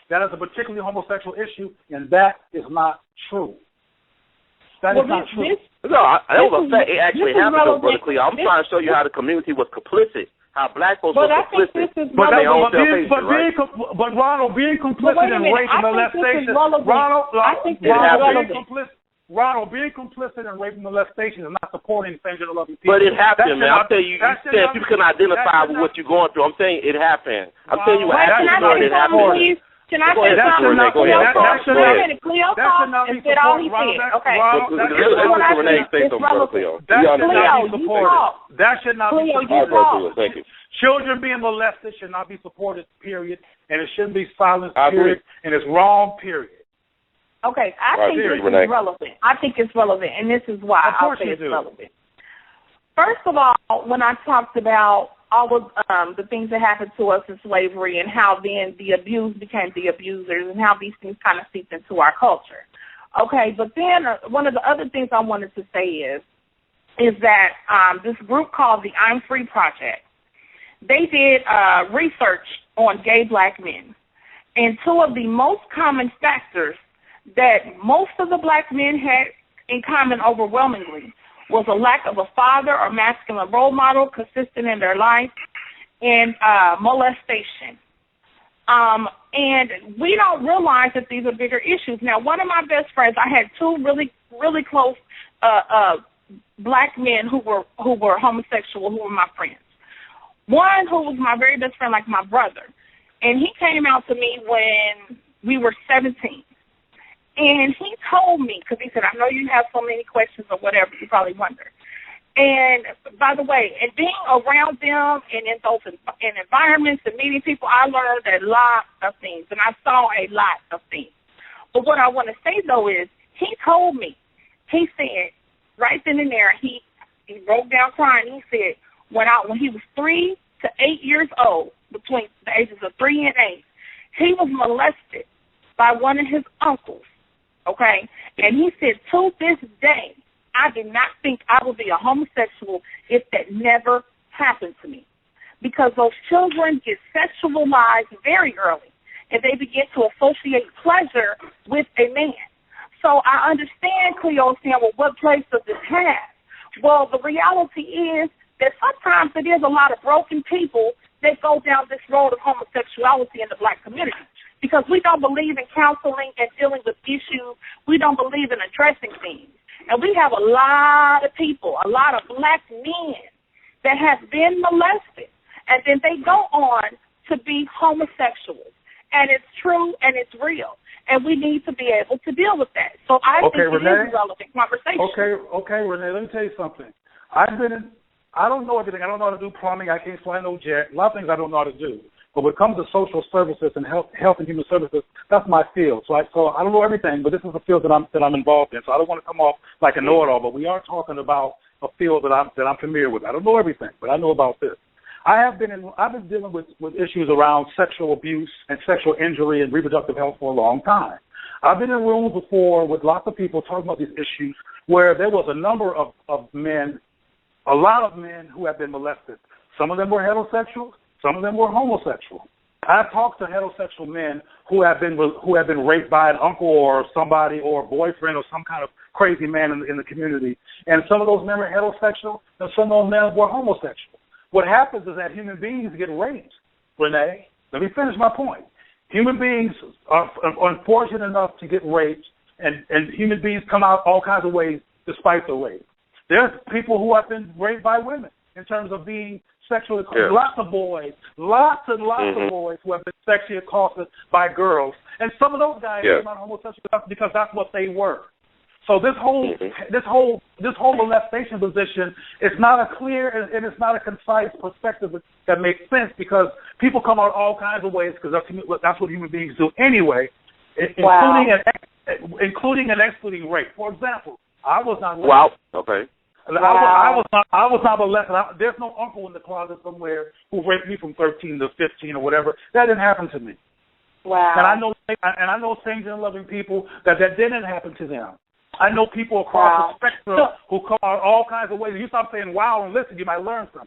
that it's a particularly homosexual issue, and that is not true. That is not true. That was a fact. It actually happened, though, Brother Cleo. I'm trying to show you how the community was complicit, how black folks were complicit. But Ronald, being complicit in rape and molestation, Ronald, being complicit in rape and molestation is not supporting same-gender loving people. But it happened, man. I'm telling you, you said people can identify with what you're going through. I'm saying it happened. I'm telling you what happened. It happened. Can I say something? Cleo talked and said all he said. Okay. Renee say something, Cleo. That should not be supported. Thank you. Children being molested should not be supported, period. And it shouldn't be silenced, period. And it's wrong, period. Okay, I think this is relevant. I think it's relevant, and this is why I'll say it's relevant. First of all, when I talked about all of the things that happened to us in slavery and how then the abused became the abusers and how these things kind of seeped into our culture. Okay, but then one of the other things I wanted to say is that this group called the I'm Free Project, they did research on gay black men. And two of the most common factors that most of the black men had in common overwhelmingly was a lack of a father or masculine role model consistent in their life, and molestation. And we don't realize that these are bigger issues. Now, one of my best friends, I had two really, really close black men who were homosexual, who were my friends. One who was my very best friend, like my brother, and he came out to me when we were 17. And he told me, because he said, I know you have so many questions or whatever, you probably wonder. And by the way, and being around them and in those in environments and meeting people, I learned a lot of things, and I saw a lot of things. But what I want to say, though, is he told me, he said, right then and there, he broke down crying. He said, when he was 3 to 8 years old, between the ages of 3 and 8, he was molested by one of his uncles. Okay, and he said, to this day, I did not think I would be a homosexual if that never happened to me, because those children get sexualized very early, and they begin to associate pleasure with a man. So I understand Cleo saying, well, what place does this have? Well, the reality is that sometimes it is a lot of broken people that go down this road of homosexuality in the black community. Because we don't believe in counseling and dealing with issues. We don't believe in addressing things. And we have a lot of people, a lot of black men that have been molested. And then they go on to be homosexuals. And it's true and it's real. And we need to be able to deal with that. So I think it is a relevant conversation. Okay, Renee, let me tell you something. I don't know everything. I don't know how to do plumbing. I can't fly no jet. A lot of things I don't know how to do. But when it comes to social services and health and human services, that's my field. So I don't know everything, but this is a field that I'm involved in. So I don't want to come off like a know-it-all, but we are talking about a field that I'm familiar with. I don't know everything, but I know about this. I've been dealing with issues around sexual abuse and sexual injury and reproductive health for a long time. I've been in rooms before with lots of people talking about these issues where there was a number of men, a lot of men who have been molested. Some of them were heterosexual. Some of them were homosexual. I've talked to heterosexual men who have been raped by an uncle or somebody or a boyfriend or some kind of crazy man in the community. And some of those men were heterosexual and some of those men were homosexual. What happens is that human beings get raped, Renee. Let me finish my point. Human beings are unfortunate enough to get raped, and human beings come out all kinds of ways despite the rape. There's people who have been raped by women in terms of being sexually accosted. Lots and lots of boys who have been sexually accosted by girls, and some of those guys are not homosexual because that's what they were. So this whole molestation position is not a clear and it's not a concise perspective that makes sense, because people come out all kinds of ways because that's what human beings do anyway, including and excluding rape. For example, I was not raped. Wow. Okay. I was not molested. There's no uncle in the closet somewhere who raped me from 13 to 15 or whatever. That didn't happen to me. Wow. And I know same-gender loving people that didn't happen to them. I know people across the spectrum who come out all kinds of ways. You stop saying wow and listen, you might learn something.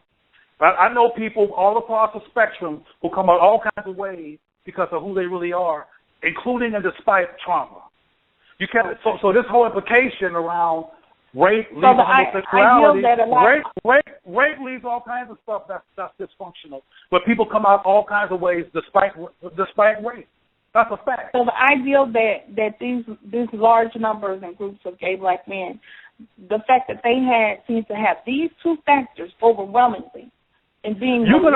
I know people all across the spectrum who come out all kinds of ways because of who they really are, including and despite trauma. You can't. So this whole implication around rape leads to homosexuality. Rape leads all kinds of stuff that's dysfunctional. But people come out all kinds of ways despite rape. That's a fact. So the ideal that these large numbers and groups of gay black men, the fact that they seems to have these two factors overwhelmingly. And being you can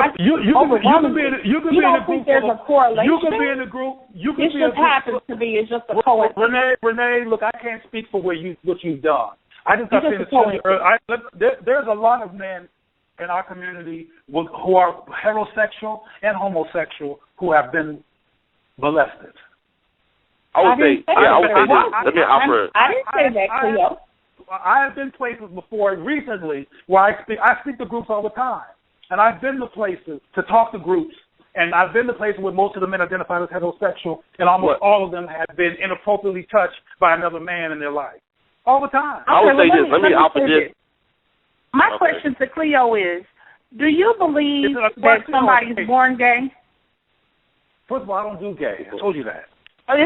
be in a group. There's a correlation. You can be in a group. It just happens to be. It's just a coincidence. Renee, look, I can't speak for what you've done. I just got finished earlier. There's a lot of men in our community who are heterosexual and homosexual who have been molested. I didn't say that, Cleo. I have been places before recently where I speak to groups all the time. And I've been to places to talk to groups, and I've been to places where most of the men identified as heterosexual, and almost all of them have been inappropriately touched by another man in their life. All the time. I would say this. Let me offer this. My question to Cleo is, do you believe that somebody's born gay? First of all, I don't do gay. I told you that. Let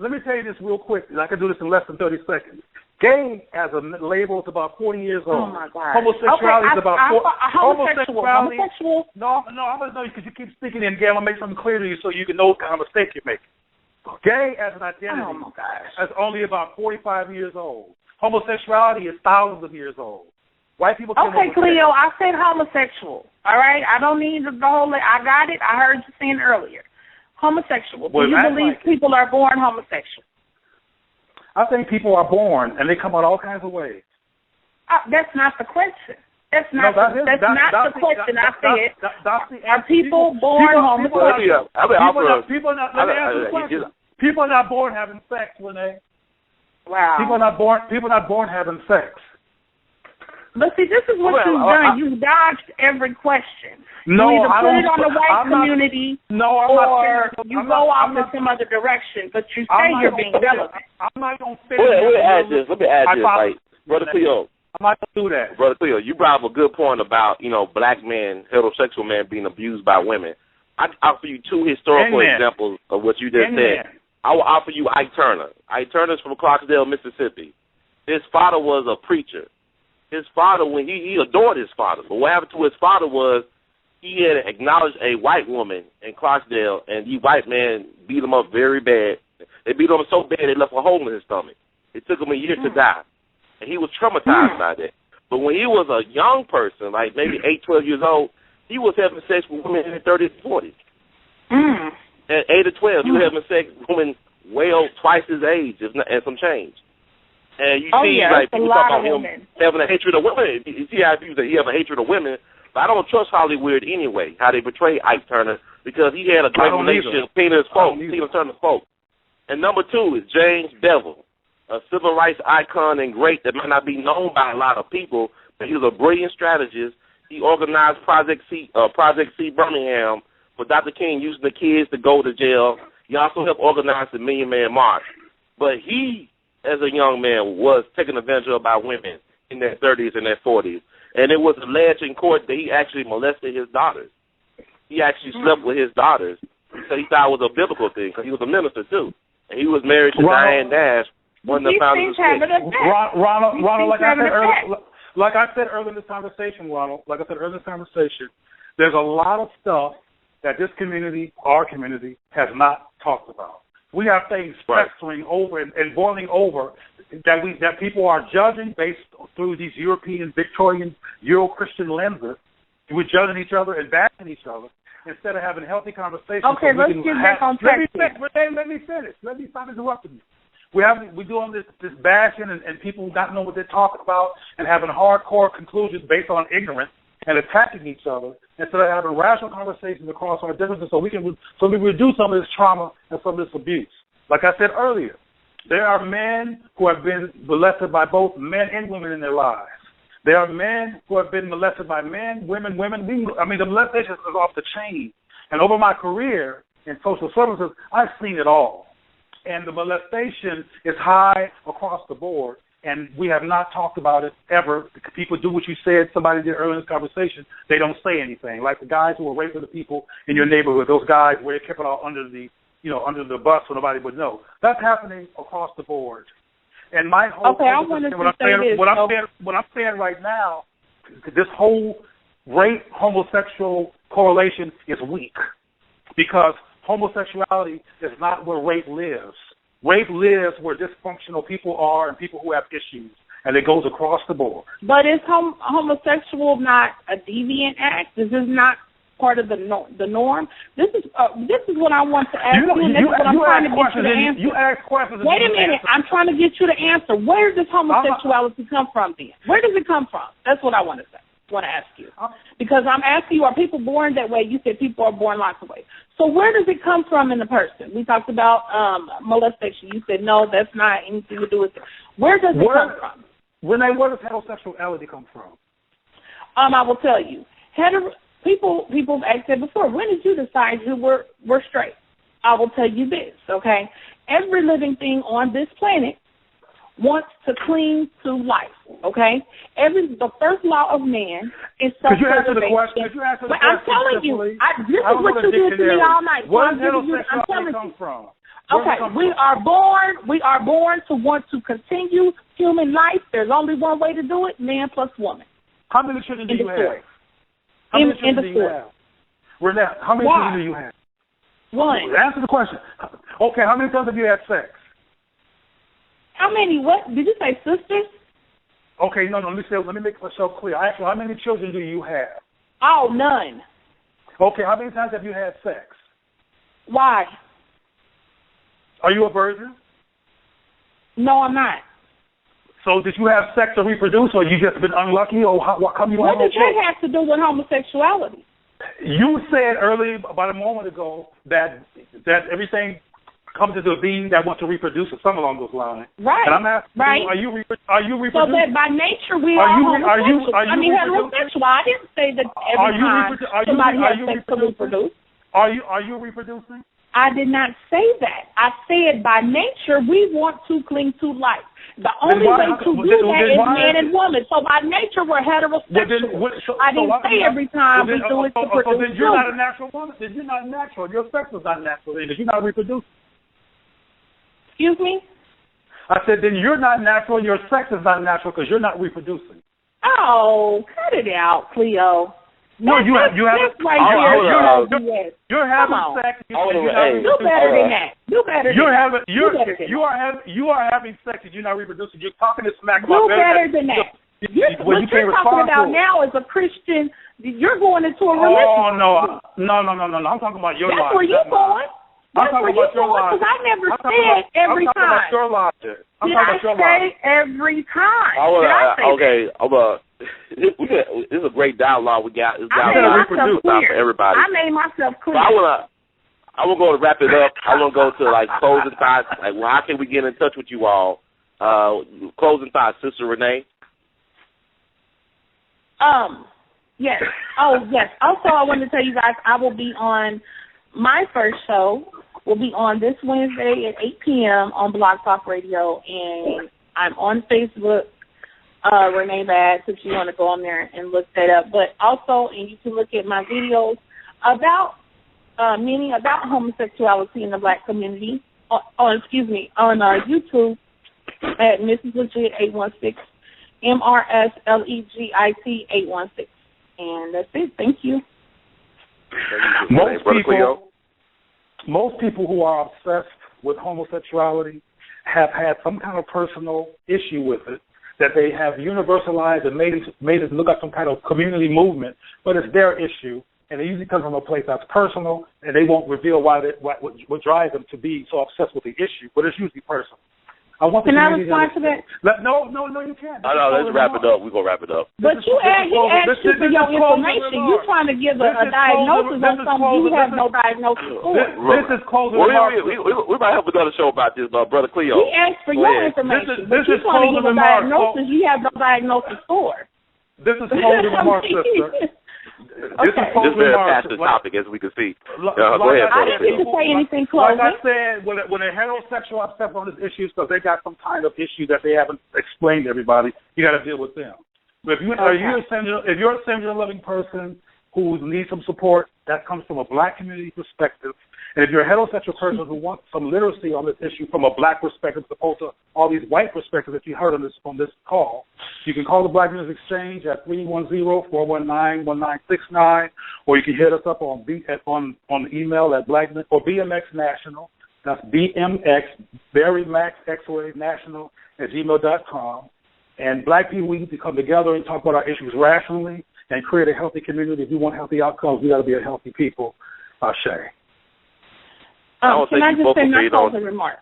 me tell you this real quick. I can do this in less than 30 seconds. Gay as a label is about 40 years old. Oh my God. Homosexuality is about homosexual. No, I'm gonna know you because you keep speaking in gay. I'm gonna make something clear to you so you can know what kind of mistake you're making. Gay as an identity is only about 45 years old. Homosexuality is thousands of years old. White people. Okay, Cleo, I said homosexual. All right, I don't need the whole. I got it. I heard you saying earlier. Homosexual. Do you believe people are born homosexual? I think people are born, and they come out all kinds of ways. That's not the question. That's not the question. I said, are people born homosexual? People are not born having sex, Renee. Wow. People are not born having sex. But see, this is what you've done. You've dodged every question. No, you either I put don't, it on the white community, or you go off in some other direction. But you say you're being relevant. I'm not going to fit. Let me add this. Like, Brother Cleo. I'm not going to do that. Brother Cleo, you brought up a good point about, black men, heterosexual men being abused by women. I'll offer you two historical examples of what you just said. I will offer you Ike Turner. Ike Turner's from Clarksdale, Mississippi. His father was a preacher. His father, when he adored his father, but what happened to his father was he had acknowledged a white woman in Clarksdale, and the white man beat him up very bad. They beat him up so bad they left a hole in his stomach. It took him a year to die, and he was traumatized by that. But when he was a young person, like maybe 8, 12 years old, he was having sex with women in their 30s and 40s. At 8 or 12, he was having sex with women way over twice his age and some change. And you see, like, people talk about him having a hatred of women. You see how people say he have a hatred of women, but I don't trust Hollywood anyway, how they portray Ike Turner, because he had a great relationship with Tina Turner's folk. And number 2 is James Bevel, a civil rights icon and great that might not be known by a lot of people, but he was a brilliant strategist. He organized Project C Birmingham for Dr. King using the kids to go to jail. He also helped organize the Million Man March. But he, as a young man, was taken advantage of by women in their 30s and their 40s. And it was alleged in court that he actually molested his daughters. He actually slept with his daughters because he thought it was a biblical thing, because he was a minister, too. And he was married to Diane Dash, one of the founders of Ronald, like I said earlier in this conversation, there's a lot of stuff that this community, our community, has not talked about. We have things festering over and boiling over that people are judging based through these European, Victorian, Euro-Christian lenses. We're judging each other and bashing each other instead of having healthy conversations. Okay, let's get back on track. Let me finish. Let me stop interrupting you. We're doing this bashing and people not knowing what they're talking about and having hardcore conclusions based on ignorance and attacking each other instead of having rational conversations across our differences so we reduce some of this trauma and some of this abuse. Like I said earlier, there are men who have been molested by both men and women in their lives. There are men who have been molested by men, women. The molestation is off the chain. And over my career in social services, I've seen it all. And the molestation is high across the board. and we have not talked about it ever. People do what you said, somebody did earlier in this conversation, they don't say anything. Like the guys who were raping the people in your neighborhood, those guys where they kept it all under the bus so nobody would know. That's happening across the board. And my whole what I'm saying right now, this whole rape homosexual correlation is weak, because homosexuality is not where rape lives. Rape lives where dysfunctional people are and people who have issues, and it goes across the board. But is homosexual not a deviant act? This is not part of the norm. This is what I want to ask you, and this is what I'm trying to get you to answer. You ask questions. Wait a minute. I'm trying to get you to answer. Where does homosexuality come from then? Where does it come from? That's what I want to say. Want to ask you, because I'm asking you, are people born that way? You said people are born lots of ways. So where does it come from in the person? We talked about molestation. You said no, that's not anything to do with it. Where does it come from? Renee, where does heterosexuality come from? I will tell you. People asked it before. When did you decide you were straight? I will tell you this, okay? Every living thing on this planet wants to cling to life, okay? The first law of man is self-preservation. Could you answer the question? I'm telling you, this is what you did to me all night. Where does heterosexuality come from? Okay, we are born to want to continue human life. There's only one way to do it: man plus woman. How many children do you have? How many children do you have? Renee, how many children do you have? One. Answer the question. Okay, how many times have you had sex? How many? What did you say, sisters? Okay, no. Let me make myself clear. I asked you, how many children do you have? Oh, none. Okay, how many times have you had sex? Why? Are you a virgin? No, I'm not. So did you have sex to reproduce, or you just been unlucky, or what come you? What does that have to do with homosexuality? You said earlier, about a moment ago, that everything comes into a being that wants to reproduce, or something along those lines. Right. And I'm asking you, are you reproducing? So that by nature we are homosexual. Heterosexual. I didn't say that every time somebody has sex to reproduce. Are you reproducing? I did not say that. I said by nature we want to cling to life. The only way to do that is man and woman. So by nature we're heterosexual. I didn't say every time we do it to produce. So then you're not a natural woman. Then you're not natural. Your sex is not natural. Then you're not reproducing. Excuse me? I said then you're not natural. Your sex is not natural because you're not reproducing. Oh, cut it out, Cleo. No, you have. You're having sex. Do better than that. Do better. You are having sex and you're not reproducing. You're talking to smack about. Do better than that. What you're talking about now is a Christian. You're going into a religion. Oh no. I'm talking about your life. That's where you're going. I'm talking about your logic. Because I never said every time. I'm talking about your logic. Did I say every time? This is a great dialogue we got. It's I made myself clear. So I will go to wrap it up. I want to go to closing thoughts. How can we get in touch with you all? Closing thoughts, Sister Renee. Yes. Oh, yes. Also, I wanted to tell you guys I will be on my first show. Will be on this Wednesday at 8 p.m. on Blog Talk Radio, and I'm on Facebook. Renee Bads, if you want to go on there and look that up. But also, and you can look at my videos about about homosexuality in the black community. On YouTube at Mrs. Legit 816, MRSLEGIT 816, and that's it. Thank you. Most people who are obsessed with homosexuality have had some kind of personal issue with it, that they have universalized and made it look like some kind of community movement, but it's their issue, and it usually comes from a place that's personal, and they won't reveal what drives them to be so obsessed with the issue, but it's usually personal. Can I respond to that? No, you can't. No, let's wrap it up. We're going to wrap it up. But he asked you for your information. You're trying to give a diagnosis on something you have no diagnosis for. This is closing remarks. We might have another show about this, Brother Cleo. He asked for your information. This is trying to give a diagnosis you have no diagnosis for. This is closing remarks, sister. This is just very passionate topic, as we can see. Go ahead, I didn't get to say anything closing. Like I said, when a heterosexual are step on these issues because they got some kind of issue that they haven't explained to everybody, you got to deal with them. But if you're a senior-loving person who needs some support, that comes from a black community perspective. And if you're a heterosexual person who wants some literacy on this issue from a black perspective, as opposed to all these white perspectives that you heard on this call, you can call the Black Business Exchange at 310-419-1969, or you can hit us up on the email at Black or BMX National. That's BMX, Barry Max X-Ray National at gmail.com. And black people, we need to come together and talk about our issues rationally and create a healthy community. If you want healthy outcomes, we got to be a healthy people. Shay. Can I just say my closing remarks?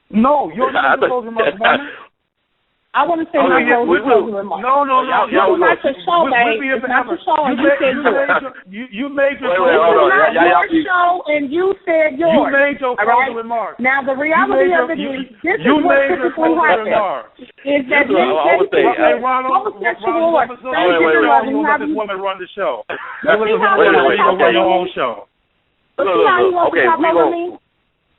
No, you're not the closing remarks, woman. I want to say my closing remarks. No. This is not your show, babe. It's not your show, and you said yours. You made your show, and you said yours. You made your closing remarks. Now, the reality of it is, this is what typically happens. Is that homosexual or you let this woman run the show. You let this woman run your own show. Okay, we go.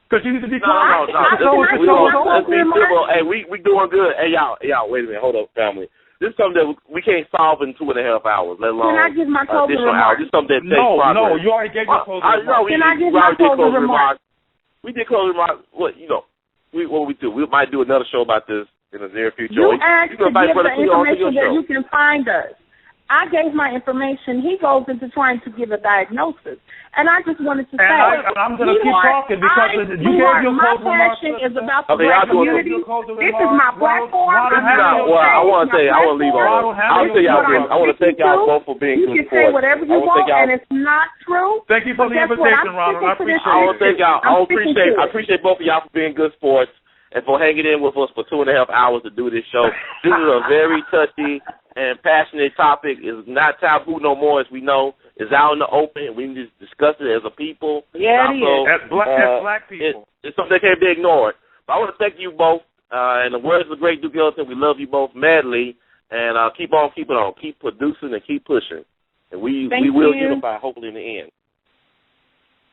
Because you need to be quiet. No. Let's be civil. Hey, we doing good. Hey, y'all, wait a minute. Hold up, family. This is something that we can't solve in 2.5 hours, let alone Can I give my closing remarks? This is something that takes progress. No, you already gave your closing remarks. Can I give my closing remarks? We did closing remarks. What we do? We might do another show about this in the near future. You asked to give the information that you can find us. I gave my information. He goes into trying to give a diagnosis. And I just wanted to say, I'm going to keep talking because you gave your my passion is about the black community. This is my platform. I want to leave on. I want to thank y'all both for being good sports. You can say whatever you want, and it's not true. Thank you for the invitation, Ronald. I appreciate it. I want to thank y'all. I appreciate both of y'all for being good sports and for hanging in with us for 2.5 hours to do this show. This is a very touchy and passionate topic. Is not taboo no more, as we know. It's out in the open. We need to discuss it as a people. Yeah, it is. As black people. It's something that can't be ignored. But I want to thank you both. In the words of the great Duke Ellington, we love you both madly. And keep on keeping on. Keep producing and keep pushing. And we will unify, hopefully, in the end.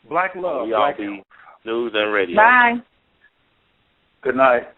Black love. We all be news and radio. Bye. Good night.